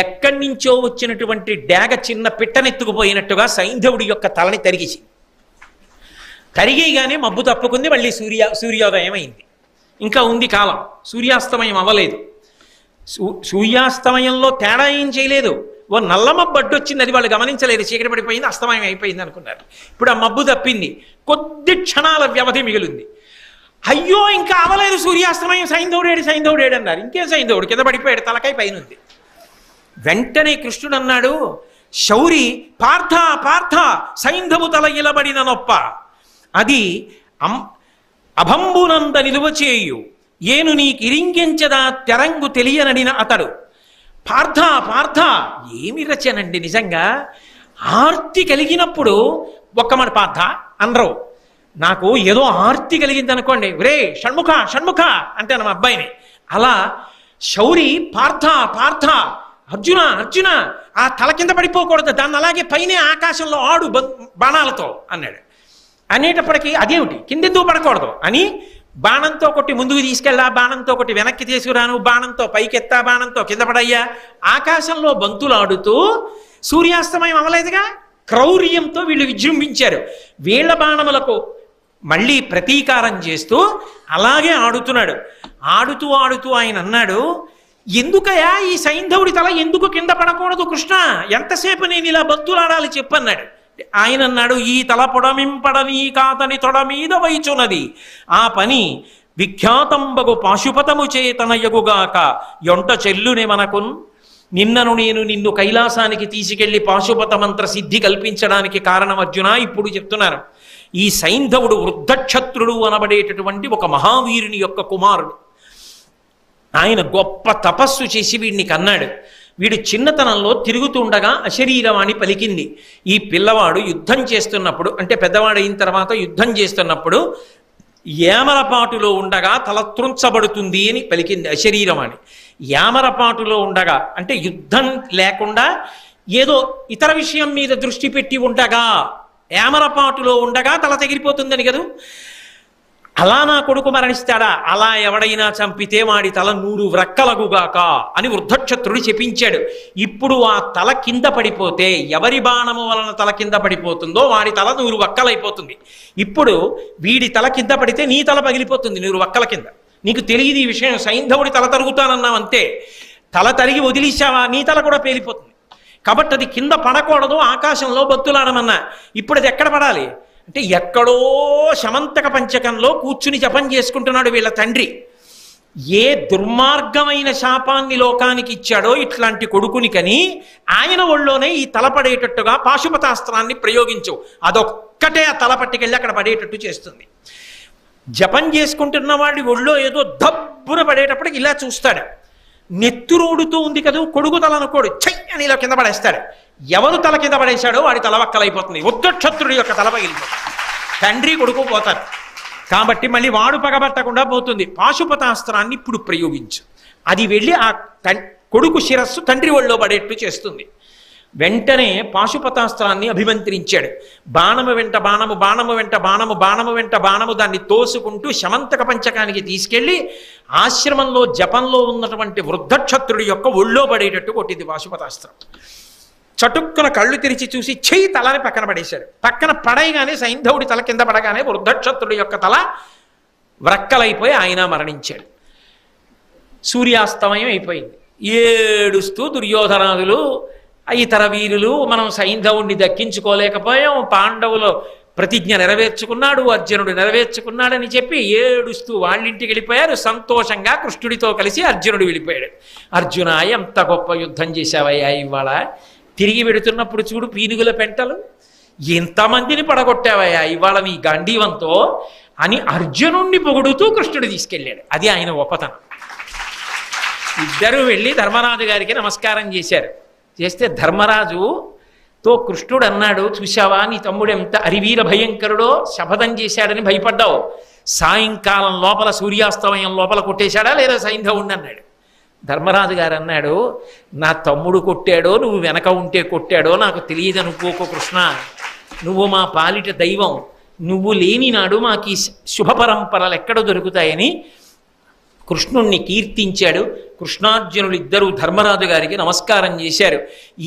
Speaker 1: ఎక్కడి నుంచో వచ్చినటువంటి డేగ చిన్న పిట్టనెత్తుకుపోయినట్టుగా సైంధవుడి యొక్క తలని తరిగేసి తరిగేయగానే మబ్బు తప్పుకుంది. మళ్ళీ సూర్యోదయం అయింది. ఇంకా ఉంది కాలం, సూర్యాస్తమయం అవ్వలేదు. సూర్యాస్తమయంలో తేడా ఏం చేయలేదు. ఓ నల్ల మబ్బు అడ్డొచ్చింది, అది వాళ్ళు గమనించలేదు. చీకటి పడిపోయింది, అస్తమయం అయిపోయింది అనుకున్నారు. ఇప్పుడు ఆ మబ్బు తప్పింది, కొద్ది క్షణాల వ్యవధి మిగిలింది. అయ్యో ఇంకా అవ్వలేదు సూర్యాస్తమయం, సైంధవుడేడు అన్నారు. ఇంకేం సైంధవుడు? కింద పడిపోయాడు, తలకాయ పైన ఉంది. వెంటనే కృష్ణుడు అన్నాడు, శౌరి పార్థ పార్థ, సైంధవు తల ఇలబడిన నొప్ప అది అభంబునంద నిలువచేయు, ఏను నీకిరింగించదా తెరంగు తెలియనడిన అతడు. పార్థ పార్థ, ఏమి రచనండి నిజంగా. ఆర్తి కలిగినప్పుడు ఒక్కమాట పార్థ అనరు. నాకు ఏదో ఆర్తి కలిగింది అనుకోండి, ఒరే షణ్ముఖ షణ్ముఖ అంటే మా అబ్బాయిని. అలా శౌరి పార్థ పార్థ, అర్జున అర్జున, ఆ తల కింద పడిపోకూడదు, దాన్ని అలాగే పైనే ఆకాశంలో ఆడు బాణాలతో అన్నాడు. అనేటప్పటికీ అదేమిటి కిందెందుకు పడకూడదు అని బాణంతో కొట్టి ముందుకు తీసుకెళ్ళా, బాణంతో కొట్టి వెనక్కి తీసుకురాను, బాణంతో పైకెత్తా, బాణంతో కింద పడయ్యా. ఆకాశంలో బంతులు ఆడుతూ సూర్యాస్తమయం అవ్వలేదుగా. క్రౌర్యంతో వీళ్ళు విజృంభించారు. వీళ్ల బాణములకు మళ్ళీ ప్రతీకారం చేస్తూ అలాగే ఆడుతున్నాడు. ఆడుతూ ఆడుతూ ఆయన అన్నాడు, ఎందుకయా ఈ సైంధవుడి తల ఎందుకు కింద పడకూడదు కృష్ణ? ఎంతసేపు నేను ఇలా బంతులాడాలి చెప్పన్నాడు. ఆయన అన్నాడు, ఈ తల పొడమింపడని కాతని తొడ మీద వైచున్నది, ఆ పని విఖ్యాతంబగు పాశుపతము చేతనయగుగాక యొంట చెల్లునే మనకున్. నిన్నను నేను నిన్ను కైలాసానికి తీసుకెళ్లి పాశుపత మంత్ర సిద్ధి కల్పించడానికి కారణం అర్జున ఇప్పుడు చెప్తున్నాను. ఈ సైంధవుడు వృద్ధక్షత్రుడు అనబడేటటువంటి ఒక మహావీరుని యొక్క కుమారుడు. ఆయన గొప్ప తపస్సు చేసి వీడిని కన్నాడు. వీడు చిన్నతనంలో తిరుగుతుండగా అశరీరవాణి పలికింది. ఈ పిల్లవాడు యుద్ధం చేస్తున్నప్పుడు, అంటే పెద్దవాడైన తర్వాత యుద్ధం చేస్తున్నప్పుడు ఏమరపాటులో ఉండగా తల త్రుంచబడుతుంది అని పలికింది అశరీరవాణి. ఏమరపాటులో ఉండగా అంటే యుద్ధం లేకుండా ఏదో ఇతర విషయం మీద దృష్టి పెట్టి ఉండగా, ఏమరపాటులో ఉండగా తల తెగిరిపోతుందని కదా. అలా నా కొడుకు మరణిస్తాడా? అలా ఎవడైనా చంపితే వాడి తల 100 వ్రక్కలగుగాక అని వృద్ధక్షత్రుడు చెప్పించాడు. ఇప్పుడు ఆ తల కింద పడిపోతే, ఎవరి బాణము వలన తల కింద పడిపోతుందో వాడి తల 100 వక్కలైపోతుంది. ఇప్పుడు వీడి తల కింద పడితే నీ తల పగిలిపోతుంది 100 వక్కల కింద. నీకు తెలియదు ఈ విషయం. సైంధవుడి తల తరుగుతానన్నావు అంతే, తల తరిగి వదిలేసావా నీ తల కూడా పేలిపోతుంది. కాబట్టి అది కింద పడకూడదు, ఆకాశంలో బొత్తులాడమన్నా. ఇప్పుడు అది ఎక్కడ పడాలి అంటే ఎక్కడో శమంతక పంచకంలో కూర్చుని జపం చేసుకుంటున్నాడు వీళ్ళ తండ్రి. ఏ దుర్మార్గమైన శాపాన్ని లోకానికి ఇచ్చాడో ఇట్లాంటి కొడుకుని కని ఆయన ఒళ్ళోనే ఈ తల పడేటట్టుగా పాశుపతాస్త్రాన్ని ప్రయోగించు. అదొక్కటే ఆ తల పట్టుకెళ్ళి అక్కడ పడేటట్టు చేస్తుంది. జపం చేసుకుంటున్న వాడి ఒళ్ళో ఏదో దబ్బున పడేటప్పటికి ఇలా చూస్తాడు. నెత్తురోడుతూ ఉంది కదా, కొడుకు తల అనుకోడు, చెయ్యి అని ఇలా కింద పడేస్తాడు. ఎవరు తల కింద పడేశాడో వాడి తల వక్కలైపోతుంది. వృద్ధక్షత్రుడి యొక్క తల పగిలిపోతుంది. తండ్రి కొడుకు పోతారు. కాబట్టి మళ్ళీ వాడు పగబట్టకుండా పోతుంది. పాశుపతాస్త్రాన్ని ఇప్పుడు ప్రయోగించు. అది వెళ్ళి ఆ కొడుకు శిరస్సు తండ్రి ఒళ్ళో పడేట్టు చేస్తుంది. వెంటనే పాశుపతాస్త్రాన్ని అభిమంత్రించాడు. బాణము వెంట బాణము, బాణము వెంట బాణము, బాణము వెంట బాణము దాన్ని తోసుకుంటూ శమంతక పంచకానికి తీసుకెళ్లి ఆశ్రమంలో జపంలో ఉన్నటువంటి వృద్ధక్షత్రుడి యొక్క ఒళ్ళో పడేటట్టు కొట్టింది పాశుపతాస్త్రం. చటుక్కున కళ్ళు తెరిచి చూసి చెయ్యి తలని పక్కన పడేశాడు. పక్కన పడైగానే సైంధవుడి తల కింద పడగానే వృద్ధక్షత్రుడి యొక్క తల వ్రక్కలైపోయి ఆయన మరణించాడు. సూర్యాస్తమయం అయిపోయింది. ఏడుస్తూ దుర్యోధనాదులు ఇతర వీరులు మనం సైంధవుణ్ణి దక్కించుకోలేకపోయాం, పాండవులు ప్రతిజ్ఞ నెరవేర్చుకున్నాడు, అర్జునుడు నెరవేర్చుకున్నాడని చెప్పి ఏడుస్తూ వాళ్ళింటికి వెళ్ళిపోయారు. సంతోషంగా కృష్ణుడితో కలిసి అర్జునుడు వెళ్ళిపోయాడు. అర్జున, ఎంత గొప్ప యుద్ధం చేశావయ్యా ఇవాళ. తిరిగి వెడుతున్నప్పుడు చూడు పీనుగుల పెంటలు, ఎంతమందిని పడగొట్టావయ్యా ఇవాళ నీ గాంధీవంతో అని అర్జునుణ్ణి పొగుడుతూ కృష్ణుడు తీసుకెళ్ళాడు. అది ఆయన గొప్పతనం. ఇద్దరూ వెళ్ళి ధర్మరాజు గారికి నమస్కారం చేశారు. చేస్తే ధర్మరాజుతో కృష్ణుడు అన్నాడు, చూశావా నీ తమ్ముడు ఎంత అరివీర భయంకరుడో, శపథం చేశాడని భయపడ్డావు. సాయంకాలం లోపల సూర్యాస్తమయం లోపల కొట్టేశాడా లేదా సైంధవుణ్ణి అన్నాడు. ధర్మరాజు గారు అన్నాడు, నా తమ్ముడు కొట్టాడో నువ్వు వెనక ఉంటే కొట్టాడో నాకు తెలియదు అనుకోకు కృష్ణ, నువ్వు మా పాలిట దైవం, నువ్వు లేని నాడు మాకు ఈ శుభ పరంపరలు ఎక్కడ దొరుకుతాయని కృష్ణుణ్ణి కీర్తించాడు. కృష్ణార్జునులు ఇద్దరూ ధర్మరాజు గారికి నమస్కారం చేశారు.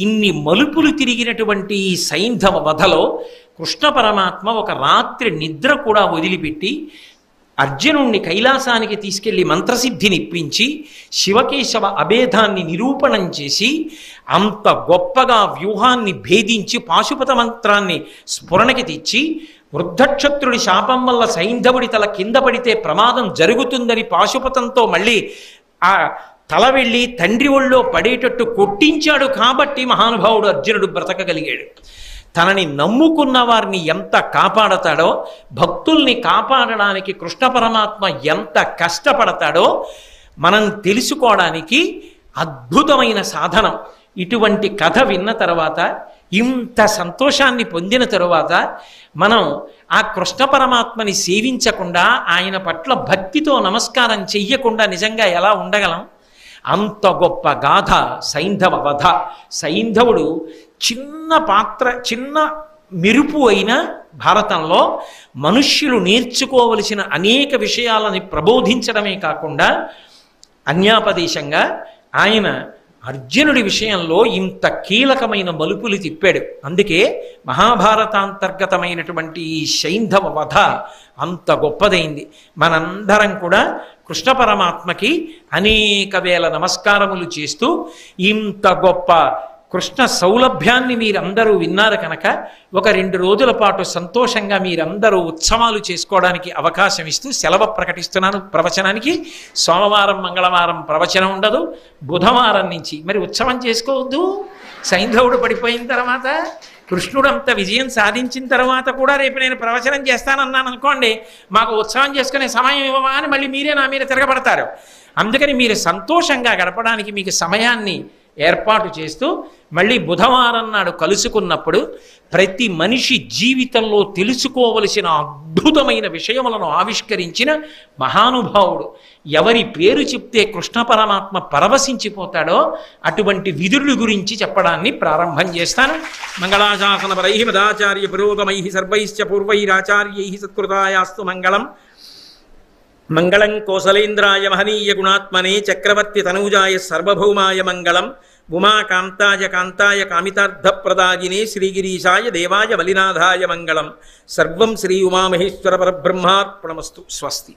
Speaker 1: ఇన్ని మలుపులు తిరిగినటువంటి ఈ సైంధవ వధలో కృష్ణ పరమాత్మ ఒక రాత్రి నిద్ర కూడా వదిలిపెట్టి అర్జునుణ్ణి కైలాసానికి తీసుకెళ్లి మంత్రసిద్ధినిప్పించి శివకేశవ అభేదాన్ని నిరూపణం చేసి అంత గొప్పగా వ్యూహాన్ని భేదించి పాశుపత మంత్రాన్ని స్ఫురణకి తెచ్చి వృద్ధక్షత్రుడి శాపం వల్ల సైంధవుడి తల కింద పడితే ప్రమాదం జరుగుతుందని పాశుపతంతో మళ్ళీ ఆ తల వెళ్ళి తండ్రి ఒళ్ళో పడేటట్టు కొట్టించాడు. కాబట్టి మహానుభావుడు అర్జునుడు బ్రతకగలిగాడు. తనని నమ్ముకున్న వారిని ఎంత కాపాడతాడో, భక్తుల్ని కాపాడడానికి కృష్ణ పరమాత్మ ఎంత కష్టపడతాడో మనం తెలుసుకోవడానికి అద్భుతమైన సాధనం. ఇటువంటి కథ విన్న తర్వాత, ఇంత సంతోషాన్ని పొందిన తరువాత మనం ఆ కృష్ణ పరమాత్మని సేవించకుండా, ఆయన పట్ల భక్తితో నమస్కారం చెయ్యకుండా నిజంగా ఎలా ఉండగలం? అంత గొప్ప గాథ సైంధవ వధ. సైంధవుడు చిన్న పాత్ర, చిన్న మెరుపు అయిన భారతంలో మనుష్యులు నేర్చుకోవలసిన అనేక విషయాలని ప్రబోధించడమే కాకుండా అన్యాపదేశంగా ఆయన అర్జునుడి విషయంలో ఇంత కీలకమైన మలుపులు తిప్పాడు. అందుకే మహాభారతాంతర్గతమైనటువంటి ఈ సైంధవ వధ అంత గొప్పదైంది. మనందరం కూడా కృష్ణ పరమాత్మకి అనేక వేల నమస్కారములు చేస్తూ ఇంత గొప్ప కృష్ణ సౌలభ్యాన్ని మీరందరూ విన్నారు కనుక ఒక 2 రోజుల పాటు సంతోషంగా మీరందరూ ఉత్సవాలు చేసుకోవడానికి అవకాశం ఇస్తూ సెలవు ప్రకటిస్తున్నాను ప్రవచనానికి. సోమవారం మంగళవారం ప్రవచనం ఉండదు. బుధవారం నుంచి మరి ఉత్సవం చేసుకోవద్దు. సైంధవుడు పడిపోయిన తర్వాత, కృష్ణుడు అంత విజయం సాధించిన తర్వాత కూడా రేపు నేను ప్రవచనం చేస్తానన్నాను అనుకోండి, మాకు ఉత్సవం చేసుకునే సమయం ఇవ్వమా అని మళ్ళీ మీరే నా మీద తిరగబడతారు. అందుకని మీరు సంతోషంగా గడపడానికి మీకు సమయాన్ని ఏర్పాటు చేస్తూ మళ్ళీ బుధవారం నాడు కలుసుకున్నప్పుడు ప్రతి మనిషి జీవితంలో తెలుసుకోవలసిన అద్భుతమైన విషయములను ఆవిష్కరించిన మహానుభావుడు, ఎవరి పేరు చెప్తే కృష్ణ పరమాత్మ పరవశించిపోతాడో అటువంటి విదురుడి గురించి చెప్పడాన్ని ప్రారంభం చేస్తాను. మంగళాశాసనపరై మదాచార్య పురోగమై సర్వైశ్చ పూర్వైరాచార్యై సత్కృతాయాస్తు మంగళం. మంగళం కోసలేంద్రాయ మహనీయ గుణాత్మనే చక్రవర్తి తనూజాయ సర్వభౌమాయ మంగళం. ఉమాకాంతాయ కాంతాయ కామితార్థప్రదాయినే శ్రీగిరీశాయ దేవాయ బలినాథాయ మంగళం. సర్వం శ్రీ ఉమామహేశ్వర పరబ్రహ్మార్పణమస్తు. స్వస్తి.